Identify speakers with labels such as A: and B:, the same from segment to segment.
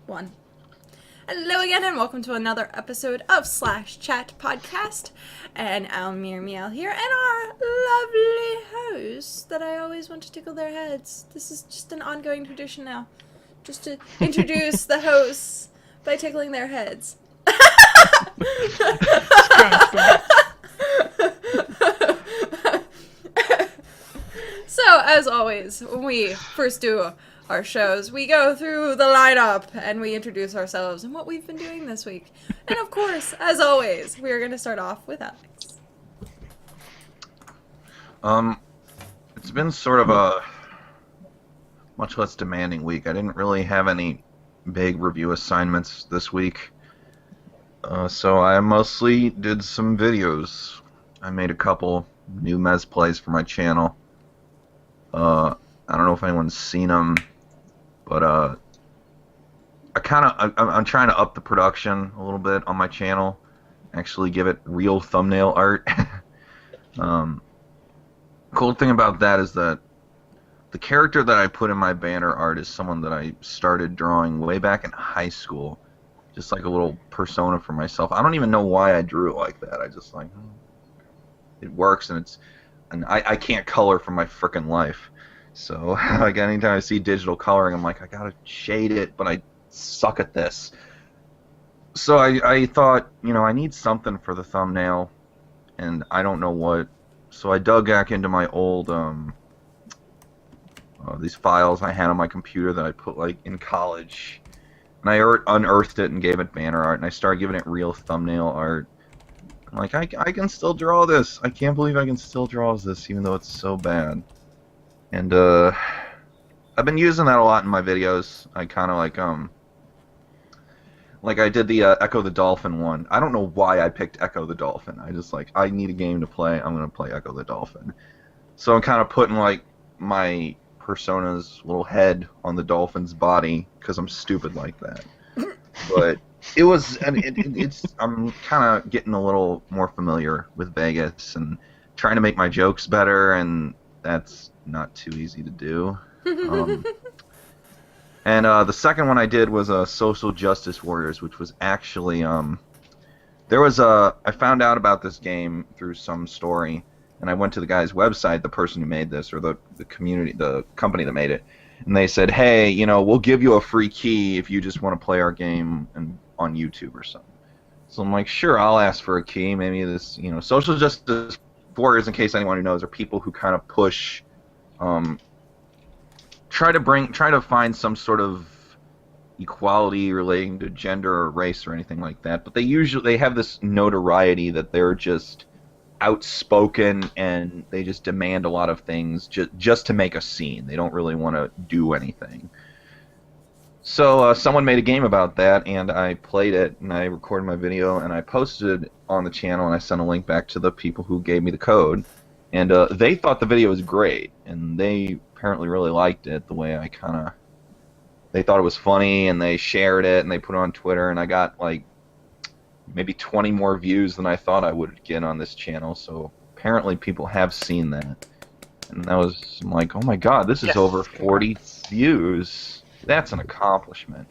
A: One. Hello again, and welcome to another episode of Slash Chat Podcast. And Almir Miel here, and our lovely hosts that I always want to tickle their heads. This is just an ongoing tradition now, just to introduce the hosts by tickling their heads. So, as always, when we first do our shows, we go through the lineup and we introduce ourselves and what we've been doing this week. And of course, as always, we are going to start off with Alex.
B: It's been sort of a much less demanding week. I didn't really have any big review assignments this week, so I mostly did some videos. I made a couple new Mez plays for my channel. I don't know if anyone's seen them, but I'm trying to up the production a little bit on my channel. Actually, give it real thumbnail art. Cool thing about that is that the character that I put in my banner art is someone that I started drawing way back in high school, just like a little persona for myself. I don't even know why I drew it like that. I just like it works, and I can't color for my frickin' life. So, like, anytime I see digital coloring, I'm like, I gotta shade it, but I suck at this. So I thought, you know, I need something for the thumbnail, and I don't know what. So I dug back into my old, these files I had on my computer that I put, like, in college. And I unearthed it and gave it banner art, and I started giving it real thumbnail art. I'm like, I can still draw this. I can't believe I can still draw this, even though it's so bad. And I've been using that a lot in my videos. I kind of like I did the Echo the Dolphin one. I don't know why I picked Echo the Dolphin. I just like, I need a game to play. I'm gonna play Echo the Dolphin. So I'm kind of putting like my persona's little head on the dolphin's body because I'm stupid like that. But it was, and it's. I'm kind of getting a little more familiar with Vegas and trying to make my jokes better, and that's not too easy to do. And the second one I did was Social Justice Warriors, which was actually I found out about this game through some story, and I went to the guy's website, the person who made this, or the company that made it, and they said, hey, you know, we'll give you a free key if you just want to play our game on YouTube or something. So I'm like, sure, I'll ask for a key. Maybe this, you know, Social Justice Warriors, in case anyone who knows, are people who kind of push, try to find some sort of equality relating to gender or race or anything like that. But they have this notoriety that they're just outspoken and they just demand a lot of things just to make a scene. They don't really want to do anything. So someone made a game about that, and I played it, and I recorded my video, and I posted it on the channel, and I sent a link back to the people who gave me the code. And they thought the video was great, and they apparently really liked it, the way they thought it was funny, and they shared it, and they put it on Twitter, and I got, like, maybe 20 more views than I thought I would get on this channel, so apparently people have seen that. And that was, I'm like, oh my god, this is over 40 views. That's an accomplishment.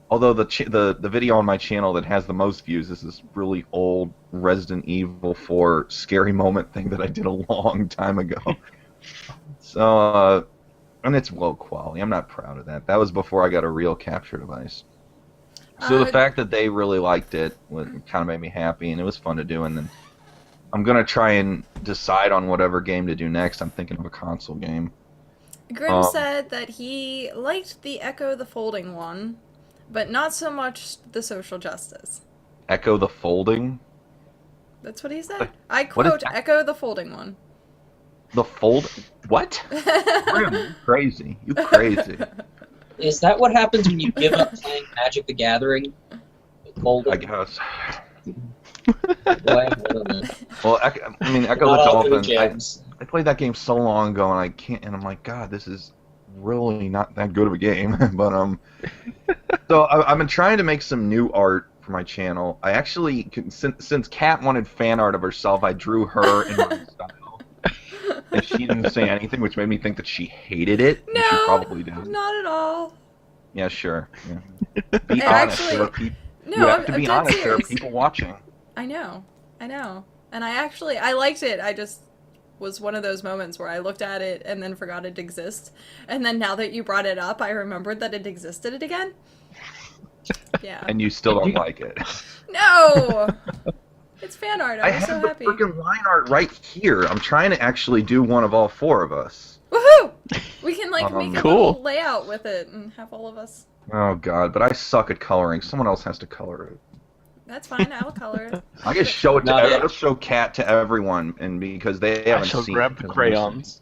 B: Although the video on my channel that has the most views is this really old Resident Evil 4 scary moment thing that I did a long time ago. So, and it's low quality. I'm not proud of that. That was before I got a real capture device. So the fact that they really liked it kind of made me happy, and it was fun to do. And then I'm going to try and decide on whatever game to do next. I'm thinking of a console game.
A: Grim said that he liked the Echo the Folding one, but not so much the Social Justice.
B: Echo the Folding?
A: That's what he said. I quote, Echo the Folding one.
B: The fold? What? Grim, you crazy. You crazy.
C: Is that what happens when you give up playing Magic the Gathering? Folding?
B: I guess.
C: Well,
B: I mean, Echo the Dolphin. I played that game so long ago, and I'm like, God, this is really not that good of a game. But so I've been trying to make some new art for my channel. I actually, since Kat wanted fan art of herself, I drew her in my style. And she didn't say anything, which made me think that she hated it.
A: No,
B: she probably did.
A: Not at all.
B: Yeah, sure. Yeah. Be
A: I
B: honest.
A: actually-
B: There are people.
A: No,
B: You have
A: I'm
B: to be
A: dead
B: honest. There are
A: serious.
B: people watching.
A: I know. And I liked it. I just was one of those moments where I looked at it and then forgot it exists. And then now that you brought it up, I remembered that it existed again. Yeah.
B: And you still don't like it.
A: No! It's fan art.
B: I
A: I'm
B: have
A: so
B: the
A: happy.
B: freaking line art right here. I'm trying to actually do one of all 4 of us.
A: Woohoo! We can make a
D: Cool.
A: little layout with it and have all of us.
B: Oh god, but I suck at coloring. Someone else has to color it.
A: That's fine. I'll color it.
B: I can show it to
C: Not yet.
B: I'll show Cat to everyone, and because they
D: I
B: haven't
D: shall
B: seen
D: grab
B: it,
D: the
B: 'cause I'm
D: crayons.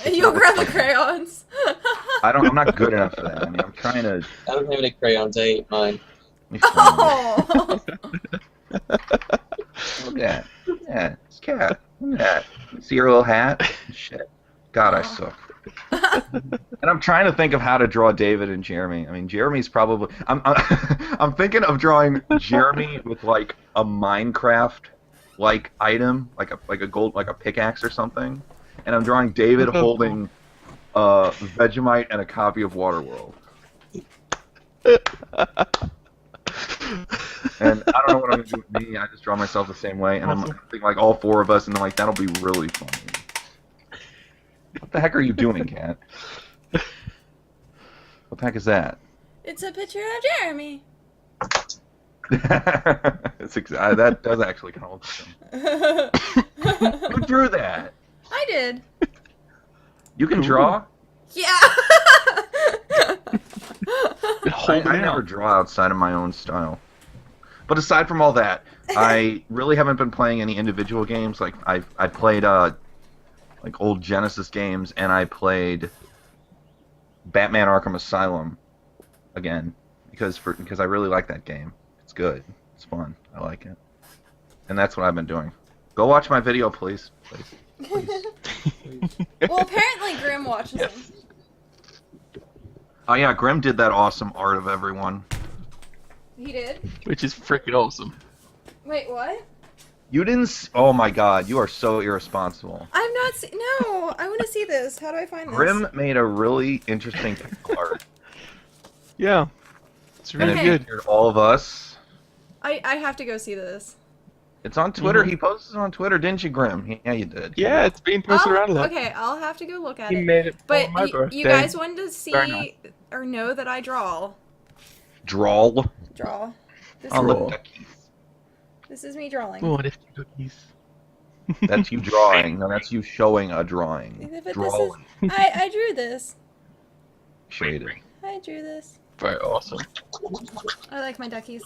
A: You'll grab the crayons.
B: I'm not good enough for that. I mean, I'm trying to.
C: I don't have any crayons. I ate mine.
B: Let me find
A: Oh!
B: it. Look at that. Yeah, it's Cat. Look at that. See her little hat? Shit. God, I suck. And I'm trying to think of how to draw David and Jeremy. I mean, Jeremy's probably. I'm thinking of drawing Jeremy with like a Minecraft like item, like a pickaxe or something, and I'm drawing David holding Vegemite and a copy of Waterworld. And I don't know what I'm gonna do with me. I just draw myself the same way, and I'm thinking like all 4 of us, and then like that'll be really funny. What the heck are you doing, Cat? What the heck is that?
A: It's a picture of Jeremy.
B: That does actually kind of look funny. Who drew that?
A: I did.
B: You can draw?
A: Yeah.
B: I never draw outside of my own style. But aside from all that, I really haven't been playing any individual games. Like I played like old Genesis games, and I played Batman Arkham Asylum again because I really like that game. It's good. It's fun. I like it. And that's what I've been doing. Go watch my video, please. Please.
A: Well, apparently Grim watches them.
B: Oh yeah, Grim did that awesome art of everyone.
A: He did?
D: Which is freaking awesome.
A: Wait, what?
B: You didn't. Oh my God, you are so irresponsible.
A: I'm not. No, I want to see this. How do I find this?
B: Grim made a really interesting art.
D: Yeah. It's really
A: Okay.
D: good.
B: Here, all of us.
A: I have to go see this.
B: It's on Twitter.
D: Mhm.
B: He posted it on Twitter, didn't you, Grim? Yeah, you did.
D: Yeah, it's being posted around a lot.
A: Okay, I'll have to go look at
D: He
A: it.
D: made it for
A: But
D: my birthday.
A: you guys wanted to
D: Very
A: see
D: nice.
A: or know that I draw.
B: Drawl
A: Draw. This,
B: on the
D: Draw.
B: duckies.
A: this is me drawing.
D: Oh, nifty cookies.
B: That's you drawing. No, that's you showing a drawing.
A: But this is,
B: Drawing.
A: I drew this.
B: Shaded.
A: I drew this.
D: Very awesome.
A: I like my duckies.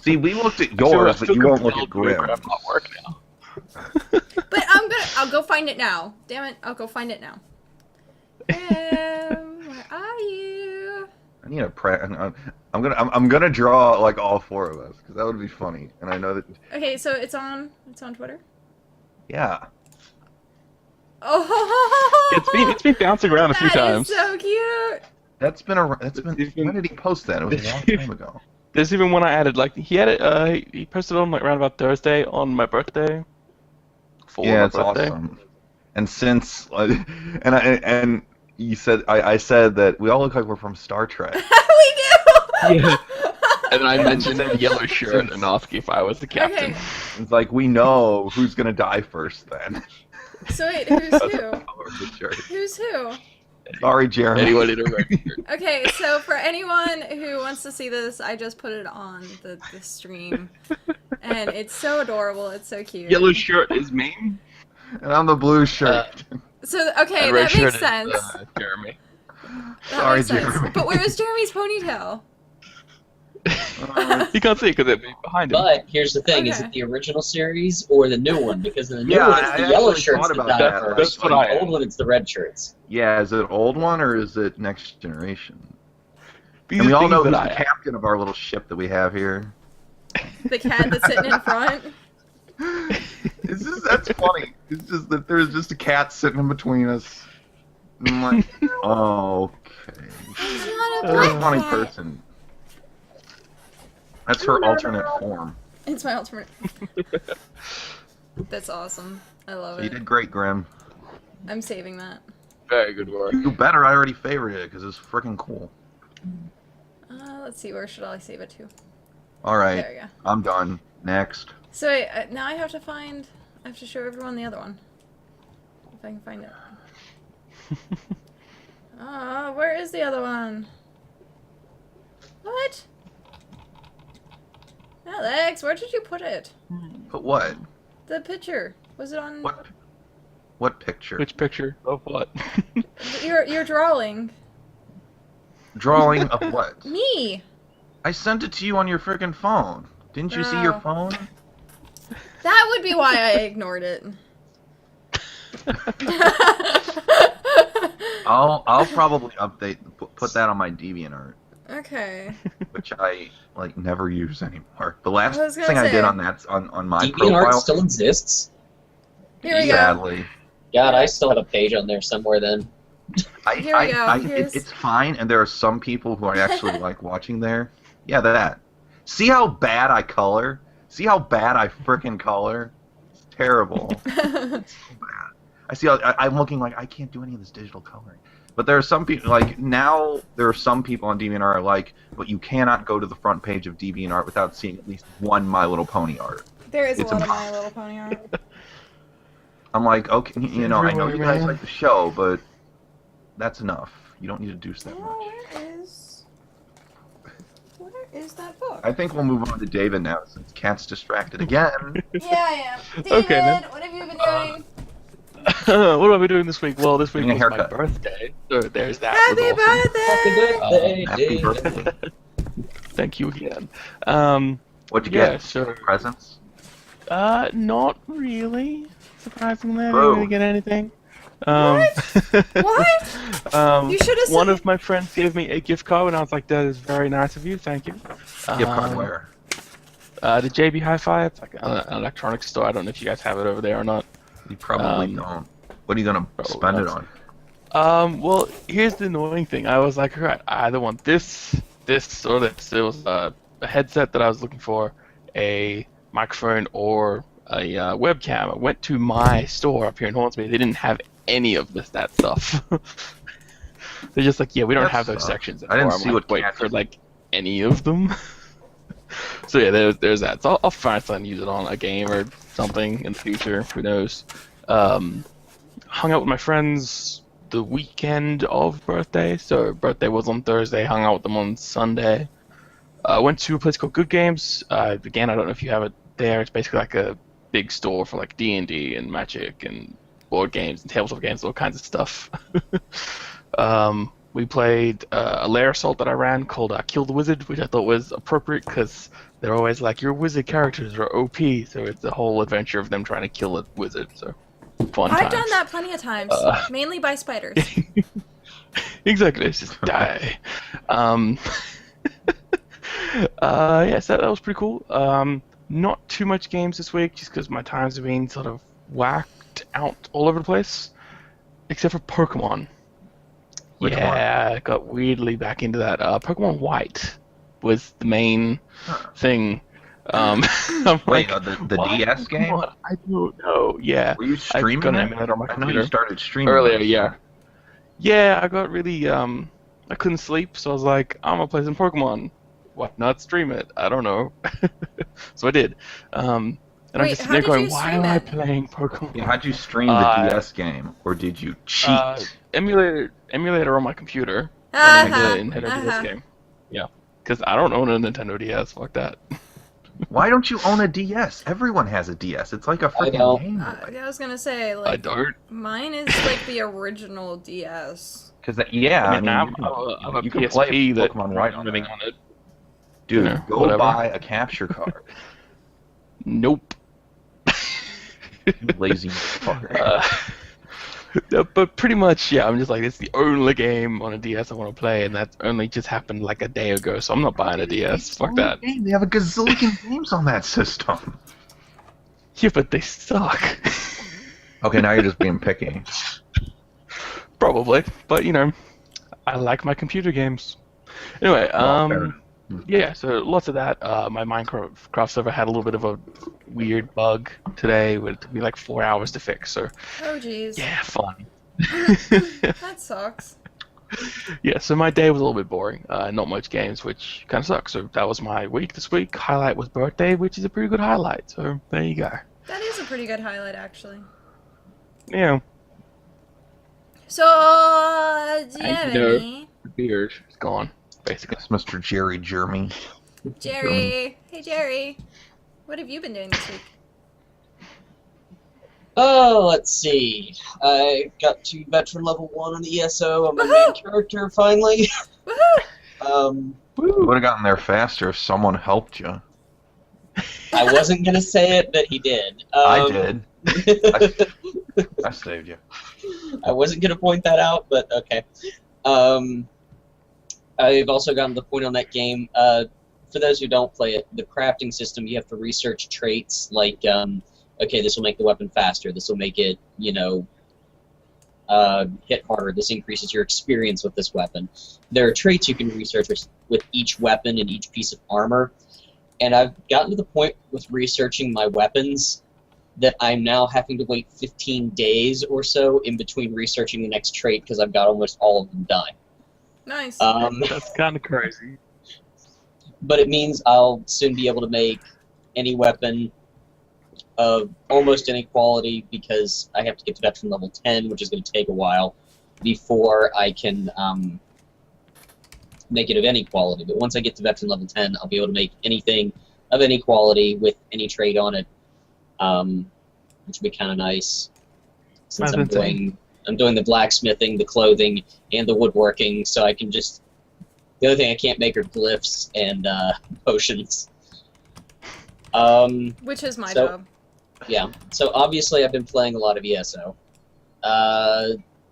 B: See, we looked at yours, but you won't look at Grim.
D: I'm not working now.
A: But I'll go find it now. Damn it, I'll go find it now. Where are you?
B: I need a I'm gonna draw like all 4 of us because that would be funny. And I know that.
A: Okay, so it's on Twitter.
B: Yeah.
A: Oh,
D: It's been bouncing around a few
A: that
D: times.
A: is so cute.
B: That's been. When did he post that? It was a long time ago.
D: There's even one I added. Like he had it. He posted on like around about Thursday on my birthday. For
B: Yeah,
D: my
B: it's
D: birthday.
B: awesome. And since and you said I said that we all look like we're from Star Trek.
A: We do.
D: Yeah. And then I mentioned a yellow shirt and asked if I was the captain.
A: Okay.
B: It's like we know who's gonna die first then.
A: So wait, who's who?
B: Color of the shirt.
A: Who's who?
B: Sorry, Jeremy.
D: Anyone in a red shirt.
A: Okay, so for anyone who wants to see this, I just put it on the stream. And it's so adorable, it's so cute.
D: Yellow shirt is me.
B: And I'm the blue shirt.
A: So, okay,
D: and red
A: that
D: shirt
A: makes
D: is,
A: sense.
D: Jeremy.
A: That
B: Sorry,
A: makes sense.
B: Jeremy.
A: But where is Jeremy's ponytail?
D: You can't see it because it'd be behind him.
C: But here's the thing: is
A: Okay.
C: it the original series or the new one? Because in the new
B: Yeah,
C: one, it's
B: I
C: the yellow
B: actually
C: shirts
B: thought
C: that
B: about
C: die
B: that.
C: first.
D: That's what
C: and
D: I
C: the
D: am.
C: old one, it's the red shirts.
B: Yeah, is it old one or is it next generation?
D: These
B: And we all
D: things
B: know who's
D: that
B: the
D: I am.
B: captain of our little ship that we have here.
A: The cat that's sitting in front?
B: That's funny. It's just that there's just a cat sitting in between us. And I'm like, oh, okay.
A: It's not a
B: You're a
A: black
B: funny
A: cat.
B: person. That's her alternate form.
A: It's my alternate. That's awesome. I love
B: So you
A: it.
B: did great, Grim.
A: I'm saving that.
D: Very good work.
B: You better. I already favorited it because it's freaking cool.
A: Let's see, where should I save it to?
B: All right,
A: There we go.
B: I'm done. Next.
A: So wait, now I have to show everyone the other one. If I can find it. Oh, where is the other one? What? Alex, where did you put it?
B: But what?
A: The picture. Was it on
B: What picture?
D: Which picture of what?
A: your drawing?
B: Drawing of what?
A: Me.
B: I sent it to you on your freaking phone. Didn't you see your
A: Oh.
B: phone?
A: That would be why I ignored it.
B: I'll probably put that on my DeviantArt,
A: Okay.
B: which I never use anymore. The last
A: I was gonna
B: thing I
A: say.
B: did on my
C: DeviantArt
B: profile,
C: still exists?
A: Here we go.
B: sadly,
C: God, I still have a page on there somewhere then.
A: Here we go. Here's-
B: it's fine, and there are some people who I actually like watching there. Yeah, that. See how bad I color? See how bad I frickin' color? It's terrible. I see. I'm looking like I can't do any of this digital coloring. But there are some people now. There are some people on DeviantArt I like, but you cannot go to the front page of DeviantArt without seeing at least one My Little Pony art.
A: There is
B: It's
A: a lot of My Little Pony art.
B: I'm like, okay, I know
D: Everywhere,
B: you guys
D: man.
B: like the show, but that's enough. You don't need to deuce that much.
A: Oh, where is that book?
B: I think we'll move on to David now, since Cat's distracted again.
A: Yeah, I am. David,
D: Okay, then.
A: what have you been doing?
D: What are we doing this week? Well, this week
B: Getting a
D: was my
B: haircut.
D: birthday, so there's that.
A: Happy
D: was awesome.
A: birthday!
C: Happy birthday,
B: Happy
C: David.
B: birthday.
D: Thank you again.
B: What'd you
D: Yeah,
B: get?
D: sure.
B: Presents?
D: Not really. Surprisingly, I
B: Whoa.
D: didn't really get anything.
A: What? You should have
D: One
A: said-
D: of my friends gave me a gift card, and I was like, "That is very nice of you. Thank you."
B: Gift card where?
D: The JB Hi-Fi. It's like an electronics store. I don't know if you guys have it over there or not.
B: You probably don't. What are you gonna
D: Probably
B: spend it
D: not.
B: on?
D: Well, here's the annoying thing. I was like, alright, I either want this, or this. It was a headset that I was looking for, a microphone, or a webcam. I went to my store up here in Hornsby. They didn't have any of that stuff. They're just like, yeah, we don't
B: That
D: have those
B: sucks.
D: sections.
B: I didn't
D: anymore.
B: see
D: I'm
B: what
D: like, wait
B: Cat
D: for
B: did.
D: any of them. So yeah, there's that. So I'll find something to use it on, a game or something in the future. Who knows? Hung out with my friends the weekend of birthday. So birthday was on Thursday. Hung out with them on Sunday. Went to a place called Good Games. Again, I don't know if you have it there. It's basically like a big store for like D&D and Magic and board games and tabletop games, all kinds of stuff. We played a lair assault that I ran called Kill the Wizard, which I thought was appropriate because they're always like, your wizard characters are OP, so it's the whole adventure of them trying to kill a wizard. So fun
A: I've
D: times.
A: done that plenty of times, mainly by spiders.
D: Exactly, it's just die. Yeah, so that was pretty cool. Not too much games this week, just because my times have been sort of whacked out all over the place, except for Pokemon.
B: Which
D: Yeah, I got weirdly back into that. Pokemon White was the main thing. I'm
B: Wait,
D: like,
B: the
D: why
B: DS game?
D: Pokemon? I don't know. Yeah,
B: Were you
D: I've
B: streaming
D: got an
B: it?
D: emulator on my
B: I know
D: computer.
B: you started streaming
D: Earlier,
B: it.
D: yeah. Yeah, I got really, I couldn't sleep, so I was like, I'm gonna play some Pokemon. Why not stream it? I don't know. So I did. And I'm
A: Wait,
D: just
A: how
D: sitting there
A: did
D: going,
A: you
D: why
A: stream
D: am I
A: it?
D: playing Pokemon?
B: Yeah, how'd you stream the DS game, or did you cheat?
D: Emulator on my computer.
A: Uh-huh,
D: Running the Nintendo DS
A: uh-huh.
D: game. Yeah. Because I don't own a Nintendo DS. Fuck that.
B: Why don't you own a DS? Everyone has a DS. It's like a freaking
C: don't.
B: Game
A: I
B: Boy.
A: was gonna say,
D: I
A: like,
D: don't.
A: mine is like the original DS.
B: Because yeah,
D: I mean, I
B: you
D: have a
B: can
D: PSP
B: play
D: that
B: Pokemon White on
D: living
B: that.
D: on it.
B: Dude,
D: Yeah,
B: go
D: whatever.
B: buy a capture card.
D: Nope.
B: You lazy fucker.
D: Yeah, but pretty much, yeah, I'm just like, it's the only game on a DS I want to play, and that only just happened like a day ago, so I'm not buying a DS. Fuck that.
B: They have a gazillion games on that system.
D: Yeah, but they suck.
B: Okay, now you're just being picky.
D: Probably, but you know, I like my computer games. Anyway,
B: Well, fair enough.
D: yeah, so lots of that. My Minecraft server had a little bit of a weird bug today. It took me like 4 hours to fix, so
A: Oh jeez.
D: yeah, fun.
A: That sucks.
D: Yeah, so my day was a little bit boring. Not much games, which kind of sucks. So that was my week this week. Highlight was birthday, which is a pretty good highlight. So there you go.
A: That is a pretty good highlight, actually.
D: Yeah.
A: So, do you have
D: And, you know,
A: any?
D: the beard is gone, basically.
B: It's Mr. Jerry Jeremy.
A: Jerry. Hey, Jerry. What have you been doing this week?
C: Oh, let's see. I got to veteran level 1 on the ESO on my main
A: Woohoo!
C: character finally.
A: Woohoo!
B: You would have gotten there faster if someone helped you.
C: I wasn't gonna say it, but he did.
B: I did. I saved you.
C: I wasn't gonna point that out, but okay. I've also gotten to the point on that game. For those who don't play it, the crafting system, you have to research traits like, okay, this will make the weapon faster. This will make it, hit harder. This increases your experience with this weapon. There are traits you can research with each weapon and each piece of armor. And I've gotten to the point with researching my weapons that I'm now having to wait 15 days or so in between researching the next trait because I've got almost all of them done.
A: Nice.
D: That's kind of crazy.
C: But it means I'll soon be able to make any weapon of almost any quality because I have to get to veteran level 10, which is going to take a while, before I can make it of any quality. But once I get to veteran level 10, I'll be able to make anything of any quality with any trait on it, which will be kind of nice since I'm doing the blacksmithing, the clothing, and the woodworking, so I can just... The other thing I can't make are glyphs and potions.
A: Which is my job.
C: Yeah, so obviously I've been playing a lot of ESO.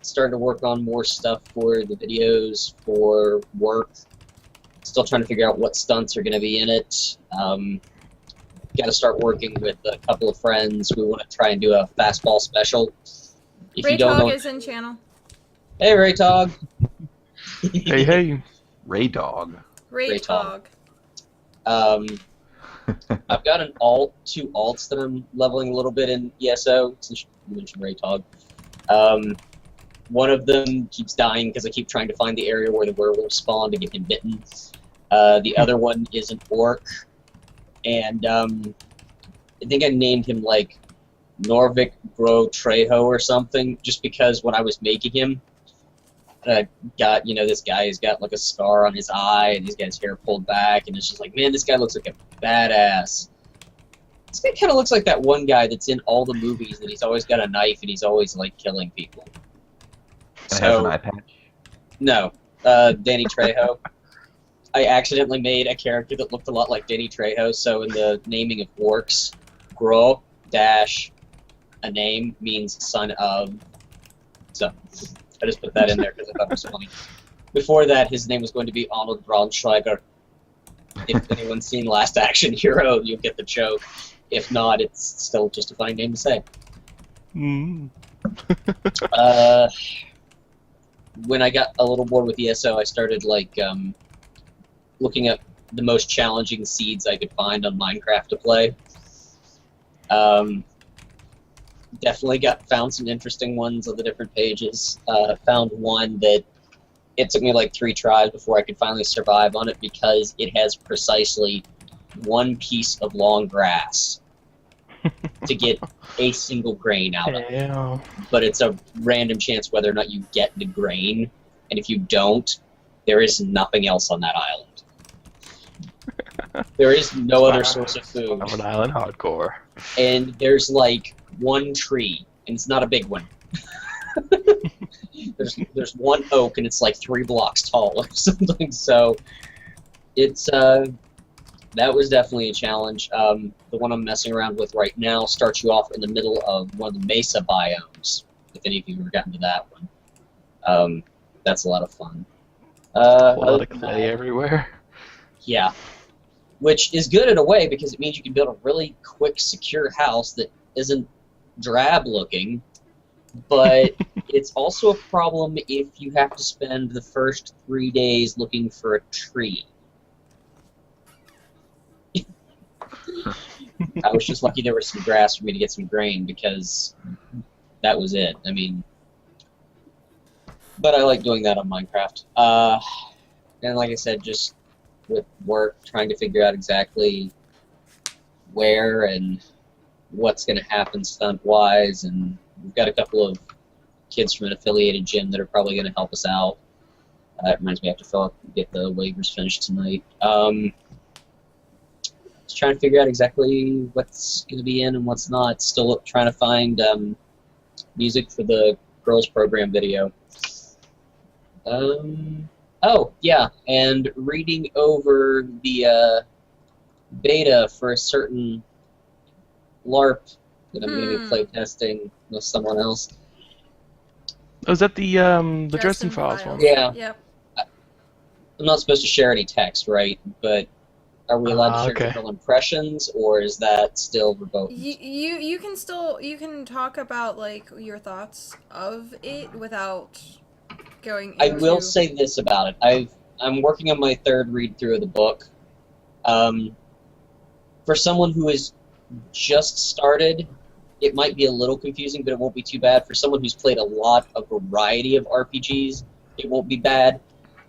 C: Starting to work on more stuff for the videos, for work. Still trying to figure out what stunts are going to be in it. Got to start working with a couple of friends. We want to try and do a fastball special. If you don't know...
A: is in channel.
C: Hey, Raytog!
D: Hey, hey.
B: Ray Dog.
A: Raytog.
C: I've got two alts that I'm leveling a little bit in ESO, since you mentioned Raytog. One of them keeps dying because I keep trying to find the area where the werewolf spawned to get him bitten. The other one is an orc, and I think I named him like Norvik Gro Trejo or something, just because when I was making him, I got, this guy has got like a scar on his eye, and he's got his hair pulled back, and it's just like, man, this guy looks like a badass. This guy kind of looks like that one guy that's in all the movies that he's always got a knife and he's always like killing people.
B: And has an eye patch.
C: No, Danny Trejo. I accidentally made a character that looked a lot like Danny Trejo, so in the naming of orcs, Gro dash a name means son of. So I just put that in there because I thought it was funny. Before that, his name was going to be Arnold Braunschweiger. If anyone's seen Last Action Hero, you'll get the joke. If not, it's still just a funny name to say.
D: Mm.
C: When I got a little bored with ESO, I started looking up the most challenging seeds I could find on Minecraft to play. Definitely found some interesting ones on the different pages. Found one that it took me like 3 tries before I could finally survive on it because it has precisely one piece of long grass to get a single grain out of it. But it's a random chance whether or not you get the grain, and if you don't, there is nothing else on that island. There is no other source of food.
D: I'm an island hardcore.
C: And there's like one tree, and it's not a big one. There's one oak, and it's like 3 blocks tall or something. So it's that was definitely a challenge. The one I'm messing around with right now starts you off in the middle of one of the mesa biomes. If any of you have ever gotten to that one, that's a lot of fun.
D: A lot of clay everywhere.
C: Yeah. Which is good in a way because it means you can build a really quick, secure house that isn't drab-looking, but it's also a problem if you have to spend the first 3 days looking for a tree. I was just lucky there was some grass for me to get some grain because that was it. I mean, But I like doing that on Minecraft. And like I said, just with work, trying to figure out exactly where and what's going to happen stunt-wise, and we've got a couple of kids from an affiliated gym that are probably going to help us out. It reminds me I have to get the waivers finished tonight. Just trying to figure out exactly what's going to be in and what's not. Still trying to find music for the girls program video. Oh, yeah, and reading over the beta for a certain LARP that I'm going to be playtesting with someone else.
D: Oh, is that the Dresden Files one?
C: Yeah.
A: Yep.
C: I'm not supposed to share any text, right? But are we allowed to share
D: okay.
C: general impressions, or is that still verboten?
A: You can talk about like your thoughts of it without going into...
C: I will say this about it. I'm working on my third read through of the book. For someone who has just started, it might be a little confusing, but it won't be too bad. For someone who's played a variety of RPGs, it won't be bad.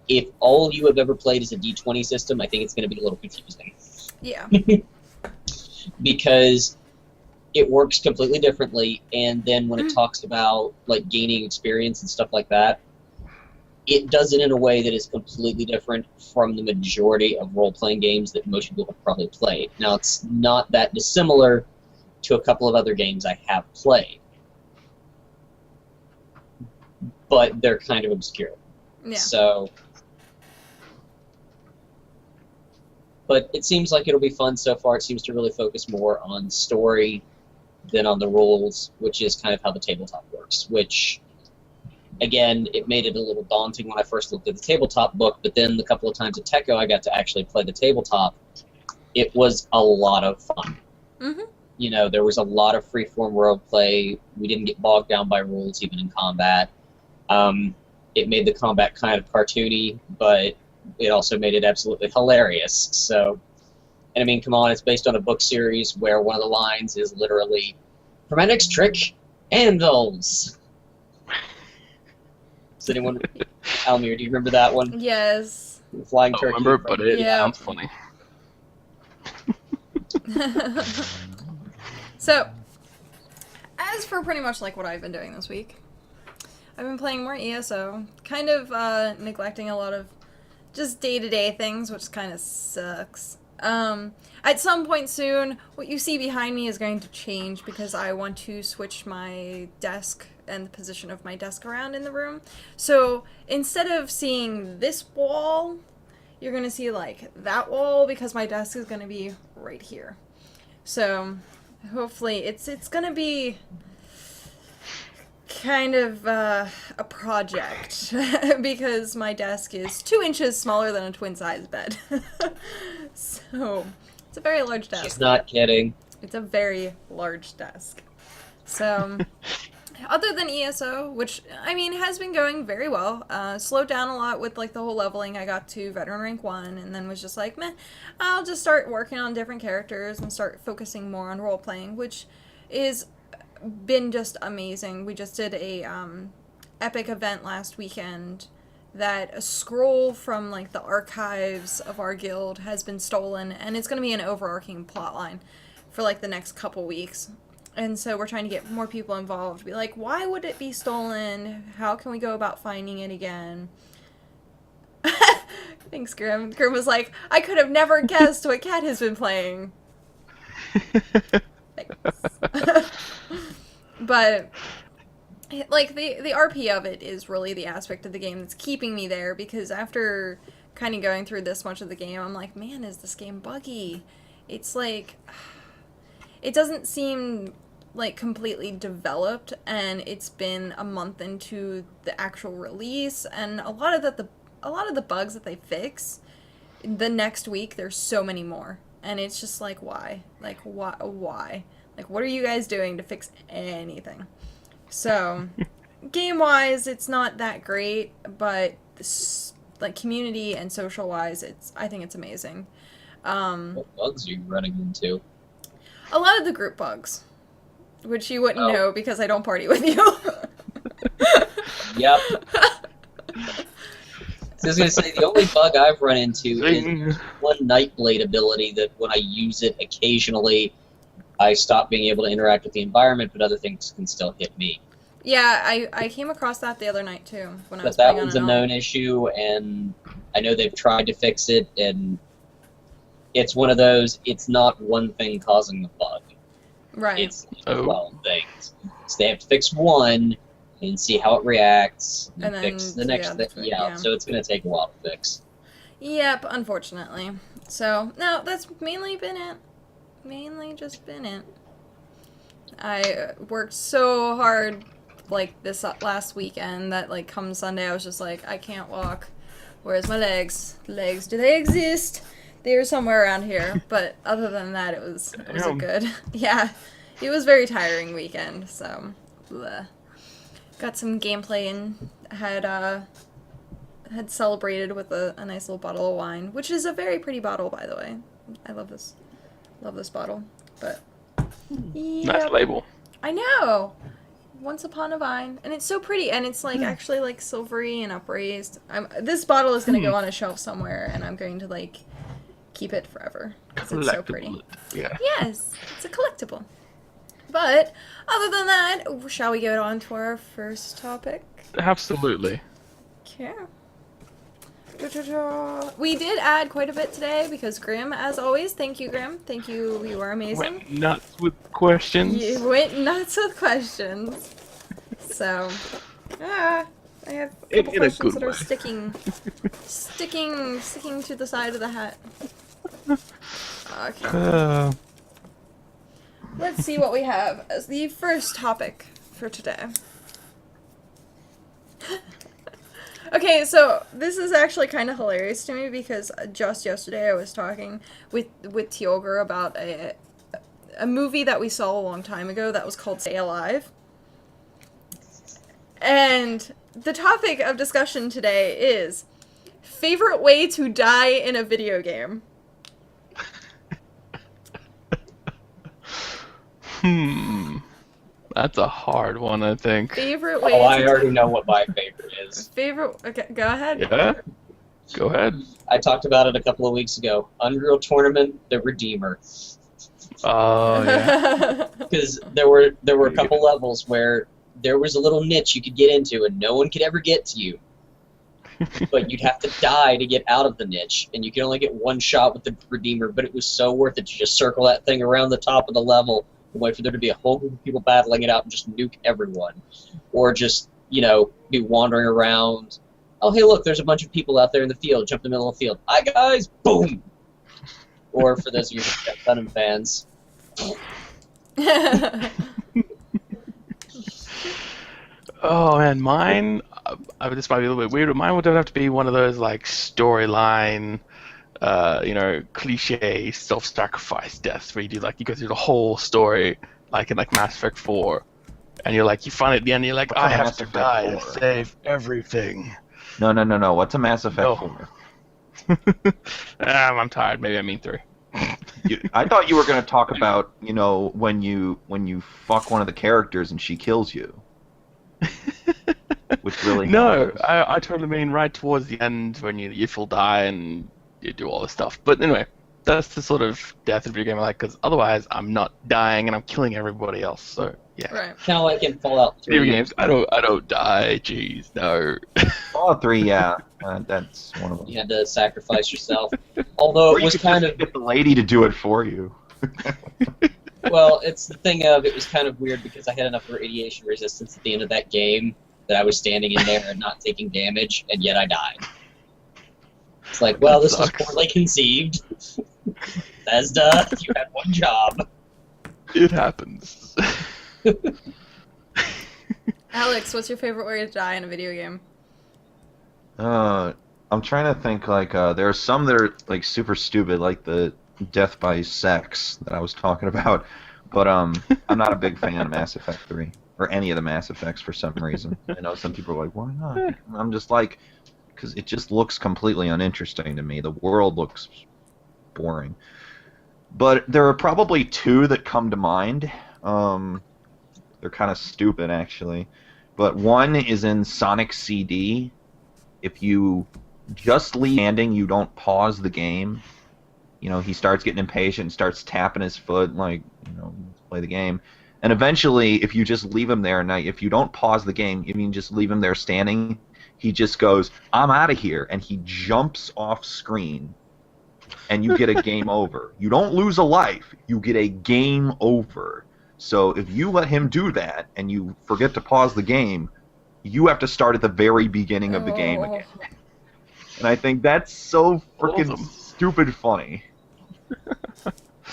C: If all you have ever played is a D20 system, I think it's going to be a little confusing.
A: Yeah.
C: Because it works completely differently, and then when it talks about like gaining experience and stuff like that, it does it in a way that is completely different from the majority of role-playing games that most people have probably played. Now, it's not that dissimilar to a couple of other games I have played, but they're kind of obscure.
A: Yeah.
C: So, but it seems like it'll be fun so far. It seems to really focus more on story than on the rules, which is kind of how the tabletop works, which, again, it made it a little daunting when I first looked at the tabletop book, but then the couple of times at Techo I got to actually play the tabletop. It was a lot of fun.
A: Mm-hmm.
C: You know, there was a lot of free-form roleplay. We didn't get bogged down by rules, even in combat. It made the combat kind of cartoony, but it also made it absolutely hilarious. So, and I mean, come on, it's based on a book series where one of the lines is literally, "For my next trick, anvils." Does anyone, Almir, do you remember that one?
A: Yes.
C: The flying
D: I
C: turkey.
D: remember, but it
A: Yeah.
D: sounds funny.
A: So, as for pretty much like what I've been doing this week, I've been playing more ESO, kind of neglecting a lot of just day-to-day things, which kind of sucks. At some point soon, what you see behind me is going to change because I want to switch my desk and the position of my desk around in the room. So instead of seeing this wall, you're going to see like that wall because my desk is going to be right here. So hopefully it's going to be kind of a project because my desk is 2 inches smaller than a twin-size bed. So it's a very large desk.
C: She's not kidding.
A: It's a very large desk. So other than ESO, which I mean has been going very well, slowed down a lot with like the whole leveling. I got to veteran rank 1 and then was just like, meh, I'll just start working on different characters and start focusing more on role playing, which is been just amazing. We just did a epic event last weekend that a scroll from like the archives of our guild has been stolen, and it's going to be an overarching plotline for like the next couple weeks. And so we're trying to get more people involved. Be like, why would it be stolen? How can we go about finding it again? Thanks, Grim. Grim was like, I could have never guessed what Cat has been playing. Thanks. But like the RP of it is really the aspect of the game that's keeping me there, because after kind of going through this much of the game, I'm like, man, is this game buggy? It's like, it doesn't seem like completely developed, and it's been a month into the actual release, and a lot of the bugs that they fix, the next week there's so many more, and it's just like, why? Like, why? Like, what are you guys doing to fix anything? So, game-wise, it's not that great, but this, like, community and social-wise, I think it's amazing.
C: What bugs are you running into?
A: A lot of the group bugs, which you wouldn't know because I don't party with you.
C: Yep. I was gonna say the only bug I've run into is
D: Zing.
C: one Nightblade ability that when I use it occasionally, I stop being able to interact with the environment, but other things can still hit me.
A: Yeah, I came across that the other night too when I was
C: But that
A: playing on
C: one's
A: an
C: a
A: alt.
C: known issue, and I know they've tried to fix it, and it's one of those, it's not one thing causing the bug.
A: Right.
C: It's
D: Oh.
C: 12 things. So they have to fix one and see how it reacts, and,
A: And then,
C: fix the next
A: yeah,
C: thing. Yeah, so it's going to take a while to fix.
A: Yep, unfortunately. So, no, that's mainly been it. Mainly just been it. I worked so hard, like, this last weekend that, like, come Sunday I was just like, I can't walk. Where's my legs? Legs, do they exist? They're somewhere around here. But other than that, it was a
D: Damn.
A: good, yeah, it was a very tiring weekend, so, bleh. Got some gameplay and had celebrated with a nice little bottle of wine, which is a very pretty bottle, by the way. I love this bottle. But
D: Nice
A: yep.
D: label.
A: I know. Once Upon a Vine, and it's so pretty, and it's like actually like silvery and upraised. This bottle is gonna go on a shelf somewhere, and I'm going to like keep it forever because it's so pretty.
D: Collectible. Yeah.
A: Yes, it's a collectible. But other than that, shall we get on to our first topic?
D: Absolutely.
A: Okay. We did add quite a bit today because Grim, as always, thank you, Grim. Thank you, you are amazing.
D: Went nuts with questions.
A: You went nuts with questions. So, I have a couple
D: In a
A: questions
D: good
A: that are
D: way.
A: sticking to the side of the hat. Okay. Let's see what we have as the first topic for today. Okay, so this is actually kind of hilarious to me because just yesterday I was talking with Tioger about a movie that we saw a long time ago that was called Stay Alive. And the topic of discussion today is favorite way to die in a video game.
D: That's a hard one, I think.
A: Favorite way
C: Oh, I
A: to
C: already know what my favorite is.
A: Okay, go ahead.
D: Yeah? Go ahead.
C: I talked about it a couple of weeks ago. Unreal Tournament, The Redeemer.
D: Oh, yeah.
C: Because there were a couple levels where there was a little niche you could get into and no one could ever get to you. But you'd have to die to get out of the niche, and you could only get one shot with the Redeemer, but it was so worth it to just circle that thing around the top of the level and wait for there to be a whole group of people battling it out and just nuke everyone. Or just, be wandering around. Oh, hey, look, there's a bunch of people out there in the field. Jump in the middle of the field. Hi, guys! Boom! Or for those of you Venom fans,
D: Oh, man, mine... this might be a little bit weird, but mine would have to be one of those, like, storyline... cliche self-sacrifice deaths where you go through the whole story, like in Mass Effect 4, and you find at the end, you're like, I have to die to save everything.
B: No. What's a Mass Effect
D: No.
B: 4?
D: I'm tired. Maybe I mean 3.
B: I thought you were going to talk about, when you fuck one of the characters and she kills you. Which really
D: No,
B: happens.
D: I totally mean right towards the end when you full die and you do all this stuff. But anyway, that's the sort of death of a video game I like, because otherwise I'm not dying and I'm killing everybody else. So yeah.
A: Right.
C: kind of like in Fallout 3.
D: Video games, I don't die. Jeez, no.
B: Fallout 3, yeah. That's one of them.
C: You had to sacrifice yourself. Although
B: Or
C: it
B: you
C: was
B: could
C: kind
B: just
C: of...
B: get the lady to do it for you.
C: Well, it's the thing of, it was kind of weird because I had enough radiation resistance at the end of that game that I was standing in there and not taking damage, and yet I died. It's like, well, this was
D: Sucks.
C: poorly conceived. Bethesda, you had one job.
D: It happens.
A: Alex, what's your favorite way to die in a video game?
B: I'm trying to think, there are some that are, super stupid, like the death by sex that I was talking about, but, I'm not a big fan of Mass Effect 3, or any of the Mass Effects for some reason. I know some people are like, why not? I'm just like, because it just looks completely uninteresting to me. The world looks boring. But there are probably two that come to mind. They're kind of stupid, actually. But one is in Sonic CD. If you just leave standing. You don't pause the game. You know, he starts getting impatient, starts tapping his foot, like, you know, play the game. And eventually, if you just leave him there, now if you don't pause the game, if you just leave him there standing, he just goes, "I'm out of here," and he jumps off screen, and you get a game over. You don't lose a life, you get a game over. So if you let him do that, and you forget to pause the game, you have to start at the very beginning of the game again. And I think that's so freaking
D: Awesome.
B: stupid funny.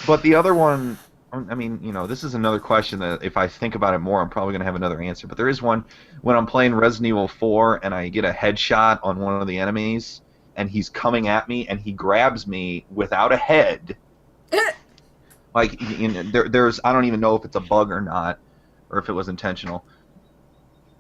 B: But the other one, I mean, you know, this is another question that if I think about it more, I'm probably going to have another answer. But there is one when I'm playing Resident Evil 4 and I get a headshot on one of the enemies and he's coming at me and he grabs me without a head. Like, you know, there's, I don't even know if it's a bug or not, or if it was intentional.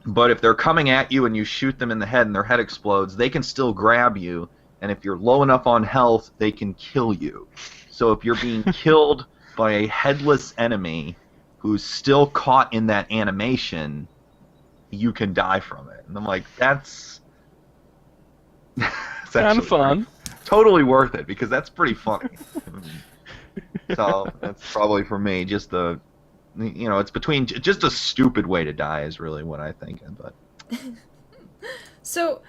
B: But if they're coming at you and you shoot them in the head and their head explodes, they can still grab you. And if you're low enough on health, they can kill you. So if you're being killed by a headless enemy who's still caught in that animation, you can die from it. And I'm like, that's
D: Kind of fun.
B: totally worth it, because that's pretty funny. So that's probably for me. Just the, you know, it's between just a stupid way to die is really what I think. But
A: So,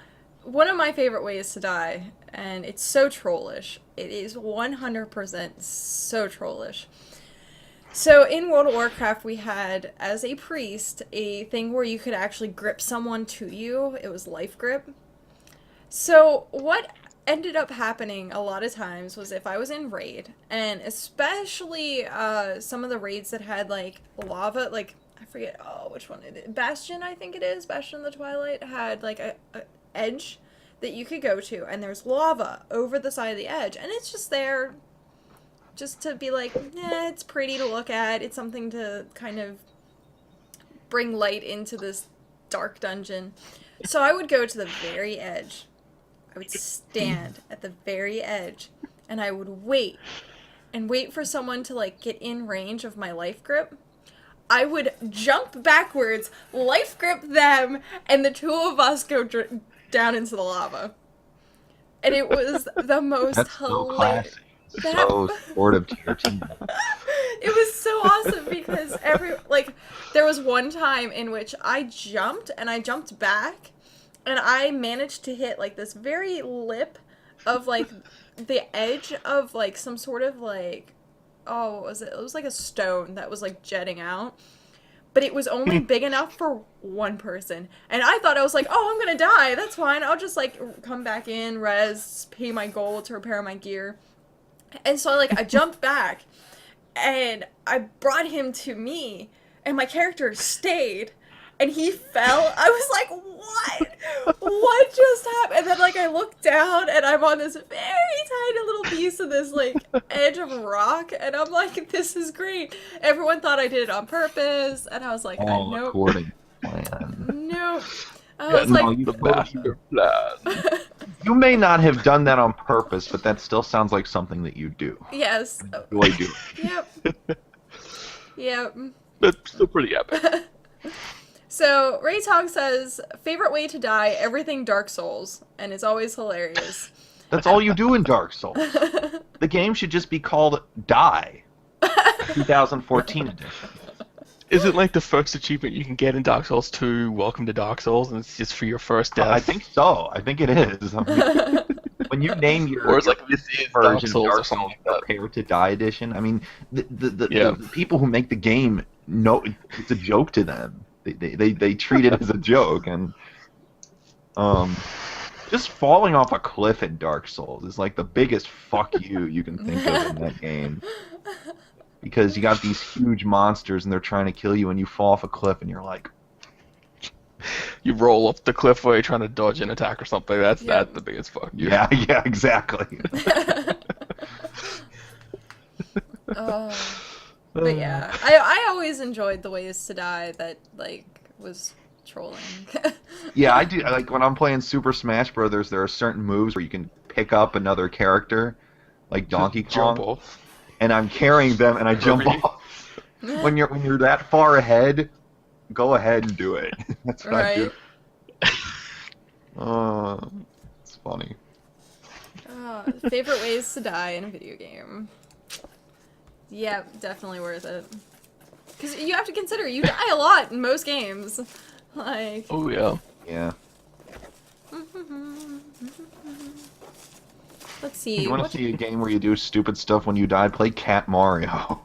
A: one of my favorite ways to die, and it's so trollish. It is 100% so trollish. So, in World of Warcraft, we had, as a priest, a thing where you could actually grip someone to you. It was life grip. So, what ended up happening a lot of times was if I was in raid, and especially some of the raids that had, like, lava, like, I forget, which one it is. Bastion, I think it is. Bastion of the Twilight had, like, a edge that you could go to, and there's lava over the side of the edge, and it's just there just to be like, it's pretty to look at, it's something to kind of bring light into this dark dungeon. So I would go to the very edge, I would stand at the very edge, and I would wait and wait for someone to, like, get in range of my life grip. I would jump backwards, life grip them, and the two of us go down into the lava. And it was the most
B: that's so
A: hilarious.
B: classy. So supportive to your team.
A: It was so awesome because there was one time in which I jumped and I jumped back and I managed to hit, like, this very lip of, like, the edge of, like, some sort of, like, what was it? It was like a stone that was, like, jetting out. But it was only big enough for one person. And I thought, I was like, I'm gonna die. That's fine. I'll just, like, come back in, res, pay my gold to repair my gear. And so, like, I jumped back. And I brought him to me. And my character stayed. And he fell. I was like, what? What just happened? And then, like, I looked down, and I'm on this very tiny little piece of this, like, edge of rock, and I'm like, this is great. Everyone thought I did it on purpose, and I was like, nope.
B: According plan.
A: Nope. I was like,
B: You may not have done that on purpose, but that still sounds like something that you do.
A: yes.
B: Do I do?
A: Yep. Yep.
D: That's still pretty epic.
A: So, Ray Tog says, favorite way to die, everything Dark Souls, and it's always hilarious.
B: That's all you do in Dark Souls. The game should just be called Die. 2014 edition.
D: Isn't, like, the first achievement you can get in Dark Souls 2, Welcome to Dark Souls, and it's just for your first death?
B: I think so. I think it is. I mean, when you name your
D: Or it's like, this is Dark
B: version of
D: Souls or
B: Dark
D: something
B: Souls
D: like that.
B: Prepare to Die edition, I mean, the
D: Yeah.
B: people who make the game know it's a joke to them. They treat it as a joke, and just falling off a cliff in Dark Souls is like the biggest fuck you can think of in that game. Because you got these huge monsters and they're trying to kill you, and you fall off a cliff and you're like,
D: You roll up the cliff while you're trying to dodge an attack or something. That's
A: Yeah.
D: the biggest fuck you.
B: yeah, exactly.
A: But yeah, I always enjoyed the ways to die that, like, was trolling.
B: Yeah, I do. Like when I'm playing Super Smash Brothers, there are certain moves where you can pick up another character, like Donkey Kong,
D: Jump off.
B: and I'm carrying them and I jump
D: Really?
B: off. When you're that far ahead, go ahead and do it. That's what I do.
A: Right.
B: It's funny.
A: Favorite ways to die in a video game. Yeah, definitely worth it. Because you have to consider, you die a lot in most games. Like...
D: Oh, yeah.
B: Yeah.
A: Let's see.
B: You want to see a game where you do stupid stuff when you die? Play Cat Mario.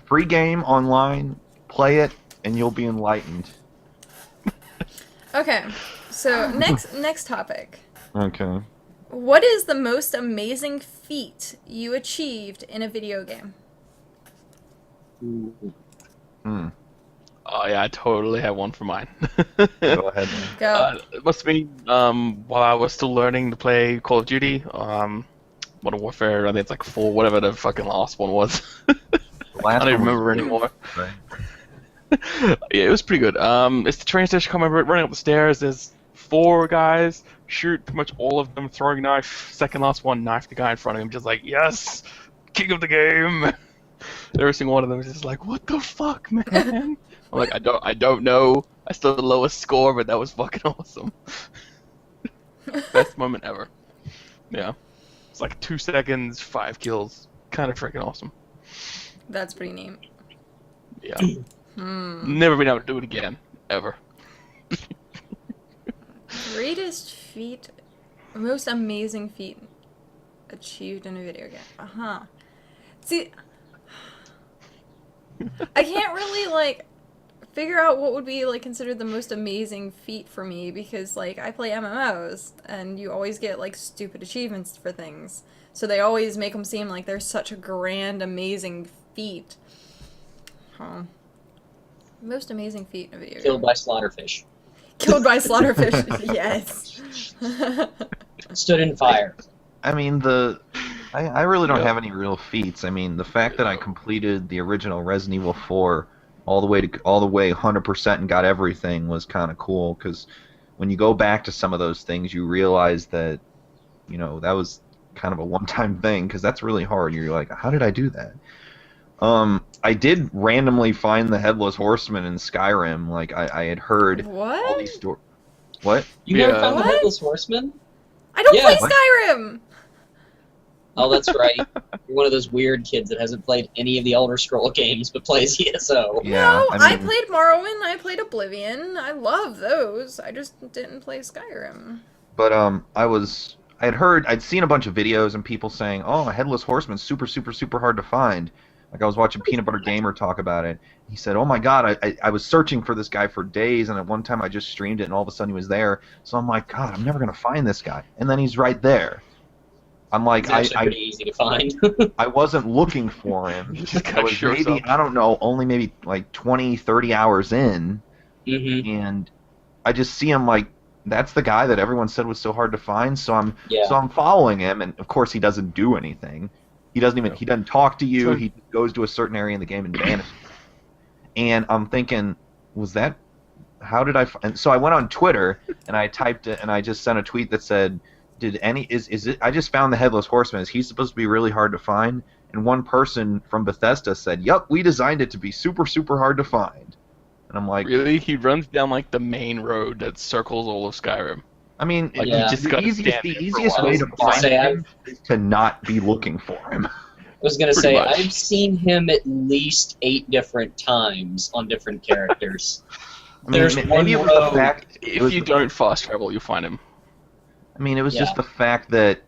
B: Free game online. Play it, and you'll be enlightened.
A: Okay, so next topic.
B: Okay.
A: What is the most amazing feat you achieved in a video game?
B: Hmm.
D: Oh yeah, I totally have one for mine.
B: Go ahead.
A: Go.
D: It must have been while I was still learning to play Call of Duty. Modern Warfare, I think it's like 4, whatever the fucking last one was. I don't even remember anymore.
B: Right.
D: Yeah, it was pretty good. It's the train station. Come over, running up the stairs. There's 4 guys. Shoot pretty much all of them. Throwing knife. Second last one, knife the guy in front of him. Just like, yes, king of the game. Every single one of them is just like, what the fuck, man? I'm like, I don't know. I still have the lowest score, but that was fucking awesome. Best moment ever. Yeah. It's like 2 seconds, 5 kills. Kind of freaking awesome.
A: That's pretty neat.
D: Yeah. Never been able to do it again. Ever.
A: Greatest feat, most amazing feat achieved in a video game. See, I can't really, like, figure out what would be, like, considered the most amazing feat for me, because, like, I play MMOs, and you always get, like, stupid achievements for things. So they always make them seem like they're such a grand, amazing feat. Most amazing feat in a video game.
C: Killed by slaughterfish.
A: Killed by slaughterfish, yes.
C: Stood in fire.
B: I mean, I really don't have any real feats. I mean, the fact that I completed the original Resident Evil 4 all the way 100% and got everything was kind of cool, because when you go back to some of those things, you realize that, you know, that was kind of a one-time thing, because that's really hard. You're like, how did I do that? I did randomly find the Headless Horseman in Skyrim. Like, I had heard all these stories. What?
C: You never
D: Yeah.
C: found the
A: What?
C: Headless Horseman?
A: I don't
C: Yeah.
A: play
B: What?
A: Skyrim!
C: Oh, that's right. You're one of those weird kids that hasn't played any of the Elder Scroll games but plays ESO.
B: Yeah,
A: No, I
B: mean,
A: played Morrowind, I played Oblivion, I love those. I just didn't play Skyrim.
B: But I'd seen a bunch of videos and people saying, "Oh, a Headless Horseman's super, super, super hard to find." Like, I was watching Peanut Butter Gamer talk about it. He said, "Oh my God, I was searching for this guy for days, and at one time I just streamed it, and all of a sudden he was there." So I'm like, God, I'm never gonna find this guy. And then he's right there. I'm like,
C: It's actually pretty easy to find.
B: I wasn't looking for him.
D: Just
B: I was
D: shows
B: maybe,
D: up.
B: I don't know, only maybe like 20, 30 hours in,
C: Mm-hmm.
B: and I just see him like, that's the guy that everyone said was so hard to find. So I'm
C: Yeah.
B: following him, and of course he doesn't do anything. He doesn't talk to you.
D: So-
B: He goes to a certain area in the game and vanishes. And I'm thinking, how did I? And so I went on Twitter and I typed it, and I just sent a tweet that said, is it? I just found the Headless Horseman. Is he supposed to be really hard to find? And one person from Bethesda said, "Yup, we designed it to be super, super hard to find." And I'm like,
D: Really? He runs down like the main road that circles all of Skyrim.
B: I mean,
D: Like,
C: Yeah.
D: you just gotta stand there for a
B: easiest
D: while.
B: way to
C: I'll
B: find
C: say
B: him is to not be looking for him.
C: I was gonna
D: Pretty
C: say,
D: much.
C: I've seen him at least 8 different times on different characters.
B: I mean,
C: There's
B: maybe
C: one
B: it was
C: road.
B: the fact.
D: If you don't fast travel, you'll find him.
B: I mean, it was
C: Yeah.
B: just the fact that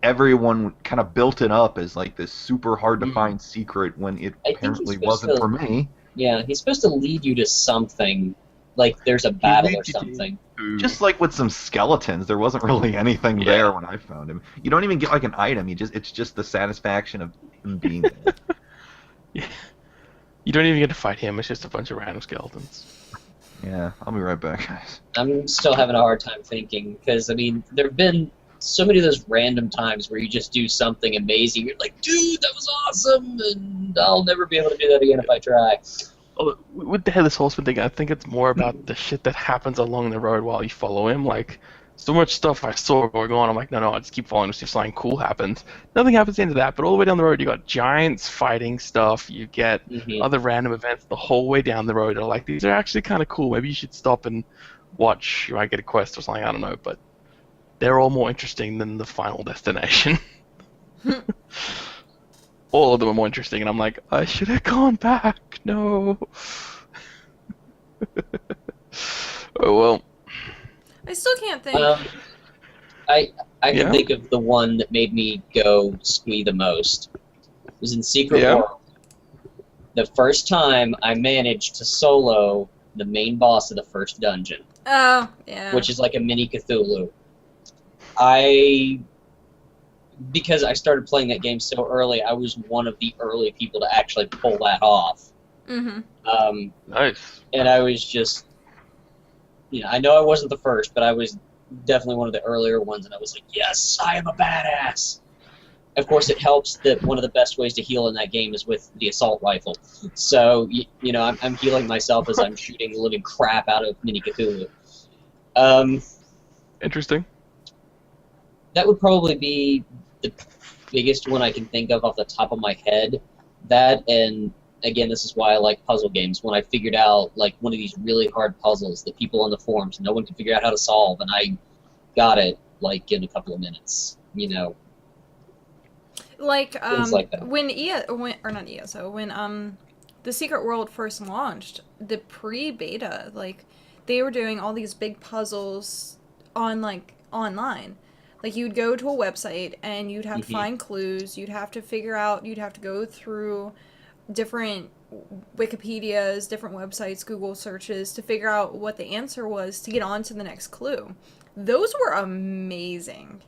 B: everyone kind of built it up as like this super hard to
D: Mhm.
B: find secret when it
C: I think
B: apparently
C: he's supposed
B: wasn't
C: to-
B: for me.
C: Yeah, he's supposed to lead you to something, like there's a battle or
D: leads you to-
C: something.
B: Just like with some skeletons, there wasn't really anything
D: Yeah.
B: there when I found him. You don't even get like an item. It's just the satisfaction of him being there.
D: You don't even get to fight him. It's just a bunch of random skeletons.
B: Yeah, I'll be right back, guys.
C: I'm still having a hard time thinking, because, I mean, there have been so many of those random times where you just do something amazing. You're like, dude, that was awesome, and I'll never be able to do that again if I try.
D: Oh, with the Headless Horseman thing, I think it's more about the shit that happens along the road while you follow him. Like, so much stuff I saw going on, I'm like, no, I just keep following to see if something cool happens. Nothing happens into that, but all the way down the road, you got giants fighting stuff, you get
C: Mhm.
D: other random events the whole way down the road. Are like, these are actually kind of cool. Maybe you should stop and watch, you might get a quest or something, I don't know, but they're all more interesting than the final destination. All of them are more interesting, and I'm like, I should have gone back. No. Oh well.
A: I still can't think.
C: I can
D: Yeah?
C: think of the one that made me go squee the most. It was in Secret
D: Yeah?
C: World. The first time I managed to solo the main boss of the first dungeon,
A: Oh, yeah.
C: which is like a mini Cthulhu. Because I started playing that game so early, I was one of the early people to actually pull that off.
A: Mm-hmm.
D: Nice.
C: And I was just, I know I wasn't the first, but I was definitely one of the earlier ones, and I was like, yes, I am a badass. Of course, it helps that one of the best ways to heal in that game is with the assault rifle. So, I'm healing myself as I'm shooting the living crap out of Mini Cthulhu.
D: Interesting.
C: That would probably be the biggest one I can think of off the top of my head. That, and again, this is why I like puzzle games. When I figured out like one of these really hard puzzles that people on the forums, no one can figure out how to solve, and I got it like in a couple of minutes.
A: Like,
C: Things like that.
A: when the Secret World first launched, the pre-beta, like, they were doing all these big puzzles online. Like, you'd go to a website, and you'd have to find clues, you'd have to go through different Wikipedias, different websites, Google searches, to figure out what the answer was to get on to the next clue. Those were amazing.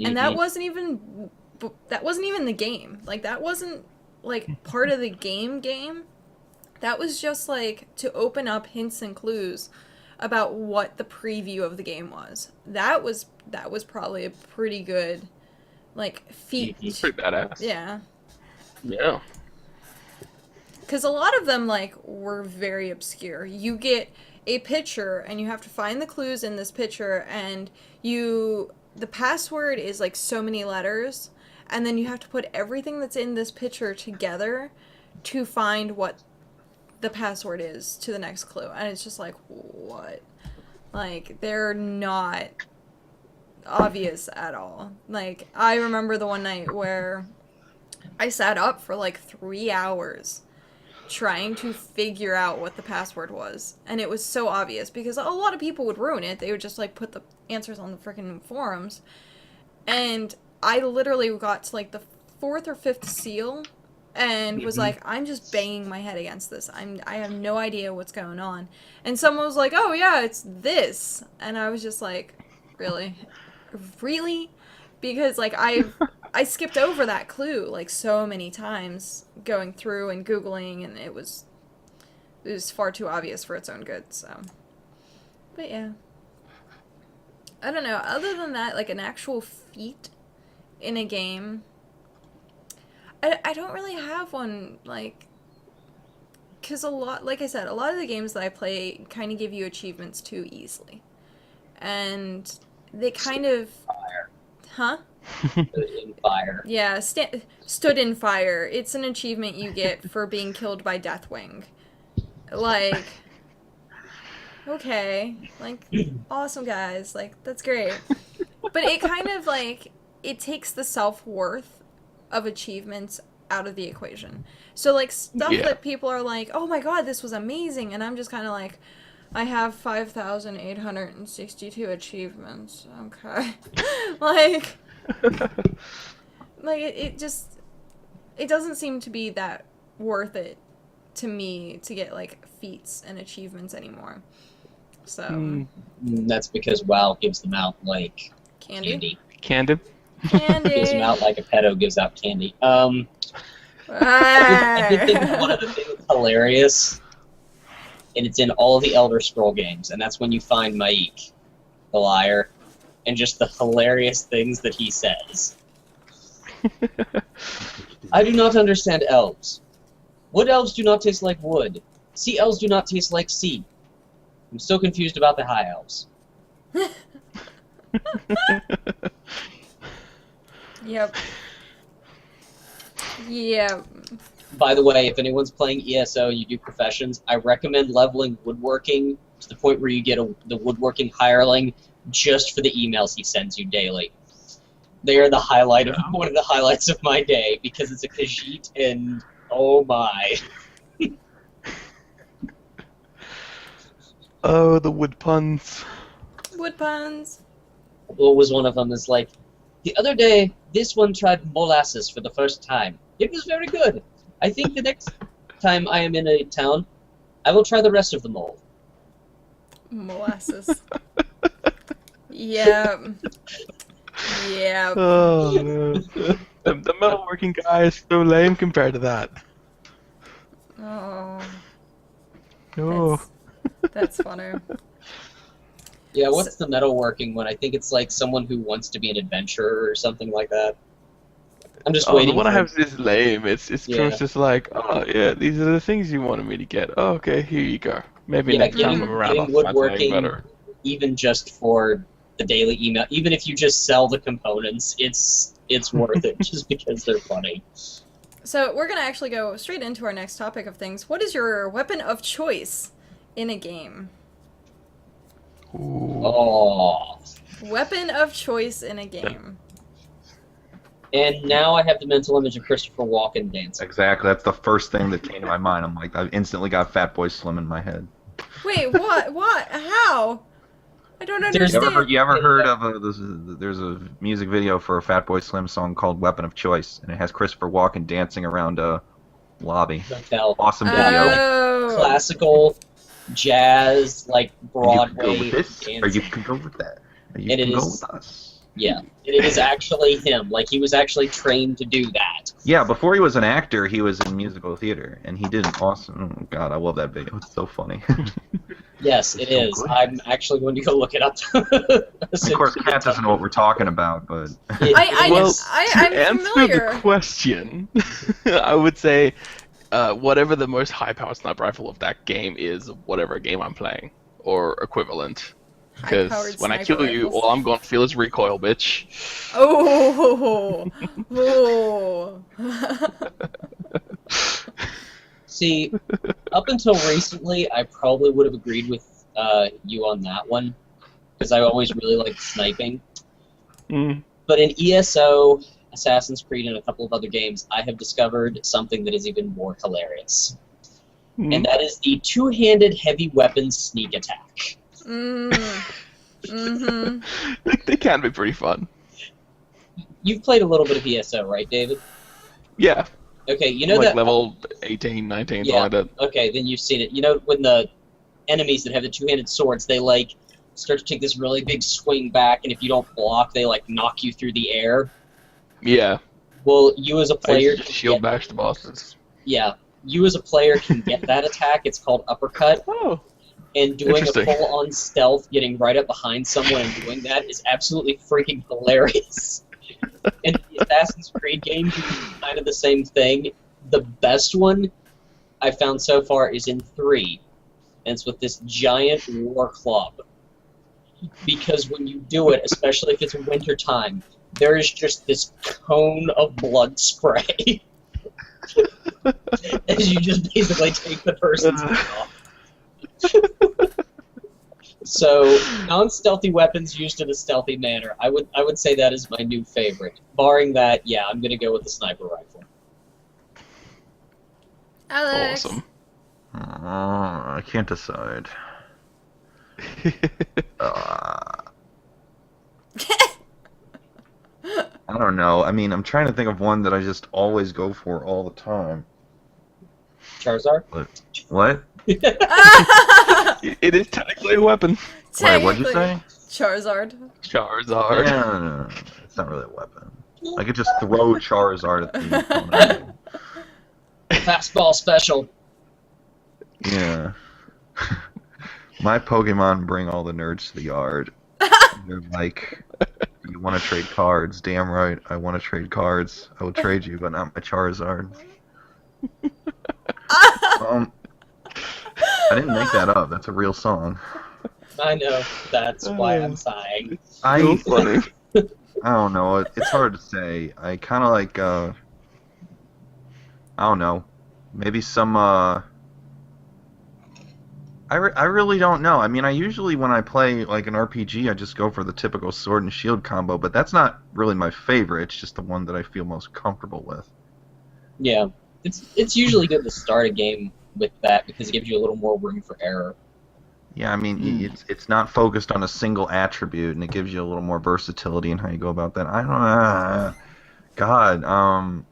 A: And that wasn't even the game. Like, that wasn't, like, part of the game. That was just, like, to open up hints and clues about what the preview of the game was. That was probably a pretty good, like, feat.
D: Pretty badass.
A: Yeah.
D: Yeah.
A: Because a lot of them, like, were very obscure. You get a picture, and you have to find the clues in this picture, and the password is, like, so many letters, and then you have to put everything that's in this picture together to find what the password is to the next clue. And it's just like, what? Like, they're not obvious at all. Like, I remember the one night where I sat up for, like, 3 hours trying to figure out what the password was. And it was so obvious, because a lot of people would ruin it. They would just, like, put the answers on the freaking forums. And I literally got to, like, the 4th or 5th seal and was like, I'm just banging my head against this. I have no idea what's going on. And someone was like, oh yeah, it's this. And I was just like, really? Really? Because, like, I skipped over that clue, like, so many times going through and Googling, and it was far too obvious for its own good, so. But yeah. I don't know, other than that, like, an actual feat in a game, I don't really have one, like, because like I said, a lot of the games that I play kind of give you achievements too easily. And they kind of...
C: Fire.
A: Huh?
C: In fire.
A: Yeah, stood in fire. It's an achievement you get for being killed by Deathwing. Like, okay. Like, awesome, guys. Like, that's great. But it kind of, like, it takes the self-worth of achievements out of the equation. So, like, stuff that people are like, oh my god, this was amazing, and I'm just kind of like, I have 5,862 achievements. Okay. like it just, it doesn't seem to be that worth it to me to get, like, feats and achievements anymore. So.
C: That's because WoW gives them out, like,
A: Candy?
D: Candy?
C: Gives them out like a pedo gives out candy. I think one of the things that's hilarious, and it's in all of the Elder Scroll games, and that's when you find Maik, the liar, and just the hilarious things that he says. I do not understand elves. Wood elves do not taste like wood. Sea elves do not taste like sea. I'm so confused about the high elves.
A: Yep. Yeah.
C: By the way, if anyone's playing ESO and you do professions, I recommend leveling woodworking to the point where you get the woodworking hireling just for the emails he sends you daily. They are one of the highlights of my day because it's a Khajiit and oh my.
D: Oh, the wood puns.
A: Wood puns.
C: What was one of them is like, the other day, this one tried molasses for the first time. It was very good. I think the next time I am in a town, I will try the rest of the mold.
A: Molasses. Yeah. Yeah.
D: Oh, no. The metalworking guy is so lame compared to that.
A: Oh.
D: Oh.
A: That's funny.
C: Yeah, what's the metalworking one? I think it's like someone who wants to be an adventurer or something like that. I'm just waiting.
D: The one I have is lame. It's
C: Yeah.
D: just like, oh yeah, these are the things you wanted me to get. Oh, okay, here you go. Maybe next time I'm around, I'll
C: getting
D: find something
C: woodworking,
D: better.
C: even just for the daily email, even if you just sell the components, it's worth it just because they're funny.
A: So we're gonna actually go straight into our next topic of things. What is your weapon of choice in a game?
D: Ooh.
C: Oh.
A: Weapon of choice in a game.
C: And now I have the mental image of Christopher Walken dancing.
B: Exactly. That's the first thing that came to my mind. I'm like, I instantly got Fatboy Slim in my head.
A: Wait, what? What? How? I don't
C: There's-
A: understand.
B: You ever heard of there's a music video for a Fatboy Slim song called "Weapon of Choice," and it has Christopher Walken dancing around a lobby.
C: Hotel.
B: Awesome video.
A: Oh.
C: Classical, jazz, like
B: And you
C: Broadway
B: can go with this,
C: dancing.
B: or you can go with that, or you
C: And
B: can
C: it
B: go
C: is-
B: with us.
C: Yeah, it is actually him. Like, he was actually trained to do that.
B: Yeah, before he was an actor, he was in musical theater, and he did an awesome. Oh God, I love that video. It's so funny.
C: Yes,
B: It's
C: it
B: so
C: is.
B: good.
C: I'm actually going to go look it up.
B: Of course, Kat doesn't know what we're talking about, but
A: I'm
D: Well,
A: I'm
D: to answer
A: familiar.
D: the question, I would say whatever the most high-powered sniper rifle of that game is, whatever game I'm playing, or equivalent.
A: High-powered
D: Because when I
A: sniper
D: kill you,
A: rifles.
D: all I'm going to feel is recoil, bitch.
A: Oh. Oh.
C: See, up until recently, I probably would have agreed with you on that one, because I always really liked sniping.
D: Mm.
C: But in ESO, Assassin's Creed, and a couple of other games, I have discovered something that is even more hilarious.
D: Mm.
C: And that is the two-handed heavy weapon sneak attack.
A: Mm-hmm.
D: They can be pretty fun.
C: You've played a little bit of ESO, right, David?
D: Yeah,
C: Okay, you know
D: like
C: that...
D: level 18, 19,
C: Yeah.
D: something like that.
C: Okay, then you've seen it. You know when the enemies that have the two-handed swords, they, like, start to take this really big swing back, and if you don't block, they, like, knock you through the air?
D: Yeah,
C: Well, you as a
D: I
C: player...
D: used to shield bash the bosses.
C: Yeah, you as a player can get that attack. It's called uppercut,
D: Oh,
C: and doing a
D: Interesting.
C: full-on stealth, getting right up behind someone and doing that is absolutely freaking hilarious. And the Assassin's Creed games do kind of the same thing. The best one I found so far is in 3, and it's with this giant war club. Because when you do it, especially if it's wintertime, there is just this cone of blood spray. As you just basically take the person's head off. So, non-stealthy weapons used in a stealthy manner. I would say that is my new favorite. Barring that, yeah, I'm gonna go with the sniper rifle.
A: Alex.
D: awesome.
B: I can't decide. I don't know. I mean, I'm trying to think of one that I just always go for all the time.
C: Charizard?
B: What?
D: It is technically a weapon.
B: Wait, what'd you
A: Technically.
B: say?
A: Charizard.
D: Charizard.
B: Yeah, no, it's not really a weapon. I could just throw Charizard at the opponent.
C: Fastball special.
B: Yeah. My Pokemon bring all the nerds to the yard. They're like, you want to trade cards? Damn right, I want to trade cards. I will trade you, but not my Charizard. I didn't make that up. That's a real song.
C: I know, that's why I'm sighing.
D: So funny.
B: I don't know. It's hard to say. I kind of like, I don't know. Maybe some, I really don't know. I mean, I usually when I play like an RPG, I just go for the typical sword and shield combo, but that's not really my favorite. It's just the one that I feel most comfortable with.
C: Yeah, it's usually good to start a game with that because it gives you a little more room for error.
B: Yeah, I mean, it's not focused on a single attribute, and it gives you a little more versatility in how you go about that. I don't know. God,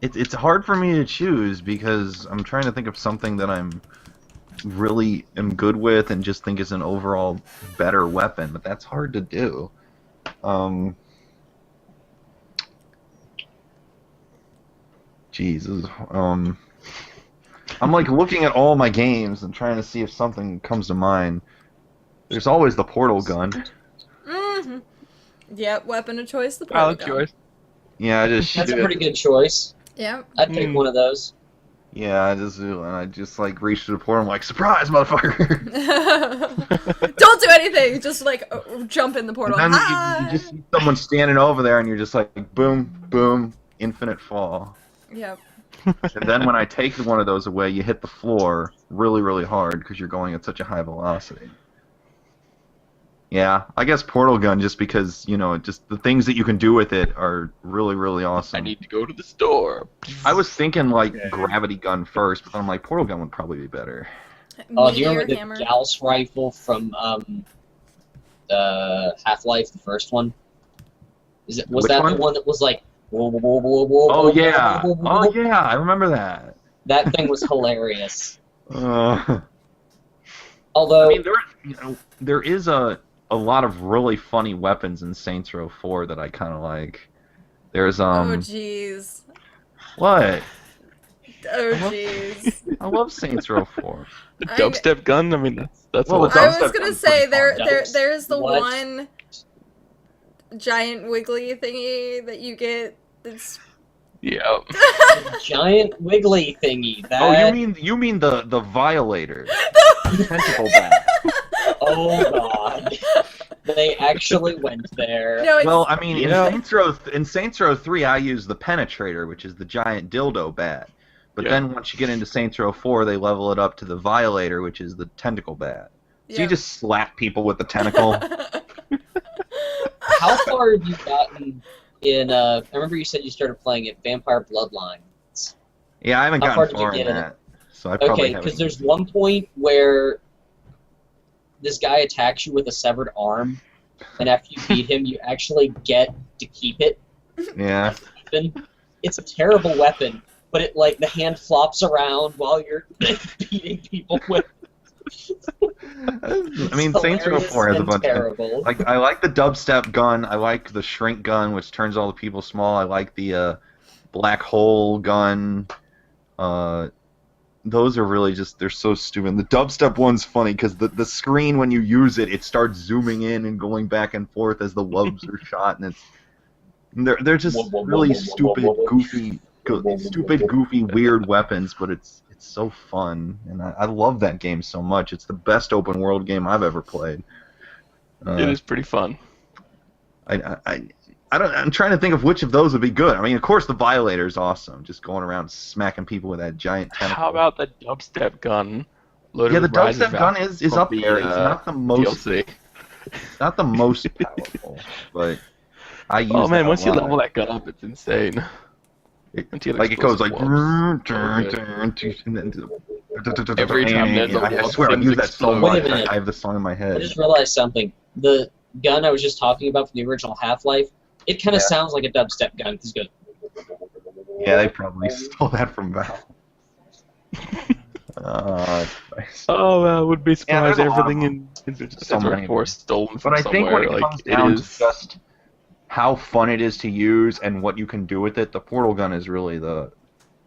B: it's hard for me to choose because I'm trying to think of something that I'm really am good with and just think is an overall better weapon, but that's hard to do. Jesus. I'm like looking at all my games and trying to see if something comes to mind. There's always the portal gun.
A: Mm-hmm. Yep, weapon of choice, the
D: Valid
A: portal gun.
D: choice.
B: Yeah, I just
C: That's a
B: shoot
C: pretty
B: it.
C: good choice.
A: Yep.
C: I'd pick one of those.
B: Yeah, I just like reach to the portal. I'm like, surprise, motherfucker!
A: Don't do anything. Just like jump in the portal.
B: And then
A: Hi.
B: you just see someone standing over there, and you're just like, boom, boom, infinite fall.
A: Yep.
B: And then when I take one of those away, you hit the floor really, really hard because you're going at such a high velocity. Yeah, I guess portal gun just because, just the things that you can do with it are really, really awesome.
D: I need to go to the store.
B: I was thinking like gravity gun first, but then I'm like portal gun would probably be better.
C: Oh, do you remember
A: Meteor hammer.
C: the Gauss rifle from Half-Life, the first one? Was
B: Which
C: that
B: one?
C: the one that was like whoa, whoa, whoa, whoa, whoa,
B: Oh
C: whoa,
B: yeah,
C: whoa, whoa, whoa,
B: oh
C: whoa?
B: yeah, I remember that.
C: That thing was hilarious.
B: I
C: Although
B: mean, there is a lot of really funny weapons in Saints Row 4 that I kind of like. There's
A: Oh jeez.
B: what?
A: Oh jeez.
B: I love Saints Row 4.
D: The dubstep gun. I mean, that's
B: Well,
D: what.
B: the
A: I
B: dubstep
A: was gonna
B: gun's
A: say
B: pretty fun.
A: there's the
C: What?
A: one giant wiggly thingy that you get. That's
D: Yeah.
C: the giant wiggly thingy. That,
B: Oh, you mean the Violator, tentacle bat.
C: Oh god. They actually went there.
A: no. It's,
B: Well, I mean,
D: Yeah.
B: in Saints Row 3, I use the Penetrator, which is the giant dildo bat. But
D: Yeah.
B: then once you get into Saints Row 4, they level it up to the Violator, which is the tentacle bat. So you just slap people with the tentacle.
C: How far have you gotten in I remember you said you started playing it Vampire Bloodlines.
B: Yeah, I haven't
C: How far
B: gotten
C: did you
B: far in
C: get in
B: that. So I probably
C: Okay,
B: haven't.
C: because there's one point where this guy attacks you with a severed arm, and after you beat him, you actually get to keep it.
B: Yeah.
C: Weapon. It's a terrible weapon, but it like the hand flops around while you're beating people with.
B: I mean, Saints Row 4 has a bunch of...
C: terrible.
B: Like, I like the dubstep gun. I like the shrink gun, which turns all the people small. I like the black hole gun. Those are really just... They're so stupid. The dubstep one's funny because the screen, when you use it, it starts zooming in and going back and forth as the wubs are shot, and they're just really stupid, goofy, weird weapons, but it's so fun, and I love that game so much. It's the best open world game I've ever played.
D: It is pretty fun.
B: I'm trying to think of which of those would be good. I mean, of course, the Violator is awesome, just going around smacking people with that giant tentacle.
D: How about the dubstep gun?
B: Yeah, the dubstep gun is up there. It's not the most
D: DLC.
B: not the most powerful, but I use.
D: Oh man,
B: that a
D: once you
B: lot.
D: level that gun up, it's insane.
B: Like it goes like
D: Every time there's a
B: I
D: wub,
B: swear I
D: things
B: use that so
D: explode.
B: much.
C: Wait a minute.
B: I have the song in my
C: I
B: head.
C: just realized something. The gun I was just talking about from the original Half-Life, it kind of
B: Yeah.
C: sounds like a dubstep gun because it goes.
B: Yeah, they probably stole that from Valve.
D: Oh, I would be surprised.
B: there's a lot
D: Everything
B: of
D: in
B: so
D: Saints Row
B: many.
D: 4 stolen from
B: But I think when
D: somewhere.
B: it comes
D: Like,
B: down
D: it
B: to
D: is.
B: just how fun it is to use and what you can do with it, the portal gun is really the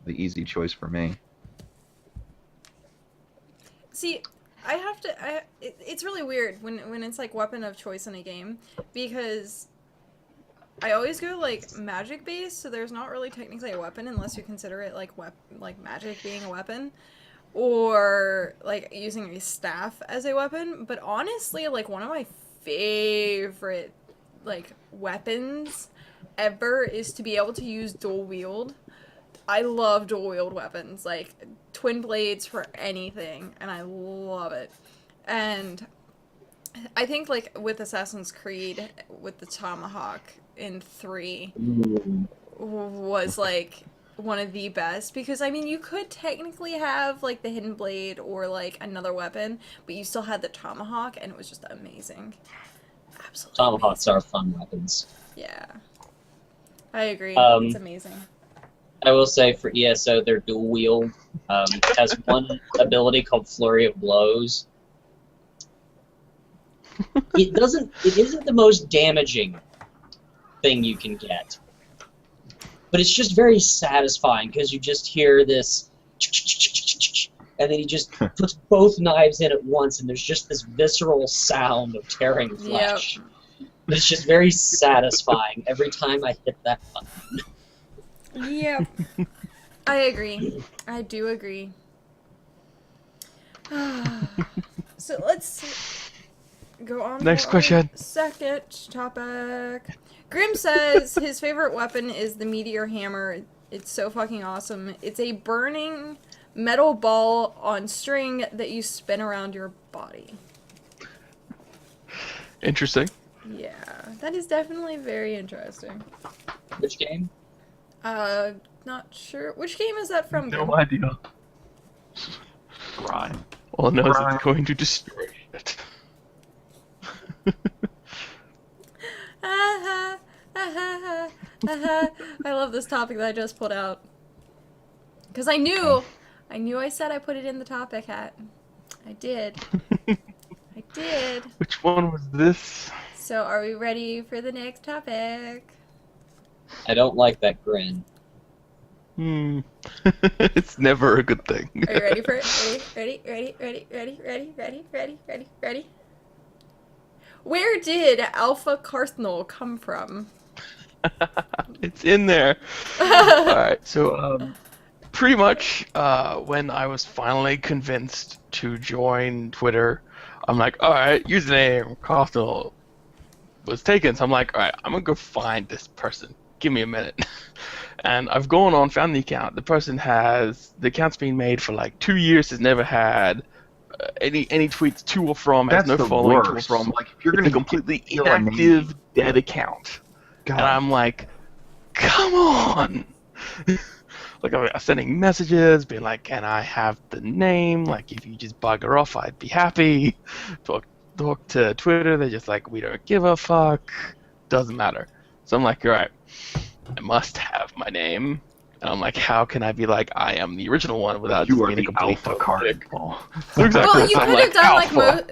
B: easy choice for me.
A: See, I have to. It's really weird when it's like weapon of choice in a game because I always go like magic based, so there's not really technically a weapon unless you consider it like magic being a weapon, or like using a staff as a weapon. But honestly, like one of my favorite like weapons ever is to be able to use dual wield. I love dual-wield weapons, like twin blades for anything, and I love it. And I think, like, with Assassin's Creed, with the tomahawk in 3, was, like, one of the best. Because, I mean, you could technically have, like, the hidden blade or, like, another weapon, but you still had the tomahawk, and it was just amazing. Absolutely
C: Tomahawks
A: amazing.
C: are fun weapons.
A: Yeah. I agree. It's amazing.
C: I will say for ESO, they're dual wield. It has one ability called Flurry of Blows. It isn't the most damaging thing you can get. But it's just very satisfying because you just hear this, and then he just puts both knives in at once, and there's just this visceral sound of tearing flesh. Yep. It's just very satisfying every time I hit that button.
A: Yep. I agree. I do agree. So let's go on.
D: Next
A: to
D: question.
A: Second topic. Grim says his favorite weapon is the meteor hammer. It's so fucking awesome. It's a burning metal ball on string that you spin around your body.
D: Interesting.
A: Yeah, that is definitely very interesting.
C: Which game?
A: Not sure. Which game is that from?
D: No idea.
B: Right.
D: All I know is it's going to destroy it.
A: I love this topic that I just pulled out. Because I knew I said I put it in the topic hat. I did. I did.
D: Which one was this?
A: So are we ready for the next topic?
C: I don't like that grin.
D: It's never a good thing.
A: Are you ready for it? Ready? Where did Alpha Carthnal come from?
D: It's in there. Alright, so pretty much when I was finally convinced to join Twitter, I'm like, alright, username Carthnal was taken, so I'm like, alright, I'm gonna go find this person. Give me a minute. And I've gone on, found the account. The account's been made for like 2 years, has never had any tweets to or from, has no following to or from.
B: Like, if you're
D: It's
B: gonna
D: a completely inactive, dead account.
B: God.
D: And I'm like, come on! Like, I'm sending messages, being like, can I have the name? Like, if you just bugger off, I'd be happy. Talk to Twitter, they're just like, we don't give a fuck. Doesn't matter. So I'm like, alright, I must have my name. And I'm like, how can I be like, I am the original one without just being a complete
B: Alpha card.
D: Exactly.
A: Well, you
D: So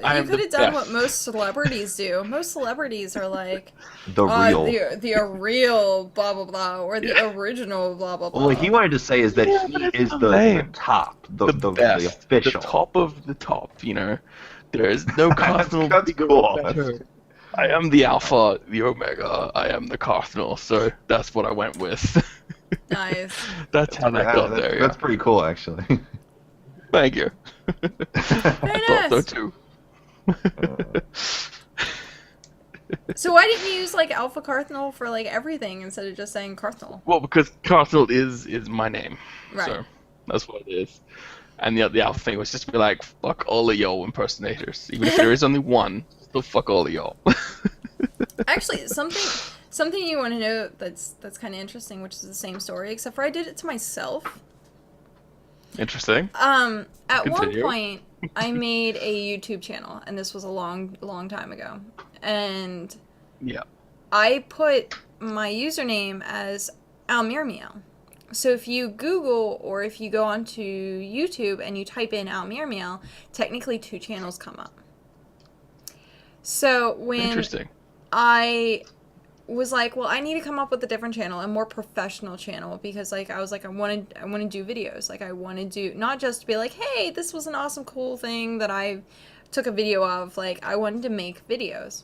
D: I'm
A: could have done what
D: best.
A: most celebrities do. Most celebrities are like
B: The real.
A: the real blah blah blah, or the original blah blah blah.
B: Well, what he wanted to say is that
D: Yeah,
B: he
D: but it's
B: is
D: the
B: the
D: name.
B: top, the
D: best,
B: official.
D: the top of the top, you know. There's no Cardinal
B: That's
D: bigger
B: cool.
D: or better. I am the Alpha, the Omega, I am the Cardinal, so that's what I went with.
A: Nice.
D: That's how that got there,
B: That's
D: yeah.
B: pretty cool, actually.
D: Thank you.
A: Very
D: I thought so
A: nice.
D: too.
A: So why didn't you use like Alpha Carthnal for like everything instead of just saying Carthnal?
D: Well, because Cardinal is my name,
A: Right.
D: so that's what it is. And the Alpha thing was just to be like, fuck all of y'all impersonators. Even if there is only one, still fuck all of y'all.
A: Actually, something you want to know that's kind of interesting, which is the same story, except for I did it to myself.
D: Interesting.
A: At
D: Continue.
A: one point, I made a YouTube channel, and this was a long time ago, and
D: Yeah.
A: I put my username as Almirmiel. So if you Google or if you go onto YouTube and you type in Almirmiel, technically 2 channels come up. So when
D: Interesting.
A: I was like, well, I need to come up with a different channel, a more professional channel, because like I was like, I want to do videos. Like I want to do, not just to be like, hey, this was an awesome cool thing that I took a video of. Like I wanted to make videos.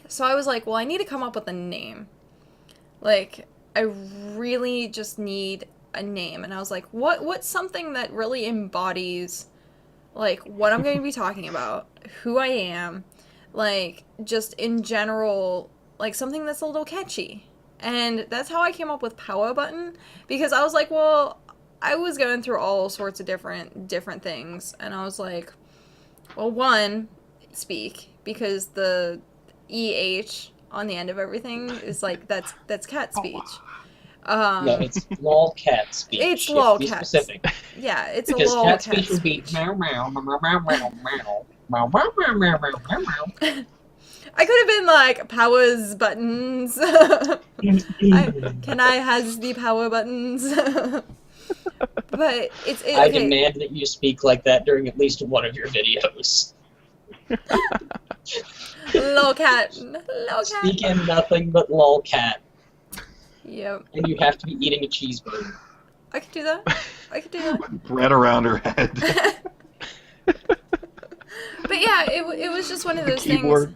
A: So I was like, well, I need to come up with a name. Like I really just need a name. And I was like, what's something that really embodies like what I'm going to be talking about, who I am, like just in general, like something that's a little catchy. And that's how I came up with Power Button, because I was like, well, I was going through all sorts of different things, and I was like, well, one, speak, because the EH on the end of everything is like, that's cat speech.
C: No, it's lolcat speech.
A: It's
C: you have to be
A: lolcat.
C: specific.
A: Yeah, it's
C: Because
A: a lol
C: cat
A: cat
C: speech would be meow meow meow meow meow meow meow meow meow meow meow meow meow.
A: I could have been like, powers buttons. Can I has the power buttons? But it's
C: I
A: okay.
C: demand that you speak like that during at least one of your videos.
A: Lolcat.
C: Speak in nothing but lolcat,
A: Yep.
C: and you have to be eating a cheeseburger.
A: I could do that. I could do that.
B: With bread around her head.
A: But yeah, it was just one of those
D: Keyboard.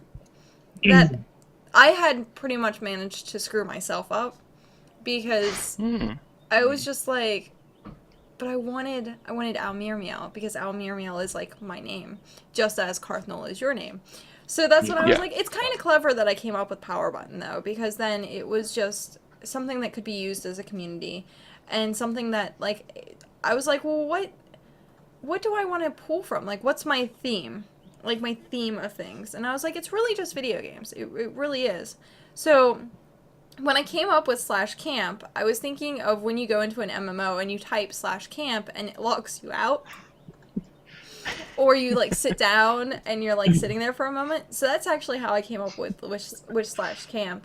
A: things that I had pretty much managed to screw myself up, because I was just like, but I wanted Almir Meow, because Almir Meow is like my name, just as Cardinal is your name. So that's when I was
D: Yeah.
A: like, it's kind of clever that I came up with Power Button, though, because then it was just something that could be used as a community, and something that, like, I was like, well, what do I want to pull from? Like, what's my theme? Like, my theme of things. And I was like, it's really just video games. It really is. So when I came up with /camp, I was thinking of when you go into an MMO and you type /camp and it locks you out. Or you, like, sit down and you're, like, sitting there for a moment. So that's actually how I came up with /camp.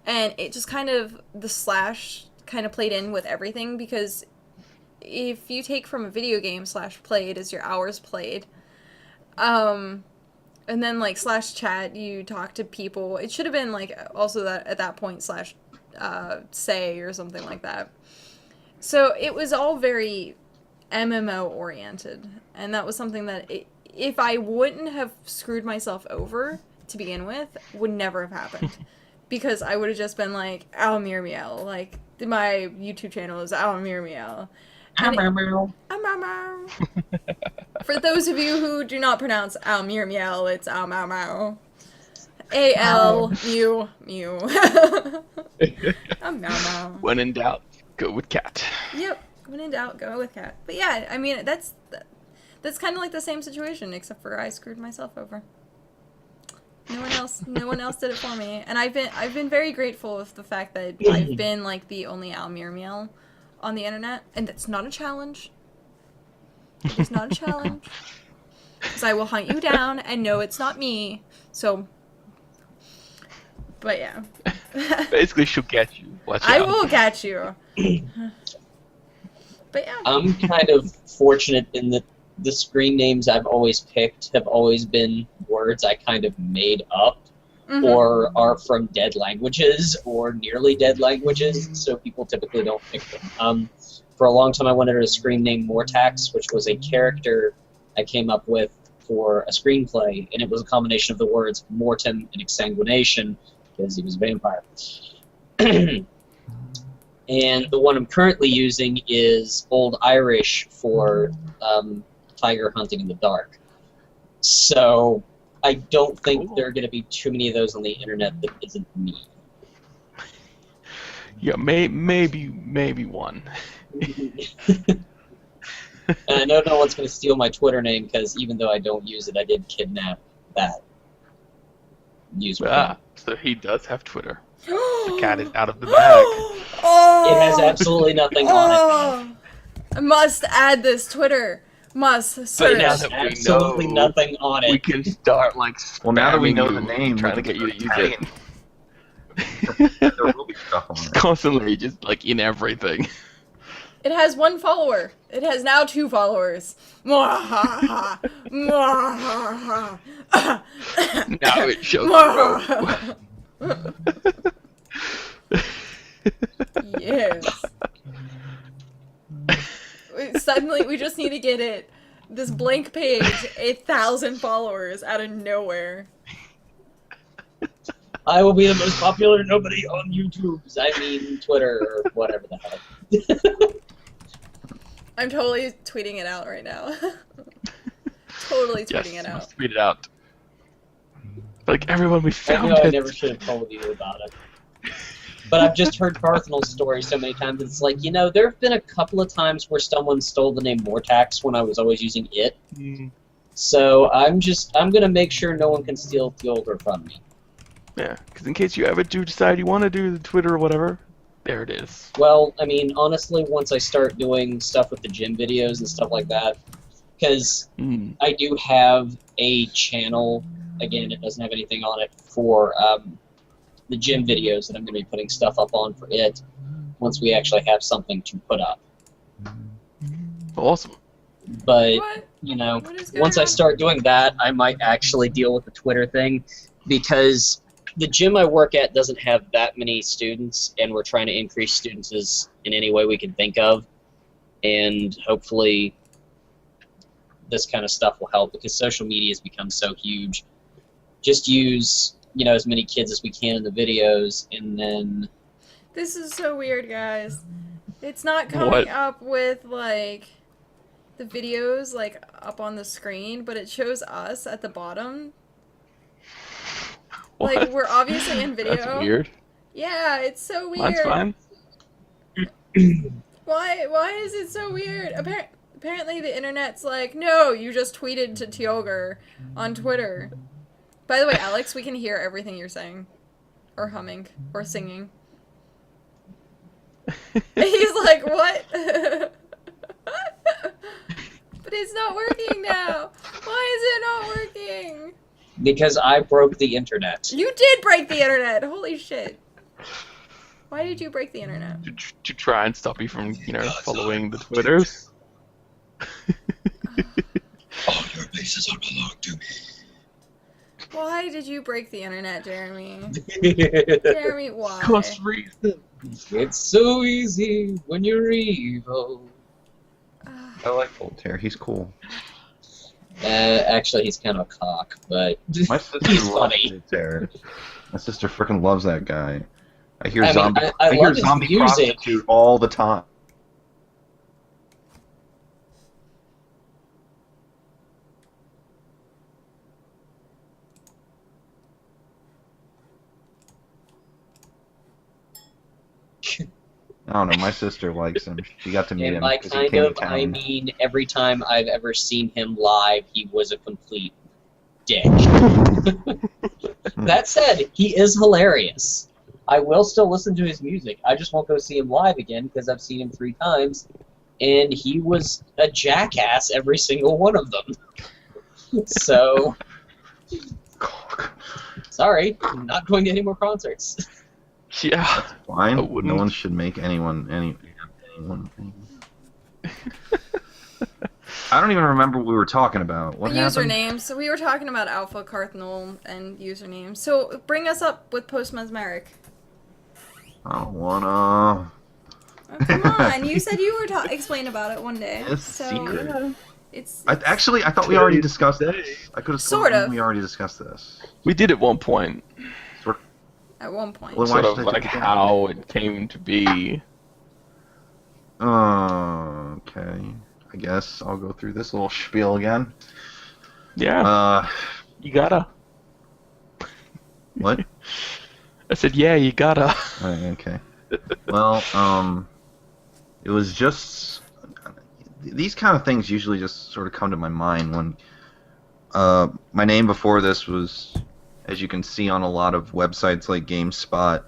A: And it just kind of, the slash kind of played in with everything, because if you take from a video game /played as your hours played, and then, like, /chat, you talk to people. It should have been, like, also that at that point say or something like that. So it was all very MMO oriented, and that was something that if I wouldn't have screwed myself over to begin with, would never have happened. Because I would have just been like, Almir Meow. Like, my YouTube channel is Almir Meow. For those of you who do not pronounce Almir Meow, it's Al Mau Mau. A-L Mew Mew. Al Mau Mau.
D: When in doubt, go with cat.
A: Yep. When in doubt, go with cat. But yeah, I mean, that's kind of like the same situation, except for I screwed myself over. No one else did it for me, and I've been very grateful with the fact that I've been like the only Almir Meow on the internet, and that's not a challenge. It's not a challenge, because I will hunt you down and know it's not me. So, but yeah.
D: Basically, she'll get you. Watch
A: I
D: out.
A: will catch you. But yeah.
C: I'm kind of fortunate in that the screen names I've always picked have always been words I kind of made up, or are from dead languages or nearly dead languages, so people typically don't pick them. For a long time I wanted a screen name Mortax, which was a character I came up with for a screenplay, and it was a combination of the words mortem and exsanguination, because he was a vampire. And the one I'm currently using is Old Irish for tiger hunting in the dark. So I don't think there are going to be too many of those on the internet that isn't me.
D: Yeah, maybe one.
C: And I know no one's going to steal my Twitter name, because even though I don't use it, I did kidnap that user.
D: So he does have Twitter. The cat is out of the bag.
C: It has absolutely nothing on it.
A: I must add this Twitter. Must
D: But
A: search.
D: now
C: There's
D: that we
C: absolutely
D: know,
C: nothing on
D: we
C: it.
D: can start like.
B: Well, now that we
D: spamming
B: know
D: you,
B: the name,
D: trying to
B: we
D: get
B: can
D: you to use
B: start
D: it.
B: There will be stuff on it.
D: Constantly, just like in everything.
A: It has 1 follower. It has now 2 followers. Mwahaha. Mwahaha.
D: Now it shows growth.
A: Yes. Suddenly, we just need to get it. This blank page, 1,000 followers out of nowhere.
C: I will be the most popular nobody on YouTube. I mean, Twitter or whatever the hell.
A: I'm totally tweeting it out right now. Totally tweeting
D: Yes,
A: it out.
D: tweet it out. Like everyone, we
C: I
D: found
C: know I
D: it.
C: never should have told you about it. But I've just heard Carthnal's story so many times. It's like, there have been a couple of times where someone stole the name Mortax when I was always using it. So I'm gonna make sure no one can steal Fjolder from me.
D: Yeah, because in case you ever do decide you want to do the Twitter or whatever, there it is.
C: Well, I mean, honestly, once I start doing stuff with the gym videos and stuff like that, because I do have a channel, again, it doesn't have anything on it, for the gym videos that I'm going to be putting stuff up on for it once we actually have something to put up.
D: Awesome.
C: But,
A: What?
C: once I start doing that, I might actually deal with the Twitter thing, because the gym I work at doesn't have that many students, and we're trying to increase students in any way we can think of, and hopefully this kind of stuff will help, because social media has become so huge. Just use, as many kids as we can in the videos, and then...
A: This is so weird, guys. It's not coming up with, like, the videos, like, up on the screen, but it shows us at the bottom.
D: What?
A: Like, we're obviously in video.
D: That's weird.
A: Yeah, it's so weird.
D: Mine's fine.
A: Why is it so weird? Apparently the internet's like, no, you just tweeted to Tioger on Twitter. By the way, Alex, we can hear everything you're saying. Or humming. Or singing. He's like, what? But it's not working now. Why is it not working?
C: Because I broke the internet.
A: You did break the internet. Holy shit. Why did you break the internet?
D: To try and stop you from, following the Twitters.
E: All your bases are belong to me.
A: Why did you break the internet, Jeremy? Jeremy, why?
D: Cost reason.
C: It's so easy when you're evil.
B: I like Voltaire. He's cool.
C: Actually, he's kind of a cock, but
B: My sister
C: he's
B: loves
C: funny.
B: Voltaire. My sister freaking loves that guy. I hear
C: I mean,
B: zombie.
C: I
B: hear
C: love his
B: zombie
C: music.
B: prostitute all the time. I don't know. My sister likes him. She got to meet
C: And
B: him
C: by
B: because he
C: kind
B: came
C: of,
B: to
C: I
B: town.
C: mean every time I've ever seen him live, he was a complete dick. That said, he is hilarious. I will still listen to his music. I just won't go see him live again because I've seen him 3 times, and he was a jackass every single one of them. So, sorry, I'm not going to any more concerts.
D: Yeah.
B: Fine.
D: I wouldn't.
B: No one should make anyone. I don't even remember what we were talking about. What happened?
A: Usernames. So we were talking about Alpha Cardinal and usernames. So bring us up with Post Mesmeric.
B: I don't wanna.
A: Oh, come on, you said you were explain about it one day.
B: It's
A: so
B: secret.
A: It's
B: I thought we already discussed this. I could have
A: Sort of.
B: we already discussed this.
D: We did at one point.
A: at one point.
B: Well, why
D: Sort of
B: should I
D: like
B: take it
D: how it came to be.
B: Okay. I guess I'll go through this little spiel again.
D: Yeah. You gotta.
B: What?
D: I said, yeah, you gotta.
B: Okay. Well, it was just these kind of things usually just sort of come to my mind when my name before this was, as you can see on a lot of websites like GameSpot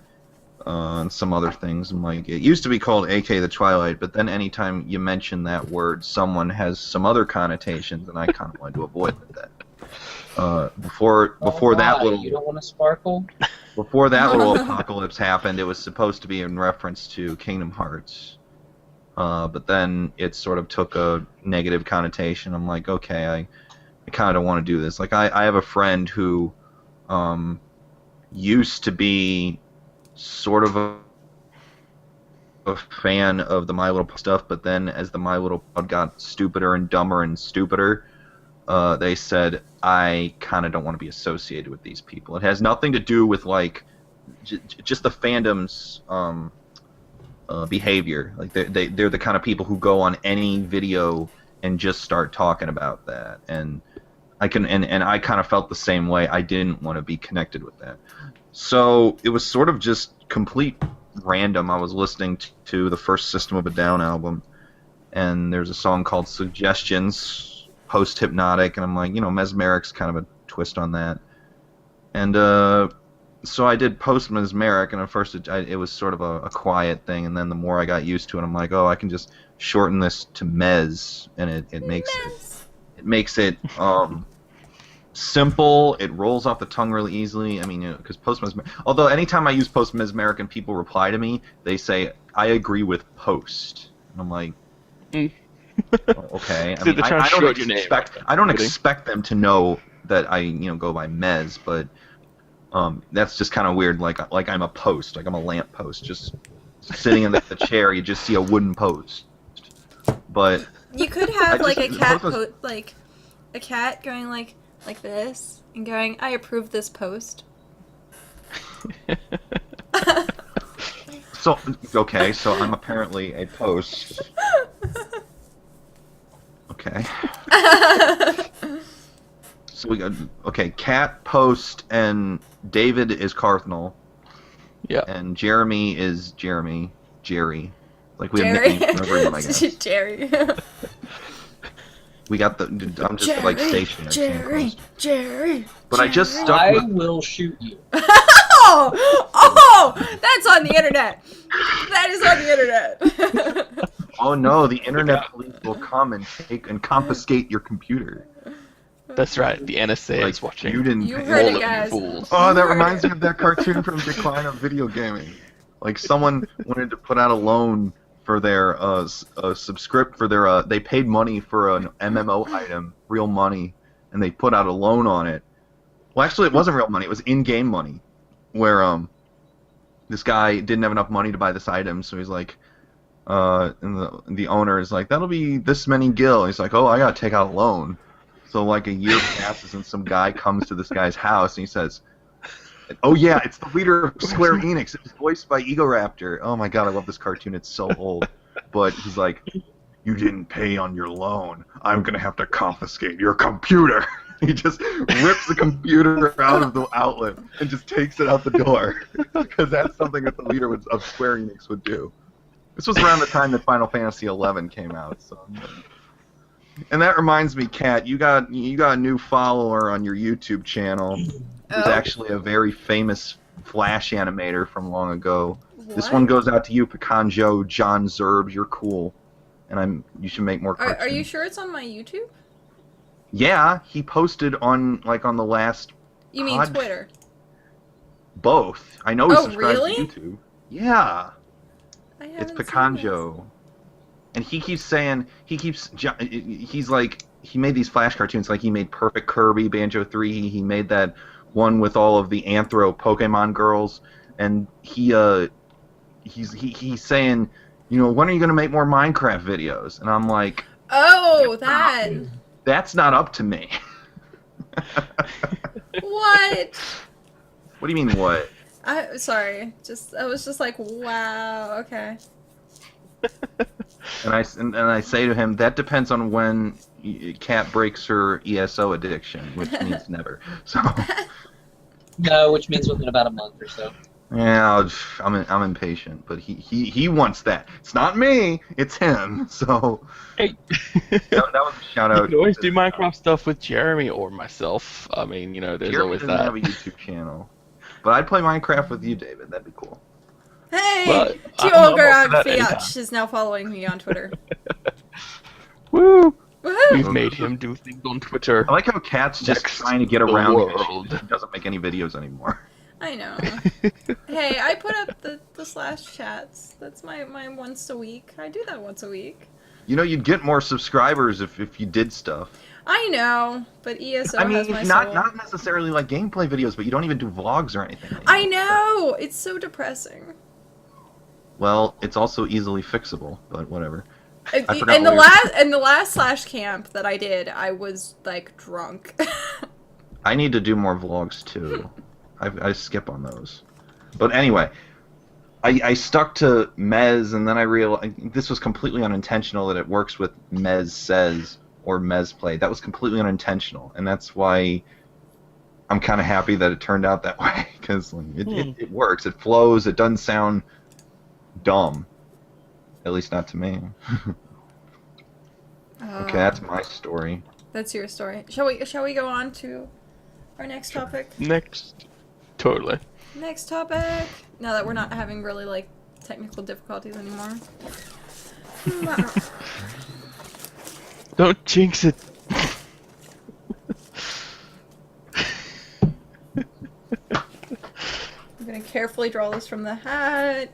B: and some other things, and like it used to be called AK the Twilight, but then anytime you mention that word, someone has some other connotations, and I kind of wanted to avoid that. Before that little
C: You don't want to sparkle?
B: Before that little apocalypse happened, it was supposed to be in reference to Kingdom Hearts. But then it sort of took a negative connotation. I'm like, okay, I kind of don't want to do this. Like, I have a friend who used to be sort of a fan of the My Little Pony stuff, but then as the My Little Pony got stupider and dumber and stupider, they said, I kind of don't want to be associated with these people. It has nothing to do with, like, just the fandom's behavior. Like, they're the kind of people who go on any video and just start talking about that. And I kind of felt the same way. I didn't want to be connected with that. So it was sort of just complete random. I was listening to the first System of a Down album, and there's a song called Suggestions, post-hypnotic, and I'm like, Mesmeric's kind of a twist on that. And so I did post-Mesmeric, and at first it was sort of a quiet thing, and then the more I got used to it, I'm like, oh, I can just shorten this to Mez, and it makes it simple. It rolls off the tongue really easily. I mean, because post-Mesmeric... Although anytime I use post-Mesmeric and people reply to me, they say, I agree with post. And I'm like... Okay. I don't expect them to know that I go by Mez, but that's just kind of weird. Like I'm a post, like I'm a lamp post, just sitting in the chair. You just see a wooden post. But
A: you could have like a cat like a cat going like this and going, I approve this post.
B: So I'm apparently a post. Okay. So we got Cat, Post, and David is Cardinal.
D: Yeah.
B: And Jeremy is Jerry. Like we have nicknames for everyone, I guess.
A: Jerry.
B: We got I'm just
A: Jerry,
B: like stationed.
A: Jerry.
B: But I just stuck with...
C: I will shoot you.
A: Oh, that's on the internet. That is on the internet.
B: Oh no, the internet police will come and take and confiscate your computer.
D: That's right, the NSA is watching.
B: You didn't
A: You
B: pay
A: heard
B: all
A: it,
B: of
A: guys.
B: you fools. Oh, that reminds me of that cartoon from Decline of Video Gaming. Like someone wanted to put out a loan for their they paid money for an MMO item, real money, and they put out a loan on it. Well, actually, it wasn't real money; it was in-game money, where this guy didn't have enough money to buy this item, so he's like, and the owner is like, that'll be this many gil. He's like, oh, I gotta take out a loan. So like a year passes, and some guy comes to this guy's house, and he says, oh yeah, it's the leader of Square Enix. It was voiced by Egoraptor. Oh my god, I love this cartoon. It's so old. But he's like, you didn't pay on your loan. I'm gonna have to confiscate your computer. He just rips the computer out of the outlet and just takes it out the door, because that's something that the leader of Square Enix would do. This was around the time that Final Fantasy XI came out. So. And that reminds me, Kat, you got a new follower on your YouTube channel. He's actually a very famous Flash animator from long ago. What? This one goes out to you, Picanjo, John Zerb. You're cool, and you should make more cartoons.
A: Are you sure it's on my YouTube?
B: Yeah, he posted on the last.
A: You mean Twitter?
B: Both. I know he subscribes
A: really?
B: to YouTube. Yeah.
A: It's
B: Picanjo. And he keeps saying, he's like, he made these Flash cartoons, like he made Perfect Kirby, Banjo 3, he made that one with all of the Anthro Pokemon girls, and he's saying, when are you going to make more Minecraft videos? And I'm like,
A: oh, that.
B: That's not up to me.
A: What?
B: What do you mean, what?
A: Sorry, I was just like, wow, okay.
B: And I say to him, that depends on when Kat breaks her ESO addiction, which means never. So.
C: No, which means within about a month or so.
B: Yeah, I'm impatient, but he wants that. It's not me, it's him. So.
D: Hey.
B: that was a shout out.
D: You can always do Minecraft stuff with Jeremy or myself. I mean, there's
B: Jeremy
D: always
B: doesn't
D: that.
B: have a YouTube channel, but I'd play Minecraft with you, David. That'd be cool.
A: Hey,
D: I'm up for that
A: Tiogorog
D: anytime.
A: Fiatch is now following me on Twitter.
D: Woo!
A: Woohoo!
D: We've made him do things on Twitter.
B: I like how Kat's just
D: Next
B: trying to get
D: the
B: around
D: world.
B: it. She doesn't make any videos anymore.
A: I know. Hey, I put up the slash chats. That's my once a week. I do that once a week.
B: You'd get more subscribers if you did stuff.
A: I know, but ESO has my soul.
B: not necessarily like gameplay videos, but you don't even do vlogs or anything anymore.
A: I know! It's so depressing.
B: Well, it's also easily fixable, but whatever.
A: In the last slash camp that I did, I was like drunk.
B: I need to do more vlogs too. I skip on those. But anyway, I stuck to Mez, and then I realized this was completely unintentional that it works with Mez Says or Mez Play. That was completely unintentional, and that's why I'm kind of happy that it turned out that way, because it works. It flows. It doesn't sound dumb. At least not to me. Okay, that's my story.
A: That's your story. Shall we go on to our next topic?
D: Next. Totally.
A: Next topic. Now that we're not having really like technical difficulties anymore.
D: Don't jinx it.
A: I'm gonna carefully draw this from the hat.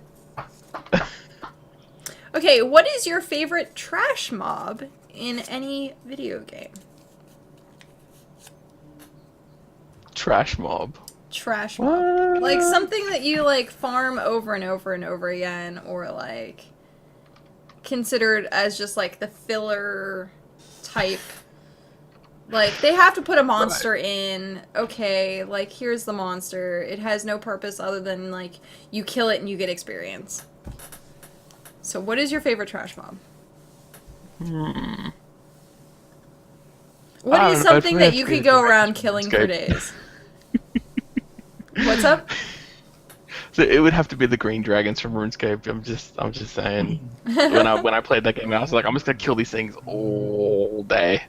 A: Okay, what is your favorite trash mob in any video game?
D: Trash mob.
A: Trash mob. Like something that you like farm over and over and over again, or like considered as just like the filler type. Like they have to put a monster in. Okay, like here's the monster. It has no purpose other than like you kill it and you get experience. So what is your favorite trash mob? What is something that you could go around killing for days? What's up?
D: So it would have to be the green dragons from RuneScape. I'm just saying. when I played that game, I was like, I'm just gonna kill these things all day.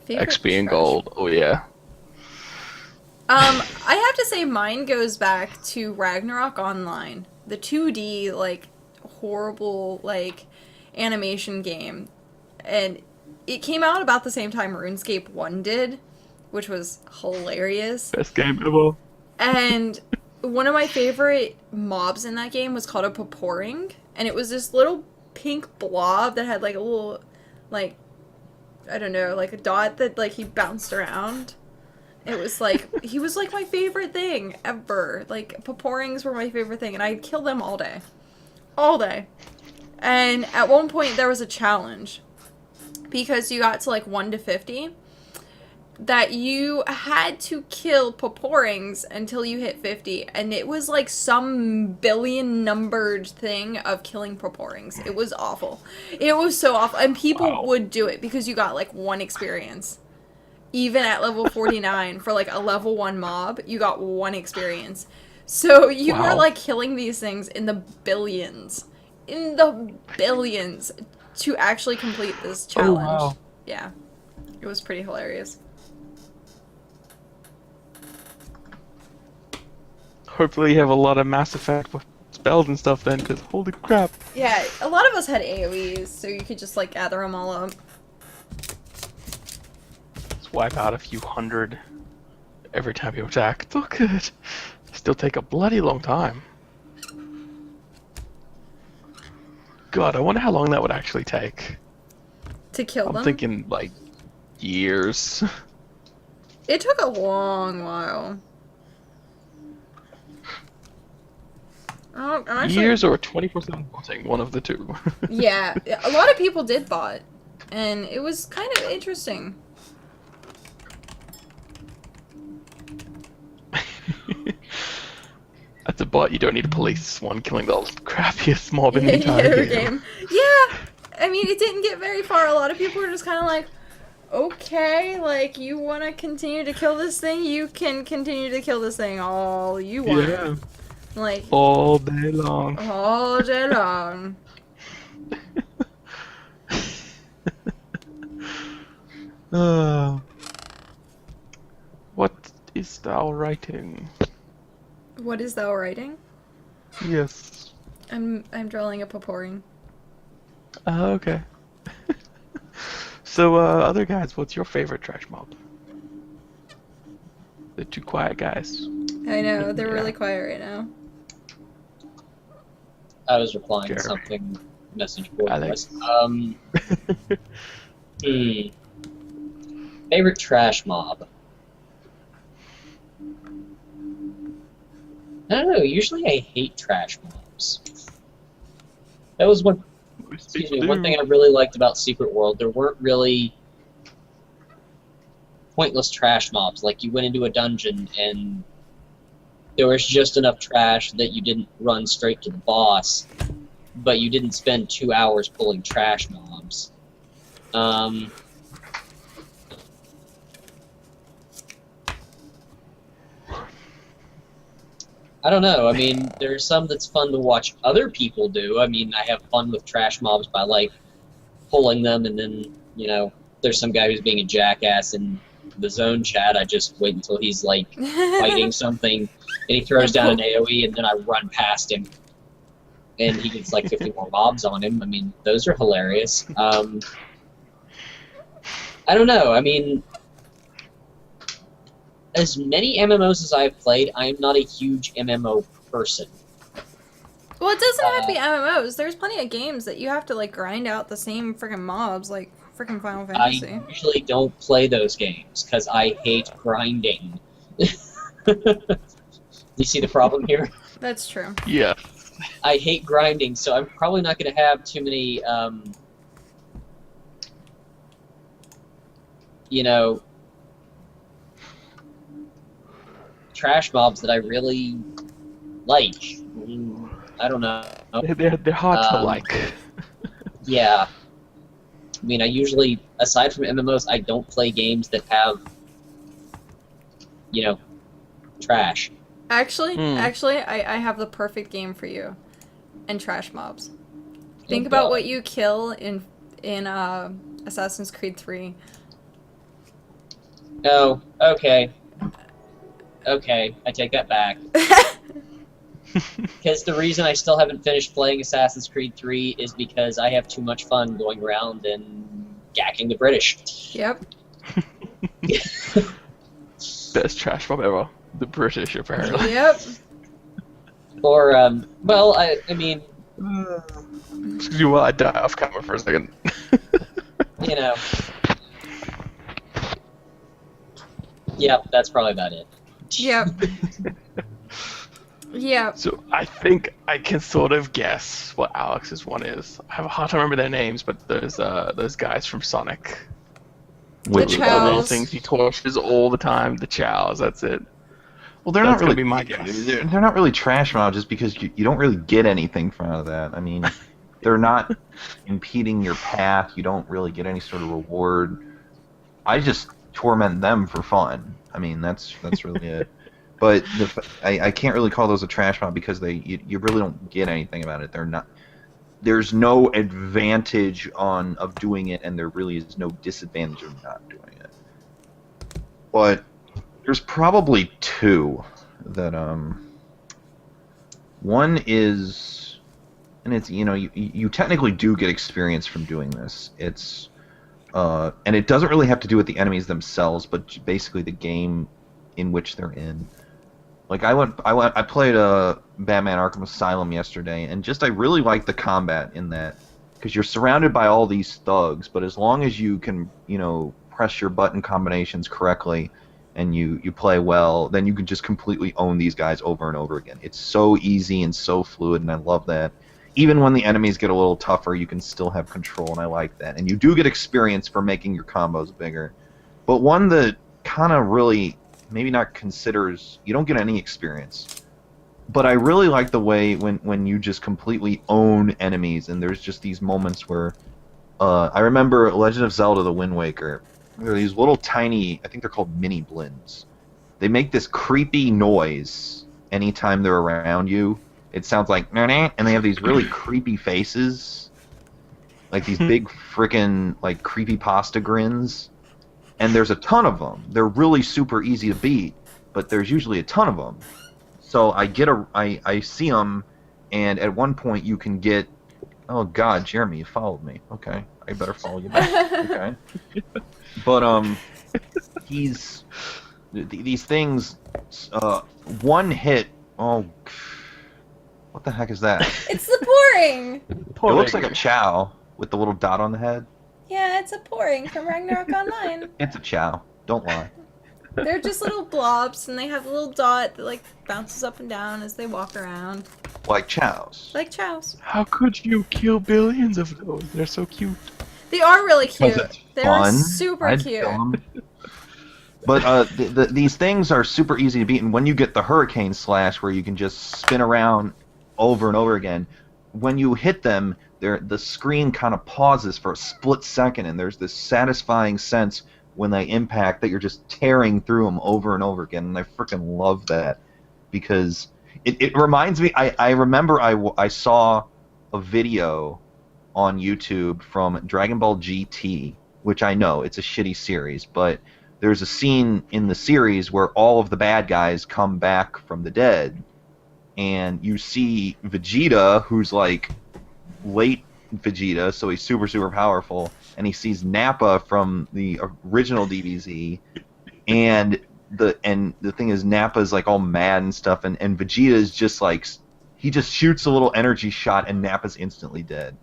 A: Favorite
D: XP and
A: trash
D: gold. Oh yeah.
A: I have to say mine goes back to Ragnarok Online. The 2D, like, horrible, like, animation game. And it came out about the same time RuneScape 1 did, which was hilarious.
D: Best game ever.
A: And one of my favorite mobs in that game was called a Paporing. And it was this little pink blob that had, like, a little, like, I don't know, like a dot that, like, he bounced around. It was like, he was like my favorite thing ever. Like, Paporings were my favorite thing, and I'd kill them all day. All day. And at one point there was a challenge, because you got to like 1 to 50, that you had to kill Paporings until you hit 50, and it was like some billion numbered thing of killing Paporings. It was awful. It was so awful, and people would do it because you got like 1 experience. Even at level 49, for like a level 1 mob, you got 1 experience. So you were like killing these things in the billions. In the billions to actually complete this challenge.
D: Oh, wow.
A: Yeah. It was pretty hilarious.
D: Hopefully you have a lot of Mass Effect with spells and stuff then, because holy crap.
A: Yeah, a lot of us had AoEs, so you could just like gather them all up.
D: Just wipe out a few hundred every time you attack. It's all good. Still take a bloody long time. God, I wonder how long that would actually take.
A: To kill them?
D: I'm thinking like years.
A: It took a long while. I'm actually...
D: Years or 24/7 botting, one of the two.
A: Yeah, a lot of people did bot, and it was kind of interesting.
D: That's a bot, you don't need a police one killing the crappiest mob in the entire game.
A: Yeah, I mean, it didn't get very far. A lot of people were just kind of like, okay, like, you want to continue to kill this thing? You can continue to kill this thing all you want.
D: Yeah.
A: Like,
D: All day long.
A: all day long.
D: What is thou writing?
A: What is thou writing?
D: Yes.
A: I'm drawing a Paporing.
D: Okay. So, other guys, what's your favorite trash mob? The 2 quiet guys.
A: I know, they're
D: Yeah.
A: really quiet right now.
C: I was replying to
D: Jeremy.
C: something message board.
D: Alex.
C: Favorite trash mob. I don't know. Usually, I hate trash mobs. That was one. Excuse me. One thing I really liked about Secret World. There weren't really pointless trash mobs. Like you went into a dungeon and there was just enough trash that you didn't run straight to the boss, but you didn't spend 2 hours pulling trash mobs. I don't know. I mean, there's some that's fun to watch other people do. I mean, I have fun with trash mobs by, like, pulling them, and then, you know, there's some guy who's being a jackass in the zone chat. I just wait until he's, like, fighting something, and he throws down an AoE, and then I run past him, and he gets, like, 50 more mobs on him. I mean, those are hilarious. I don't know. I mean, as many MMOs as I've played, I am not a huge MMO person.
A: Well, it doesn't have to be MMOs. There's plenty of games that you have to, like, grind out the same freaking mobs, like freaking Final Fantasy.
C: I usually don't play those games, because I hate grinding. You see the problem here?
A: That's true.
D: Yeah.
C: I hate grinding, so I'm probably not going to have too many, you know, trash mobs that I really like. I don't know.
D: They're hard to like.
C: Yeah. I mean, I usually, aside from MMOs, I don't play games that have, you know, trash.
A: Actually, I have the perfect game for you. And trash mobs. Think
C: Oh,
A: about
C: God.
A: what you kill in Assassin's Creed 3.
C: Oh, okay. Okay, I take that back. Because the reason I still haven't finished playing Assassin's Creed 3 is because I have too much fun going around and gacking the British.
A: Yep.
D: Best trash mob ever. The British, apparently.
A: Yep.
C: Or, well, I mean,
D: Excuse me while I die off camera for a second.
C: you know. Yep, that's probably about it.
A: Yep. Yep.
D: So I think I can sort of guess what Alex's one is. I have a hard time remember their names, but there's those guys from Sonic.
B: Which
A: The
D: All
A: Chows.
D: those things he torches all the time. The Chows, that's it.
B: Well, they're
D: That's
B: not
D: gonna
B: really
D: be my guess.
B: They're not really trash mobs just because you don't really get anything from out of that. I mean, they're not impeding your path. You don't really get any sort of reward. I just torment them for fun. I mean, that's really it. But I can't really call those a trash mob because you really don't get anything about it. They're not. There's no advantage of doing it, and there really is no disadvantage of not doing it. But there's probably two that one is, and it's you technically do get experience from doing this. It's and it doesn't really have to do with the enemies themselves, but basically the game in which they're in. Like I played Batman Arkham Asylum yesterday, and I really like the combat in that, because you're surrounded by all these thugs, but as long as you can press your button combinations correctly, and you play well, then you can just completely own these guys over and over again. It's so easy and so fluid, and I love that. Even when the enemies get a little tougher, you can still have control, and I like that. And you do get experience for making your combos bigger. But one that kind of really maybe not considers, you don't get any experience. But I really like the way when you just completely own enemies, and there's just these moments where I remember Legend of Zelda: The Wind Waker. There are these little tiny, I think they're called mini blins. They make this creepy noise anytime they're around you. It sounds like "nah-nah," and they have these really creepy faces, like these big frickin' like creepypasta grins. And there's a ton of them. They're really super easy to beat, but there's usually a ton of them. So I see them, and at one point you can get. Oh God, Jeremy, you followed me. Okay, I better follow you back. Okay. But these things, one hit. Oh, what the heck is that?
A: It's the pouring.
B: It looks like a chow with the little dot on the head.
A: Yeah, it's a pouring from Ragnarok Online.
B: It's a chow. Don't lie.
A: They're just little blobs, and they have a little dot that like bounces up and down as they walk around,
B: Like chows.
A: like chows.
D: How could you kill billions of those? They're so cute.
A: They are really cute.
B: Because it's
A: They're
B: fun.
A: super
B: I'd
A: cute.
B: kill 'em. But these things are super easy to beat, and when you get the Hurricane Slash, where you can just spin around over and over again, when you hit them, the screen kind of pauses for a split second, and there's this satisfying sense when they impact that you're just tearing through them over and over again, and I freaking love that, because It reminds me. I remember I saw a video on YouTube from Dragon Ball GT, which I know it's a shitty series, but there's a scene in the series where all of the bad guys come back from the dead, and you see Vegeta, who's like late Vegeta, so he's super super powerful, and he sees Nappa from the original DBZ, and the thing is Nappa's like all mad and stuff, and Vegeta is just like, he just shoots a little energy shot and Nappa's instantly dead.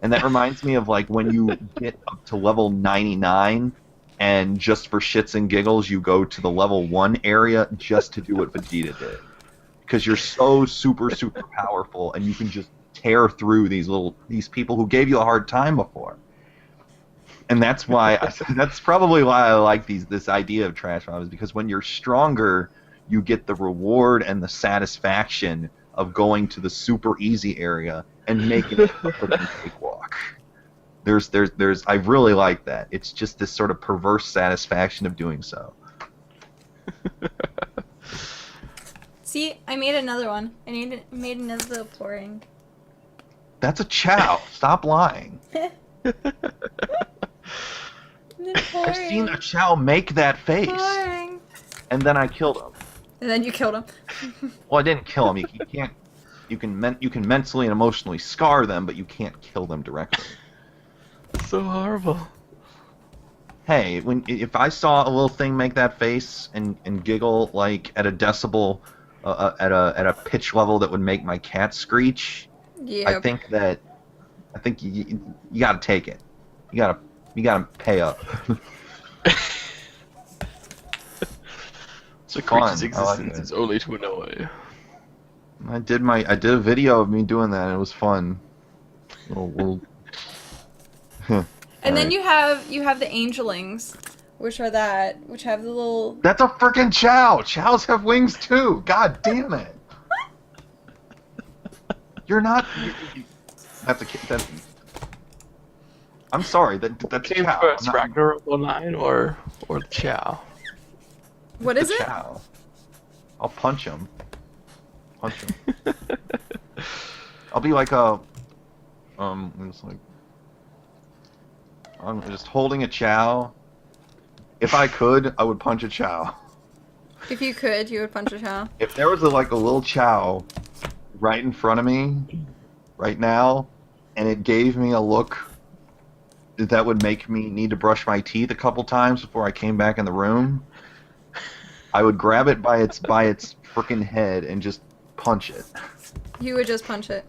B: And that reminds me of like when you get up to level 99 and just for shits and giggles you go to the level 1 area just to do what Vegeta did. Because you're so super super powerful and you can just tear through these people who gave you a hard time before. And that's probably why I like this idea of trash mobs, because when you're stronger, you get the reward and the satisfaction of going to the super easy area and making it a freaking cakewalk. I really like that. It's just this sort of perverse satisfaction of doing so.
A: See, I made another one. I made another little pouring.
B: That's a chow. Stop lying. I've seen a chow make that face.
A: Pouring.
B: And then I killed him.
A: And then you killed him.
B: Well, I didn't kill him. You can't. You can mentally and emotionally scar them, but you can't kill them directly.
D: That's so horrible.
B: Hey, if I saw a little thing make that face and giggle like at a decibel, at a pitch level that would make my cat screech,
A: Yep.
B: I think you gotta take it. You gotta pay up.
D: The
B: fun.
D: creature's
B: I like
D: existence
B: it.
D: is only to annoy.
B: I did a video of me doing that, and it was fun. Little
A: And then
B: Alright.
A: you have the angelings, which have the little.
B: That's a freaking chow. Chows have wings too. God damn it. You're not. That's a kid. I'm sorry. That's
D: Came
B: chow.
D: first,
B: not-
D: Ragnarok Online or the Chow?
A: What is
B: the
A: it?
B: chow. I'll punch him. Punch him. I'll be like I'm just holding a chow. If I could, I would punch a chow.
A: If you could, you would punch a chow.
B: If there was a little chow right in front of me, right now, and it gave me a look that would make me need to brush my teeth a couple times before I came back in the room, I would grab it by its frickin' head and just punch it.
A: You would just punch it.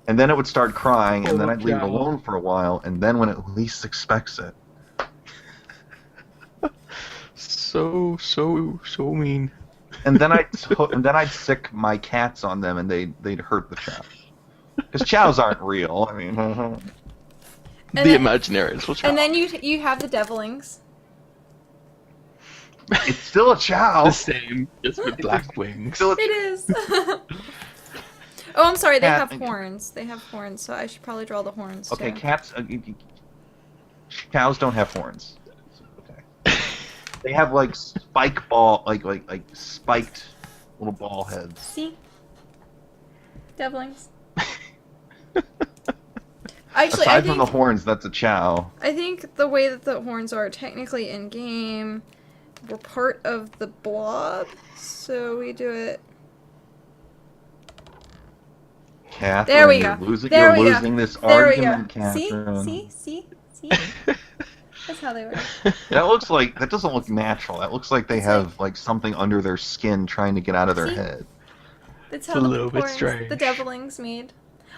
B: And then it would start crying, and then
D: Oh,
B: I'd leave it
D: chow.
B: alone for a while, and then when it least expects it,
D: So mean.
B: and then I'd sick my cats on them, and they'd hurt the chow. Because chows aren't real. I mean,
A: And
D: The
A: then-
D: imaginary is what Chow.
A: And then you have the devilings.
B: it's still a chow.
D: the same, just with black wings.
B: Still a
A: It is. Oh, I'm sorry. They
B: Cat-
A: have horns. They have horns, so I should probably draw the horns
B: Okay,
A: too.
B: cats. Cows don't have horns. Okay. They have like spike ball, like spiked little ball heads.
A: See? Devilings. Actually,
B: Aside from the horns, that's a chow.
A: I think the way that the horns are technically in game, we're part of the blob, so we do it.
B: Catherine,
A: There we
B: you're
A: go.
B: losing,
A: There
B: you're
A: we go.
B: losing this
A: There we go.
B: argument, Catherine.
A: See? That's how they work.
B: That doesn't look natural. That looks like they
A: It's
B: have like something under their skin trying to get out of their
A: See?
B: head.
A: That's
D: It's
A: how
D: a
A: the
D: little bit
A: horns,
D: strange.
A: the devilings made.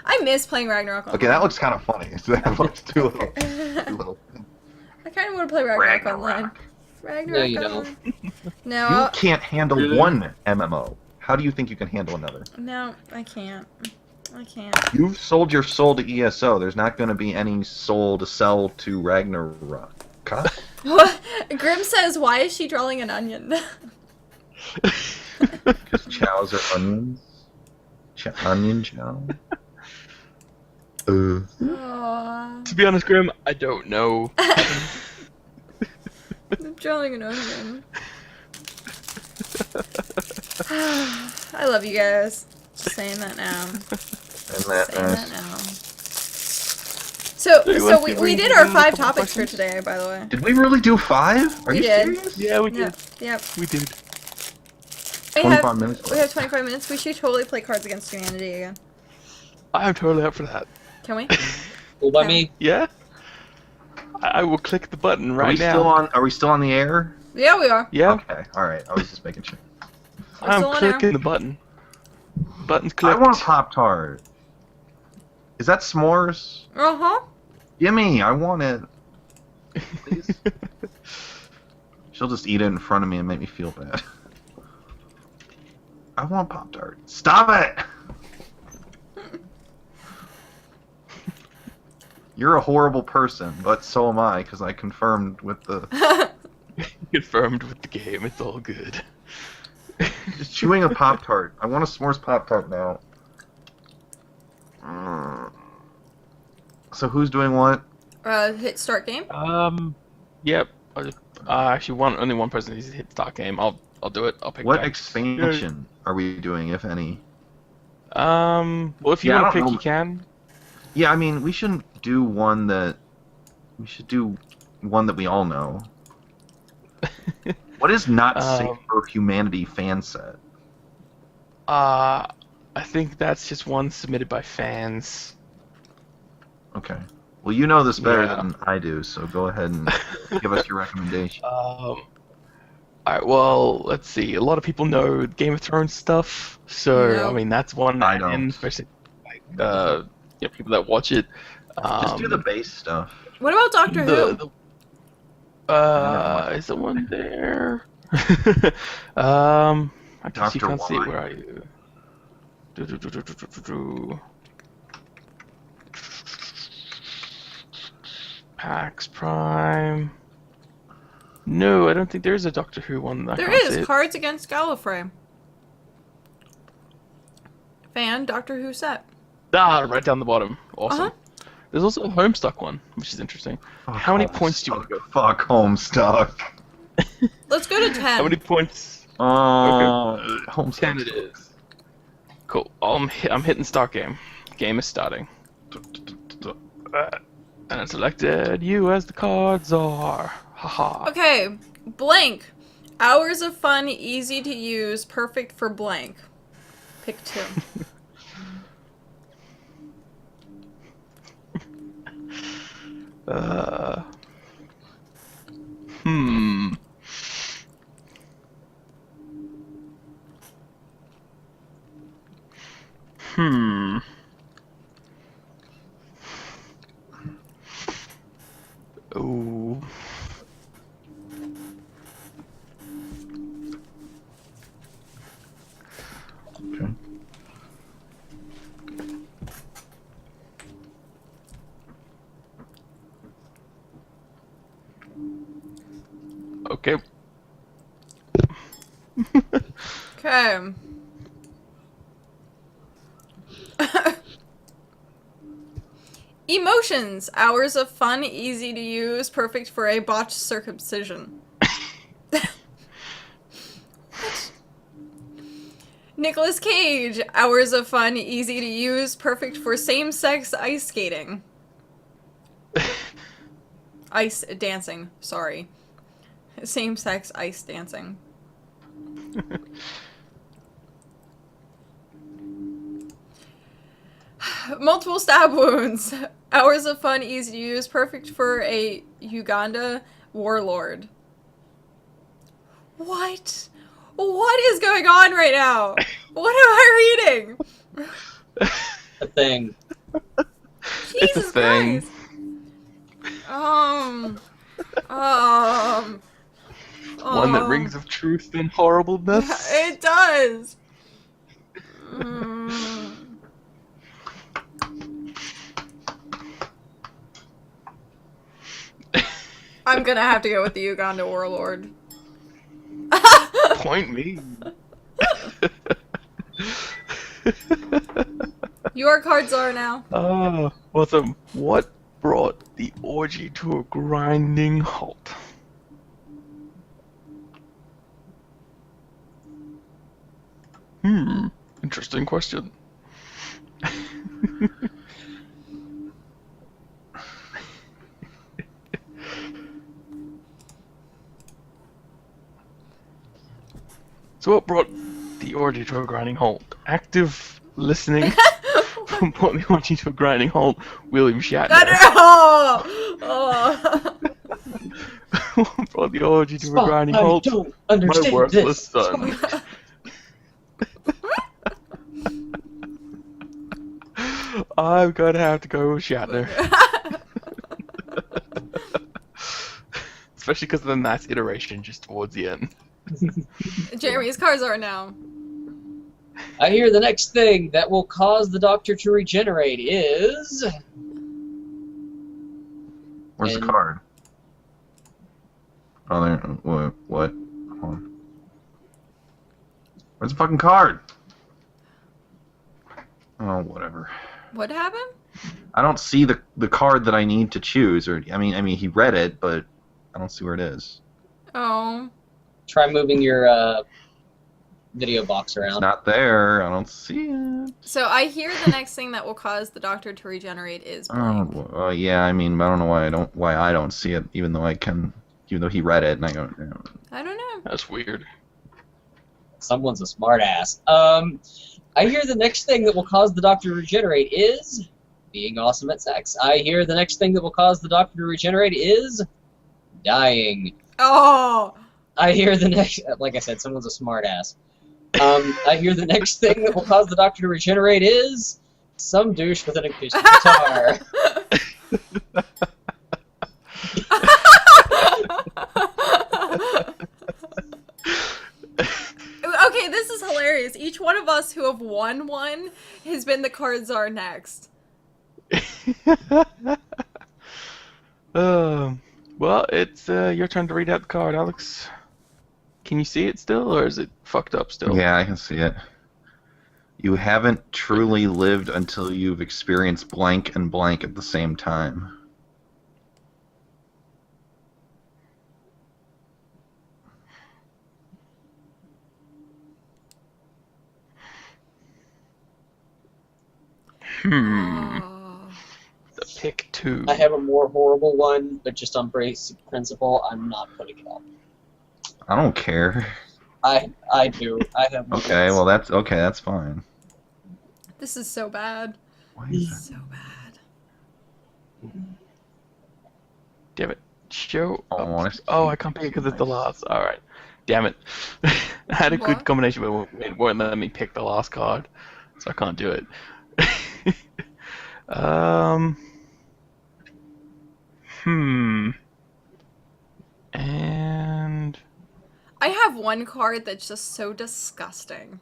A: I miss playing Ragnarok Online.
B: Okay, that looks kind of funny. So that looks too little. Too little.
A: I kind of want to play Ragnarok Online. Ragnarok
C: No, you
A: Online.
B: You
A: No,
B: can't handle
D: Really?
B: one MMO. How do you think you can handle another?
A: no, I can't. I can't.
B: You've sold your soul to ESO. There's not going to be any soul to sell to Ragnarok.
A: Grim says, "Why is she drawing an onion?"
B: Because chows are onions. Onion chow.
A: Aww.
D: To be honest, Grim, I don't know.
A: I'm drawing an onion. I love you guys. Saying that now.
B: And that
A: Saying that
B: nice.
A: now. So,
D: So you
A: so
D: want
A: we,
D: to
A: we
D: read
A: did our
D: a
A: 5
D: couple
A: topics for
D: questions?
A: today, by the way.
B: Did we really do 5? Are
A: We
B: you
A: did.
B: serious?
D: Yeah, we
A: Yep.
D: did.
A: Yep.
D: We did.
A: We
B: 25
A: have,
B: minutes
A: we have 25 minutes. We should totally play Cards Against Humanity again.
D: I'm totally up for that.
A: Can we?
C: Cool by
A: Okay.
C: me.
D: Yeah? I will click the button
B: Are
D: right
B: we
D: now.
B: still on? Are we still on the air?
A: Yeah, we are.
D: Yeah?
B: Okay. All right. I was just making sure.
A: We're
D: I'm
A: still on air.
D: clicking the button. Button's
B: I
D: clicked.
B: want a Pop Tart. Is that s'mores?
A: Uh-huh.
B: Gimme. I want it. Please. She'll just eat it in front of me and make me feel bad. I want Pop Tart. Stop it! You're a horrible person, but so am I, because I confirmed with the...
D: Confirmed with the game. It's all good.
B: Just chewing a Pop Tart. I want a s'mores Pop Tart now. So who's doing what?
A: Hit start game.
D: Yep. Actually, only one person needs to hit start game. I'll do it. I'll pick
B: What
D: that.
B: expansion are we doing, if any?
D: Well, if you
B: Yeah, I
D: want to
B: don't
D: pick,
B: know.
D: you can.
B: Yeah, I mean, we shouldn't do one that... We should do one that we all know. What is not safe for humanity fan set?
D: I think that's just one submitted by fans.
B: Okay. Well, you know this better
D: Yeah.
B: than I do, so go ahead and give us your recommendation.
D: Alright, well, let's see. A lot of people know Game of Thrones stuff, so
A: No.
D: I mean that's one
B: I
D: that
B: don't.
D: especially like people that watch it.
B: Just do the base stuff.
A: What about Doctor Who?
D: Is the one there? I guess you
B: Dr.
D: can't see it.
B: Y.
D: Where are you? Pax Prime. No, I don't think there is a Doctor Who one. I
A: There
D: can't
A: is
D: see it.
A: Cards Against Gallifrey. Fan Doctor Who set.
D: Right down the bottom. Awesome.
A: Uh-huh.
D: There's also a Homestuck one, which is interesting. How many points do you want to go?
B: Fuck Homestuck.
A: Let's go to 10.
D: How many points?
B: Homestuck.
D: 10 it is. Cool. I'm hitting start game. Game is starting. And it's selected you as the cards are. Haha.
A: Okay, blank. Hours of fun, easy to use, perfect for blank. Pick 2.
D: Hmm. Hmm. Oh.
B: Okay.
D: Okay.
A: Okay. Emotions. Hours of fun, easy to use, perfect for a botched circumcision. What? Nicolas Cage. Hours of fun, easy to use, perfect for same-sex ice skating. Ice dancing, sorry. Same-sex ice dancing. Multiple stab wounds. Hours of fun, easy to use, perfect for a Uganda warlord. What? What is going on right now? What am I reading?
C: A thing.
D: It's a
A: Jesus
D: thing.
A: Christ.
D: One that rings of truth and horribleness.
A: It does. Mm. I'm gonna have to go with the Uganda warlord.
D: Point me.
A: Your cards are now.
D: Awesome. What brought the orgy to a grinding halt? Interesting question. So what brought the orgy to a grinding halt? Active listening brought the orgy to a grinding halt. William Shatner.
A: Oh!
D: What brought the orgy to a grinding
C: I
D: halt?
C: don't
D: My
C: understand
D: worthless
C: this.
D: son. I'm gonna have to go with Shatner. Especially because of the nice iteration just towards the end.
A: Jeremy's cars are now.
C: I hear the next thing that will cause the Doctor to regenerate is...
B: Where's the
C: And-
B: card? Oh, there. What? Hold on. Where's the fucking card? Oh, whatever.
A: What happened?
B: I don't see the card that I need to choose. Or I mean, he read it, but I don't see where it is.
A: Oh.
C: Try moving your video box
B: It's
C: around.
B: not there. I don't see it.
A: So I hear the next thing that will cause the Doctor to regenerate is blank.
B: Oh, well, yeah. I mean, I don't know why I don't see it, even though he read it, and I go. No.
A: I don't know.
D: That's weird.
C: Someone's a smartass. I hear the next thing that will cause the Doctor to regenerate is being awesome at sex. I hear the next thing that will cause the Doctor to regenerate is dying.
A: Oh!
C: I hear the next, like I said, someone's a smartass. I hear the next thing that will cause the Doctor to regenerate is some douche with an acoustic guitar.
A: Okay, this is hilarious. Each one of us who have won one has been the cards are next.
D: Well, it's your turn to read out the card, Alex. Can you see it still, or is it fucked up still?
B: Yeah, I can see it. You haven't truly lived until you've experienced blank and blank at the same time.
A: Oh.
D: The pick two.
C: I have a more horrible one, but just on basic principle, I'm not putting it up.
B: I don't care.
C: I do. I have.
B: Okay, well that's fine.
A: This is so bad.
B: Why is that?
A: So bad.
D: Damn it. Show.
B: Oh, I wanna see
D: I can't pick it because it's the last. Alright. Damn it. I had a good
A: What?
D: combination, but it won't let me pick the last card. So I can't do it. And
A: I have one card that's just so disgusting.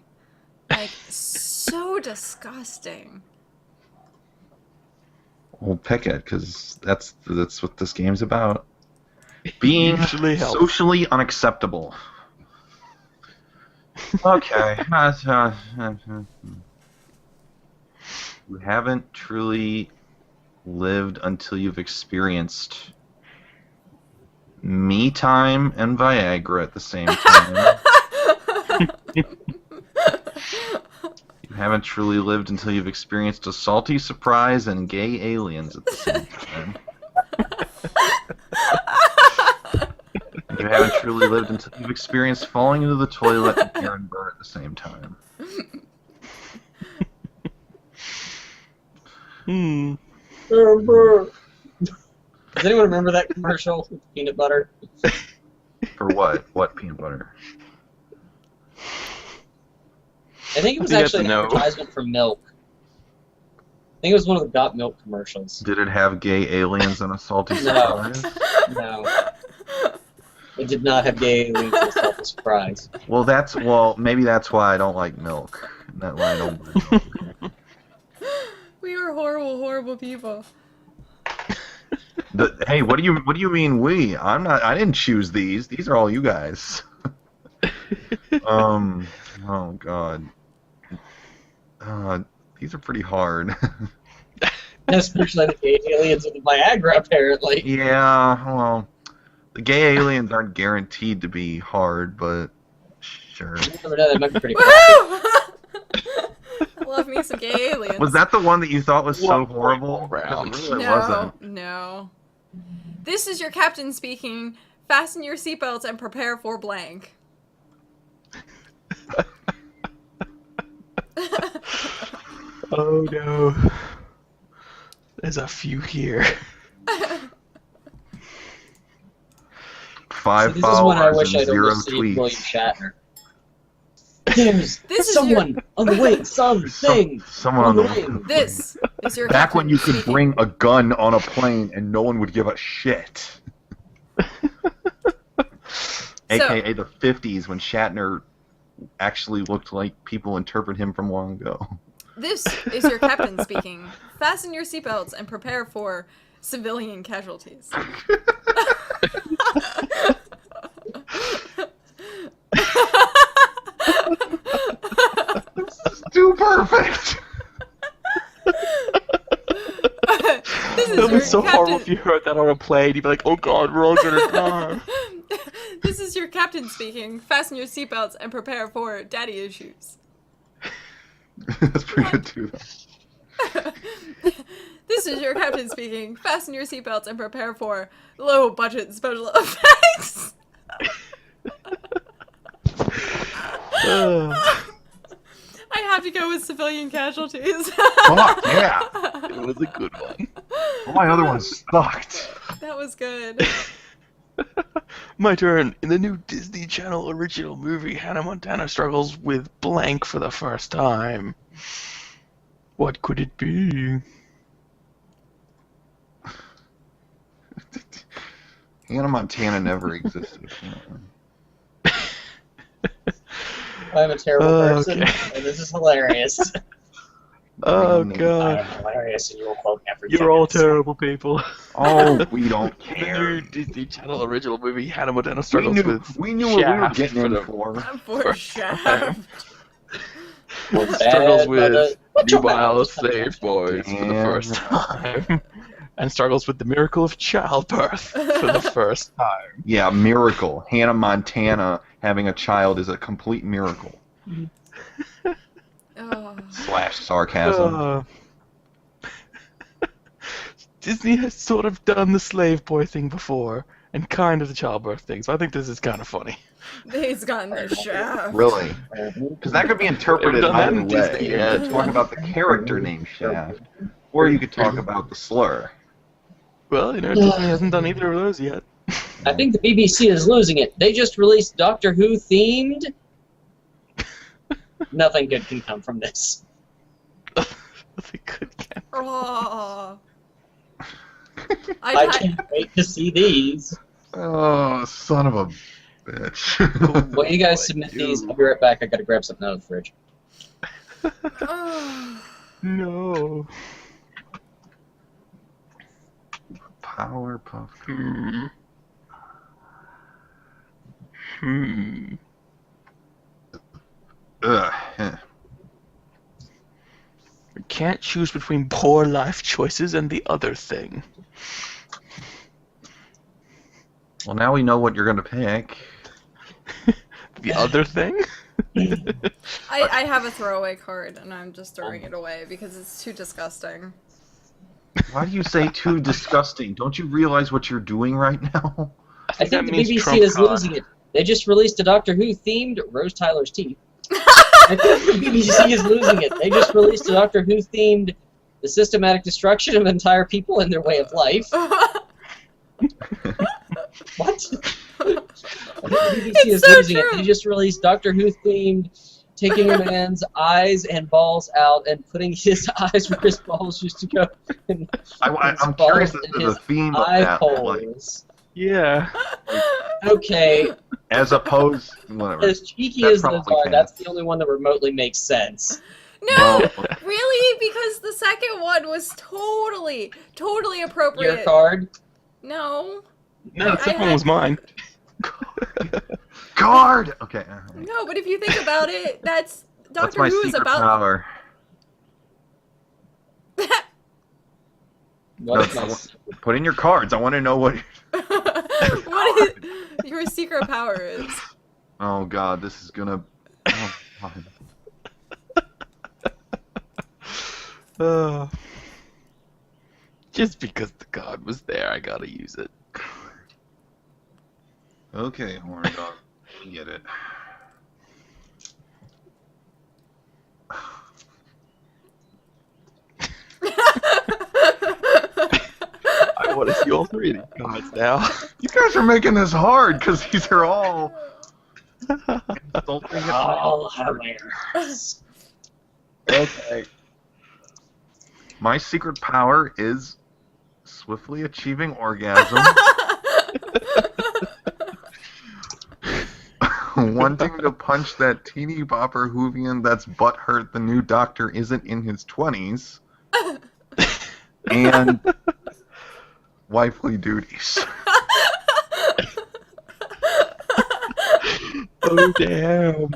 A: Like, so disgusting.
B: We'll pick it because that's what this game's about. Being
D: Usually helps.
B: socially unacceptable. Okay. You haven't truly lived until you've experienced me time and Viagra at the same time. You haven't truly lived until you've experienced a salty surprise and gay aliens at the same time. You haven't truly lived until you've experienced falling into the toilet and Aaron Burr at the same time.
C: Does anyone remember that commercial with peanut butter?
B: For what? What peanut butter?
C: I think it was
D: I think
C: actually an
D: that's a no.
C: advertisement for milk. I think it was one of the Got Milk commercials.
B: Did it have gay aliens and a salty
C: No.
B: surprise?
C: No. It did not have gay aliens as a surprise.
B: Well, maybe that's why I don't like milk. That's why I don't like milk.
A: We are horrible, horrible people.
B: Hey, what do you mean we? I didn't choose these. These are all you guys. Oh god. These are pretty hard.
C: Especially the gay aliens with the Viagra, apparently.
B: Yeah, well, the gay aliens aren't guaranteed to be hard, but sure.
C: You never know, that might be pretty cool.
A: Woohoo! Love me some gay aliens. sequence.
B: Was that the one that you thought was so
D: One
B: horrible?
D: round.
B: It really
A: No,
B: wasn't.
A: no. This is your captain speaking. Fasten your seatbelts and prepare for blank.
D: Oh no. There's a few here.
B: Five
C: this is when I
B: followers
C: wish
B: and
C: I'd
B: 0
C: almost saved William
B: tweets.
C: Shatner. There's
A: This is
C: someone on the wing, something
B: Someone on the
C: wing.
A: This is your
B: Back
A: captain
B: when you could
A: speaking.
B: bring a gun on a plane and no one would give a shit. AKA the 50s when Shatner actually looked like people interpret him from long ago.
A: This is your captain speaking. Fasten your seatbelts and prepare for civilian casualties.
B: Too perfect!
A: This is
D: That
A: your
D: was so
A: captain.
D: horrible if you heard that on a plane. You'd be like, oh god, we're all gonna die.
A: This is your captain speaking. Fasten your seatbelts and prepare for daddy issues.
B: That's pretty good too.
A: This is your captain speaking. Fasten your seatbelts and prepare for low budget special effects. I have to go with civilian casualties.
B: Fuck, yeah!
D: It was a good one.
B: All my other ones sucked.
A: That was good.
D: My turn. In the new Disney Channel original movie, Hannah Montana struggles with blank for the first time. What could it be?
B: Hannah Montana never existed.
C: I'm a terrible person,
D: Okay.
C: and this is hilarious.
D: Oh
C: I am
D: god.
C: hilarious, and you will quote me every
D: You're all
C: 10 minutes.
D: terrible people.
B: Oh, we don't
D: The
B: care.
D: new Disney Channel original movie, Hannah Montana
B: We
D: struggles
B: knew,
D: with
B: we knew what we were
D: Shaft
B: getting
D: for
B: in
D: the
B: for.
A: For
D: First
A: Shaft.
C: We're
D: struggles
C: bad,
D: with
C: but,
D: nubile slave boys for the
B: Damn.
D: first time, and struggles with the miracle of childbirth for the first time.
B: Yeah, miracle. Hannah Montana having a child is a complete miracle.
A: Oh.
B: / sarcasm.
D: Disney has sort of done the slave boy thing before, and kind of the childbirth thing, so I think this is kind of funny.
A: He's gotten the Shaft.
B: Really? Because that could be interpreted
D: They've done that
B: either
D: in
B: way.
D: Disney,
B: You
D: yeah.
B: could talk about the character named Shaft, or you could talk about the slur.
D: Well, you know, Disney hasn't done either of those yet.
C: I think the BBC is losing it. They just released Doctor Who themed. Nothing good can come from this.
D: They could get.
A: Oh.
C: I can't wait to see these.
B: Oh, son of a bitch.
C: When you guys submit these, I'll be right back. I gotta grab something out of the fridge.
A: Oh.
D: No.
B: Powerpuff. Ugh.
D: We can't choose between poor life choices and the other thing.
B: Well, now we know what you're gonna pick.
D: The other thing?
A: I have a throwaway card, and I'm just throwing it away because it's too disgusting.
B: Why do you say too disgusting? Don't you realize what you're doing right now?
C: I think
D: that
C: the
D: means
C: BBC
D: Trump
C: is
D: card.
C: losing it. They just released a Doctor Who themed Rose Tyler's teeth. I think the BBC is losing it. They just released a Doctor Who themed the systematic destruction of entire people and their way of life. What? I think the BBC
A: It's
C: is
A: so
C: losing
A: true.
C: it. They just released Doctor Who themed taking a man's eyes and balls out and putting his eyes where his balls used to go. And
B: I'm curious as to the theme of
C: eye
B: that. Like,
C: holes.
D: Yeah.
C: Okay,
B: as opposed, whatever.
C: as cheeky
B: That's
C: as those
B: probably
C: are,
B: can.
C: that's the only one that remotely makes sense.
A: No,
B: No.
A: really? Because the second one was totally appropriate.
C: Your card.
A: No,
D: No, the second one was mine.
B: Card. Okay. all right.
A: no, but if you think about it, that's
B: What's
A: Doctor
B: my
A: Who is
B: secret
A: about.
B: power?
C: What
B: No,
C: is
B: Put in your cards. I want to know what.
A: What is your secret power is?
B: Oh God, this is gonna. Oh, God.
D: Just because the card was there, I gotta use it.
B: Okay, horn dog. We get it.
D: I want to see all three of these cards now.
B: You guys are making this hard because these are all insulting.
C: Oh, hilarious.
B: Okay. My secret power is swiftly achieving orgasm. Wanting to punch that teeny bopper Hoovian that's butthurt the new doctor isn't in his 20s. And wifely duties.
D: Oh damn.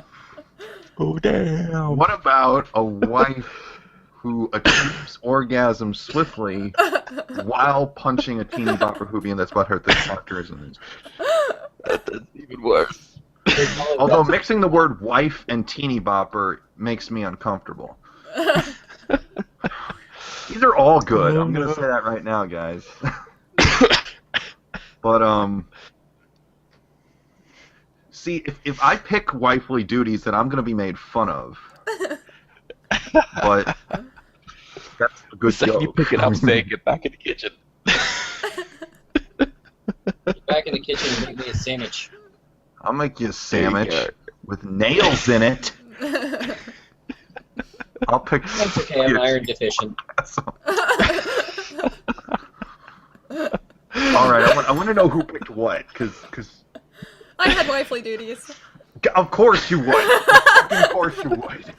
D: Oh damn.
B: What about a wife who achieves orgasm swiftly while punching a teeny bopper Hoovian that's butthurt the doctor isn't in his 20s?
D: That's even worse.
B: Although mixing the word wife and teeny bopper makes me uncomfortable. These are all good. I'm gonna say that right now, guys. But see, if I pick wifely duties, then I'm gonna be made fun of. But that's a good
D: The second
B: joke.
D: you pick it up, say, get back in the kitchen.
C: Get back in the kitchen and make me a sandwich.
B: I'll make you a
D: There you
B: sandwich
D: go.
B: with nails in it. I'll pick.
C: That's okay, I'm iron deficient.
B: All right, I want to know who picked what, because
A: I had wifely duties.
B: of course you would. Of course you would.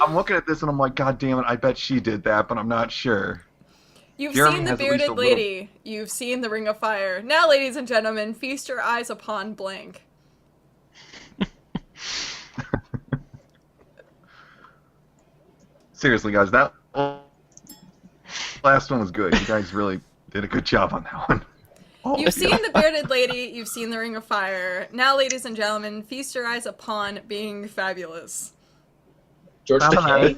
B: I'm looking at this and I'm like, God damn it! I bet she did that, but I'm not sure.
A: You've
B: Jeremy
A: seen the
B: has at least
A: bearded
B: a little-
A: lady. You've seen the Ring of Fire. Now, ladies and gentlemen, feast your eyes upon blank.
B: Seriously, guys, that last one was good. You guys really did a good job on that one.
A: You've seen the bearded lady. You've seen the Ring of Fire. Now, ladies and gentlemen, feast your eyes upon being fabulous.
C: George Takei?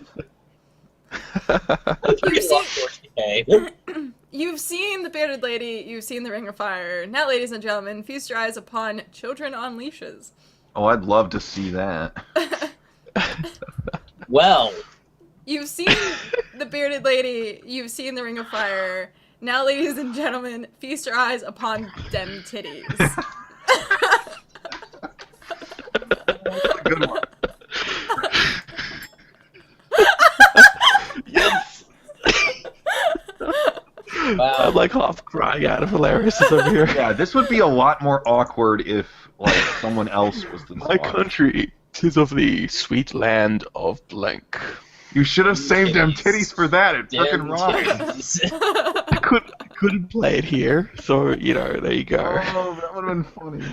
A: You've seen,
C: George Takei.
A: you've seen the bearded lady. You've seen the Ring of Fire. Now, ladies and gentlemen, feast your eyes upon children on leashes.
B: Oh, I'd love to see that.
C: Well,
A: You've seen the bearded lady. You've seen the Ring of Fire. Now, ladies and gentlemen, feast your eyes upon dem titties.
B: Good one.
D: Yes!
C: wow.
D: I'm like half crying out of hilariousness over here.
B: Yeah, this would be a lot more awkward if like someone else was the
D: My
B: star.
D: country, 'tis of the sweet land of blank.
B: You should have saved them titties for that. It
C: Damn
B: fucking rhymes.
C: titties.
D: I couldn't play it here, so you know, there you go.
B: Oh, that would have been funny.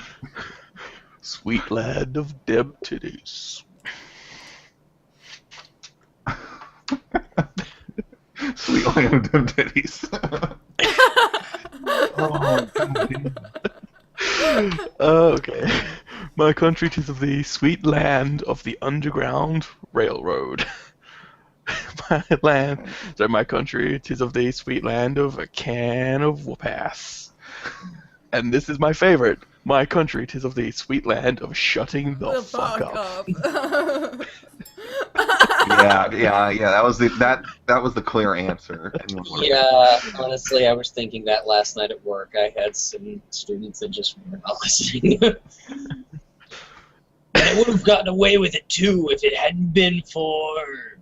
D: Sweet land of dem titties.
B: Sweet land of them titties. Oh, God.
D: Okay. My country, 'tis of the sweet land of the Underground Railroad. My country, 'tis of the sweet land of a can of whoop-ass. And this is my favorite. My country, 'tis of the sweet land of shutting the fuck up.
B: Yeah. That was the clear answer.
C: Yeah, honestly, I was thinking that last night at work. I had some students that just were not listening. And I would have gotten away with it too if it hadn't been for...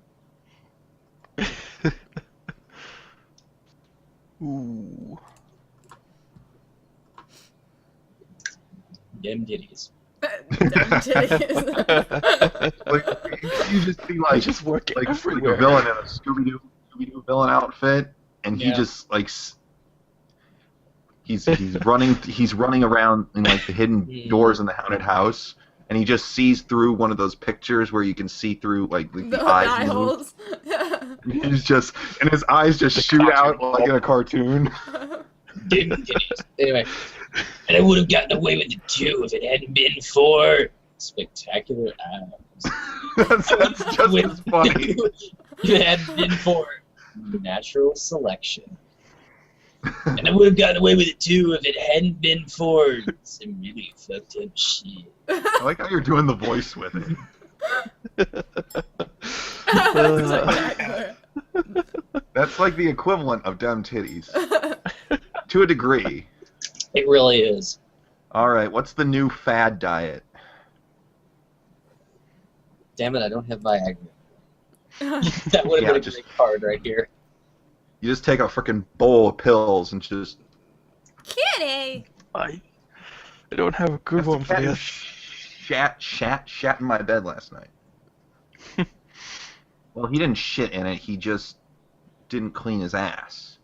D: Ooh.
C: Dem titties.
A: Dem titties.
B: Like, you just see
D: I
B: like
D: just work
B: like a
D: everywhere.
B: villain in a Scooby-Doo villain outfit, and he
C: Yeah.
B: just like he's running around in like the hidden doors in the haunted house, and he just sees through one of those pictures where you can see through like the
A: The
B: eyes
A: eye
B: move.
A: holes.
B: He's just and his eyes just shoot out like in a cartoon.
C: Dem titties. Anyway, and I would have gotten away with it too if it hadn't been for spectacular abs.
B: that's just as funny.
C: If it hadn't been for natural selection. And I would have gotten away with it too if it hadn't been for some really fucked up shit.
B: I like how you're doing the voice with it. That's like the equivalent of dumb titties. To a degree.
C: It really is.
B: Alright, what's the new fad diet?
C: Damn it, I don't have Viagra. That would have
B: Yeah,
C: been a
B: just-
C: great card right here.
B: You just take a freaking bowl of pills and just...
A: Kitty!
D: I don't have a good one for
B: Cat
D: this.
B: shat in my bed last night. Well, he didn't shit in it, he just didn't clean his ass.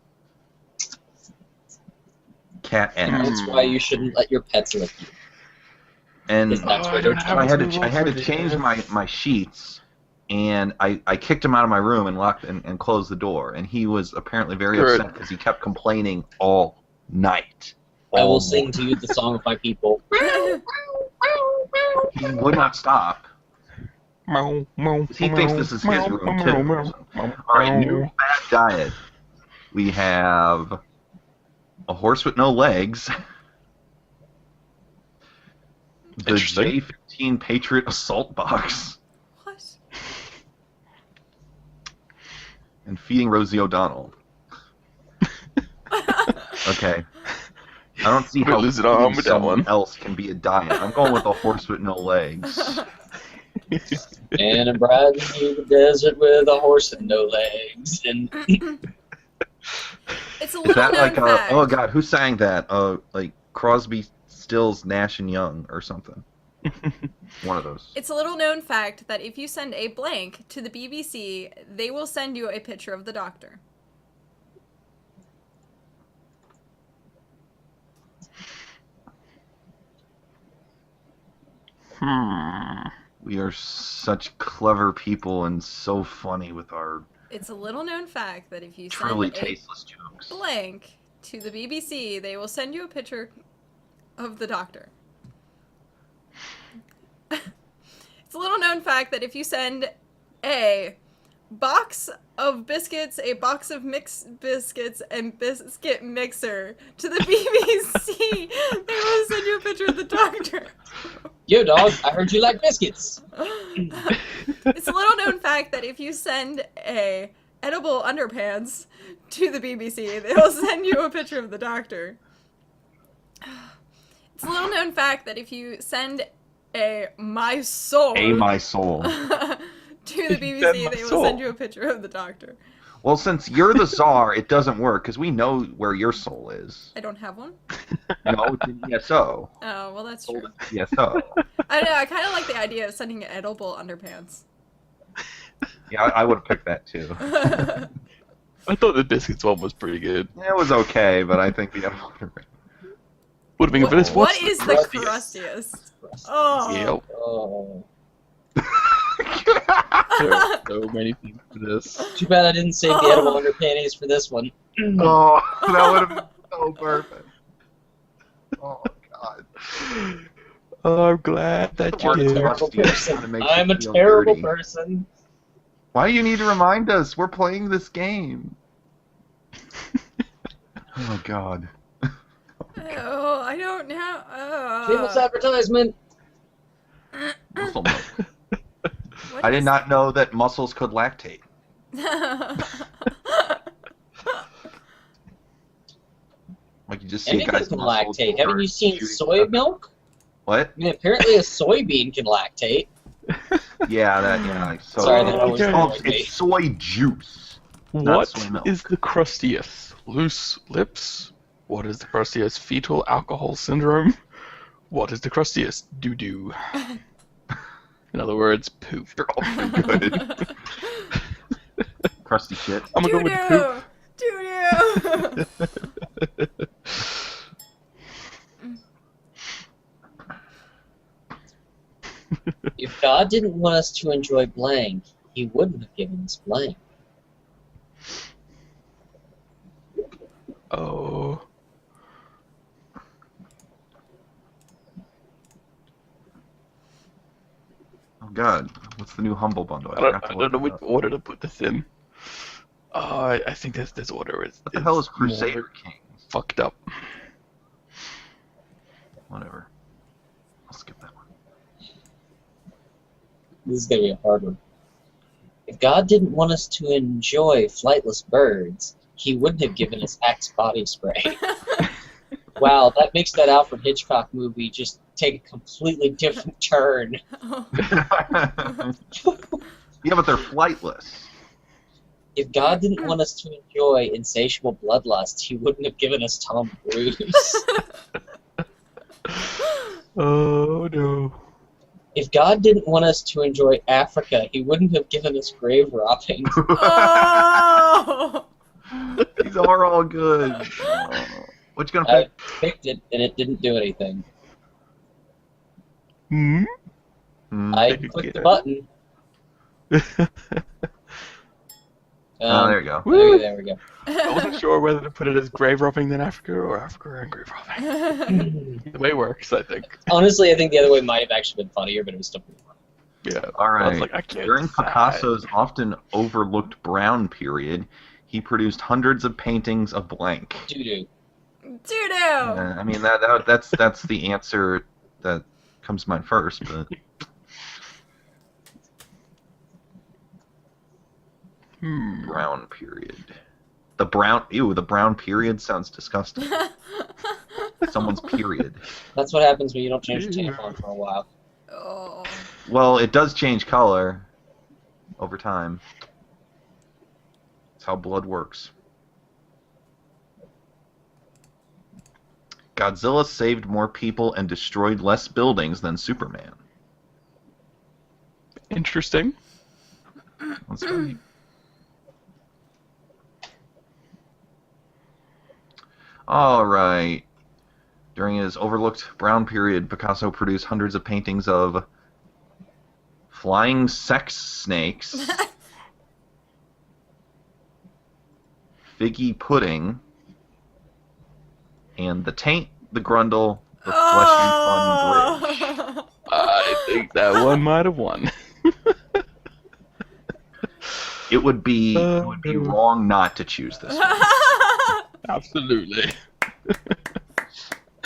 B: Cat ass.
C: That's why you shouldn't let your pets lick you.
B: And
C: Because that's where
D: I
C: they're
D: don't have
B: I had
D: a
B: to
D: good
B: I had
D: one
B: to
D: for
B: change
D: this.
B: my sheets, and I kicked him out of my room and locked and closed the door. And he was apparently very
D: Good.
B: upset because he kept complaining all night.
C: I will
B: All
C: sing to you the song of my people.
B: He would not stop.
D: Meow, meow,
B: He thinks this is his
D: meow,
B: room
D: meow,
B: too.
D: meow, meow,
B: All right,
D: meow.
B: new fat diet. We have a horse with no legs. The
D: Interesting.
B: J-15 Patriot assault box.
A: What?
B: And feeding Rosie O'Donnell. Okay. I don't see
D: We
B: how
D: lose it on
B: feeding
D: with that
B: someone
D: one.
B: else can be a diet. I'm going with a horse with no legs.
C: And I'm riding through the desert with a horse and no legs. And
A: It's a
B: Is
A: little
B: that
A: known
B: like
A: fact.
B: oh god, who sang that? Like Crosby, Stills, Nash and Young or something. One of those.
A: It's a little known fact that if you send a blank to the BBC, they will send you a picture of the doctor.
B: We are such clever people and so funny with our
A: It's a little known fact that if you send
B: truly
A: a
B: tasteless jokes.
A: blank to the BBC, they will send you a picture of the doctor. It's a little known fact that if you send a box of biscuits, a box of mixed biscuits, and biscuit mixer to the BBC, they will send you a picture of the doctor.
C: yo, dog, I heard you like biscuits.
A: It's a little known fact that if you send a edible underpants to the BBC, they will send you a picture of the doctor. It's a little known fact that if you send a my soul
B: My soul.
A: to the BBC,
D: Send my
A: they will
D: soul.
A: send you a picture of the doctor.
B: Well, since you're the czar, it doesn't work because we know where your soul is.
A: I don't have one.
B: No, it's in ESO.
A: Oh, well, that's true.
B: ESO.
A: I don't know. I kind of like the idea of sending edible underpants.
B: Yeah, I would have picked that too.
D: I thought the biscuits one was pretty good.
B: It was okay, but I think the other one.
D: Would have been good for this.
A: What
D: What's
A: is the
D: crustiest?
A: crustiest? Oh.
D: Yep.
C: Oh.
D: There are so many things for this.
C: Too bad I didn't save the edible underpanties for this one.
B: Oh, that would have been so perfect. Oh god.
D: Oh, I'm glad that
B: The
D: you
B: word
D: did.
C: Terrible
B: crusty
C: person.
B: kinda makes
C: I'm
B: you
C: a
B: feel
C: terrible
B: dirty.
C: person.
B: Why do you need to remind us? We're playing this game. Oh god.
A: Oh, I don't know.
C: Shameless advertisement.
B: Muscle milk.
A: What
B: I did
A: is-
B: not know that mussels could lactate. Like you just see a
C: Anything
B: guy's
C: can
B: muscles
C: lactate. Haven't
B: over
C: you seen
B: shooting
C: soy
B: stuff.
C: milk?
B: What?
C: I mean, apparently a soybean can lactate.
B: Yeah, that yeah. So
C: Sorry, that always
B: it's,
C: annoyed me.
B: it's soy juice. Not
D: What
B: soy milk.
D: is the crustiest? Loose lips? What is the crustiest? Fetal alcohol syndrome? What is the crustiest? Doo-doo. In other words, poop.
B: They're all pretty good. Crusty shit.
D: I'm gonna go with poop.
A: Doo-doo! Doo-doo!
C: If God didn't want us to enjoy blank, he wouldn't have given us blank.
D: Oh.
B: Oh God, what's the new Humble Bundle?
D: I don't,
B: forgot to
D: I
B: look
D: don't know
B: it
D: which
B: up.
D: order to put this in. Oh, I think this order is.
B: What the hell is
D: more
B: Crusader Kings?
D: fucked up.
B: Whatever. I'll skip that one.
C: This is gonna be a hard one. If God didn't want us to enjoy flightless birds, He wouldn't have given us Axe body spray. Wow, that makes that Alfred Hitchcock movie just take a completely different turn.
B: Yeah, but they're flightless.
C: If God didn't want us to enjoy insatiable bloodlust, He wouldn't have given us Tom Cruise.
D: Oh no.
C: If God didn't want us to enjoy Africa, He wouldn't have given us grave robbing.
A: Oh!
B: These are all good. What you gonna
C: I
B: pick?
C: picked it, and it didn't do anything.
D: Hmm?
C: I
D: Take a
C: clicked the
D: guess.
C: button.
B: Oh, there you go.
C: There we go.
D: I wasn't sure whether to put it as grave robbing than Africa or Africa and grave robbing. The way works, I think.
C: Honestly, I think the other way might have actually been funnier, but it was still pretty funny.
D: Yeah.
B: All
D: I
B: right.
D: was like, I can't
B: During
D: decide.
B: Picasso's often overlooked brown period, he produced hundreds of paintings of blank.
C: Doo-doo.
A: Doo-doo!
B: I mean that's the answer that comes to mind first, but brown period. The brown period sounds disgusting. Someone's period.
C: That's what happens when you don't change your tampon for a while.
A: Oh.
B: Well, it does change color over time. That's how blood works. Godzilla saved more people and destroyed less buildings than Superman.
D: Interesting.
B: That's right. All right. During his overlooked brown period, Picasso produced hundreds of paintings of flying sex snakes, figgy pudding, and the taint, the grundle, the fleshy fun bridge.
A: Oh.
D: I think that one might have won.
B: It would be wrong not to choose this one.
D: Absolutely.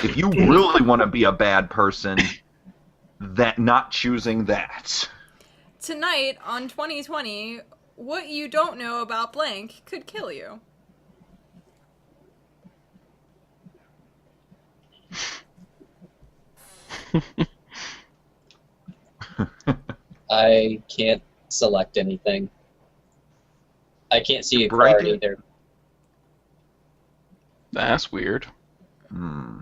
B: If you really want to be a bad person, that not choosing that.
A: Tonight on 2020, what you don't know about blank could kill you.
C: I can't select anything. I can't see a
B: Break
C: card
B: it?
C: either.
D: That's weird.
B: Hmm.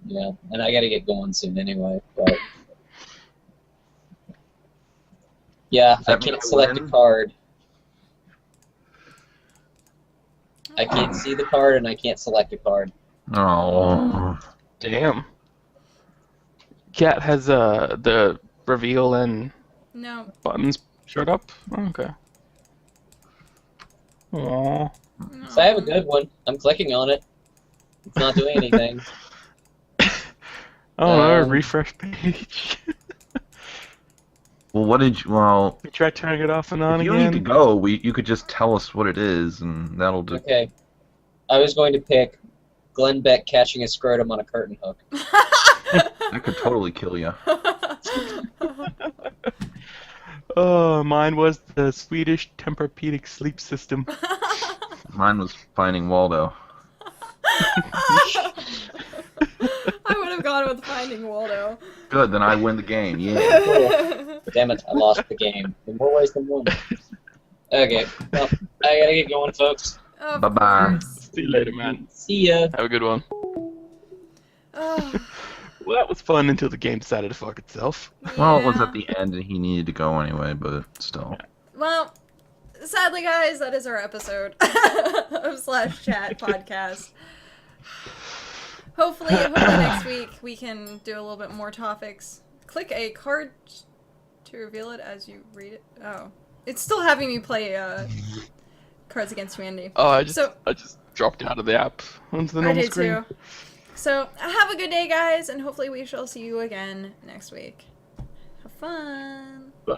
C: Yeah, and I gotta get going soon anyway, but... Yeah,
B: Does
C: I
B: that mean
C: can't
B: I
C: select a
B: win?
C: card. I can't see the card, and I can't select a card.
B: Oh.
D: Damn. Cat has the reveal and
A: No.
D: buttons showed up. Oh, okay. Aww.
A: No.
C: So I have a good one. I'm clicking on it. It's not doing anything.
D: Oh no,
C: Um,
D: refresh page.
B: Well, what did you... Well,
D: We try turning it off and on
B: if you
D: again.
B: need to go, you could just tell us what it is, and that'll do.
C: Okay. I was going to pick Glenn Beck catching a scrotum on a curtain hook.
B: That could totally kill you.
D: Oh, mine was the Swedish Tempur-Pedic sleep system.
B: Mine was Finding Waldo.
A: I would have gone with Finding Waldo.
B: Good, then I win the game. Yeah.
C: Damn it, I lost the game. In more ways than one. Okay, well, I gotta get going, folks.
A: Of
B: Bye-bye.
A: course.
D: See you later, man.
C: See ya.
D: Have a good one.
A: Oh,
D: Well, that was fun until the game decided to fuck itself.
B: Well, it was
A: yeah.
B: at the end, and he needed to go anyway, but still.
A: Well, sadly, guys, that is our episode of Slash Chat Podcast. Hopefully next week we can do a little bit more topics. Click a card to reveal it as you read it. Oh, it's still having me play Cards Against Humanity.
D: Oh, I just dropped out of the app onto the
A: I
D: normal
A: did
D: screen.
A: too. So have a good day, guys, and hopefully we shall see you again next week. Have fun.
D: Bye.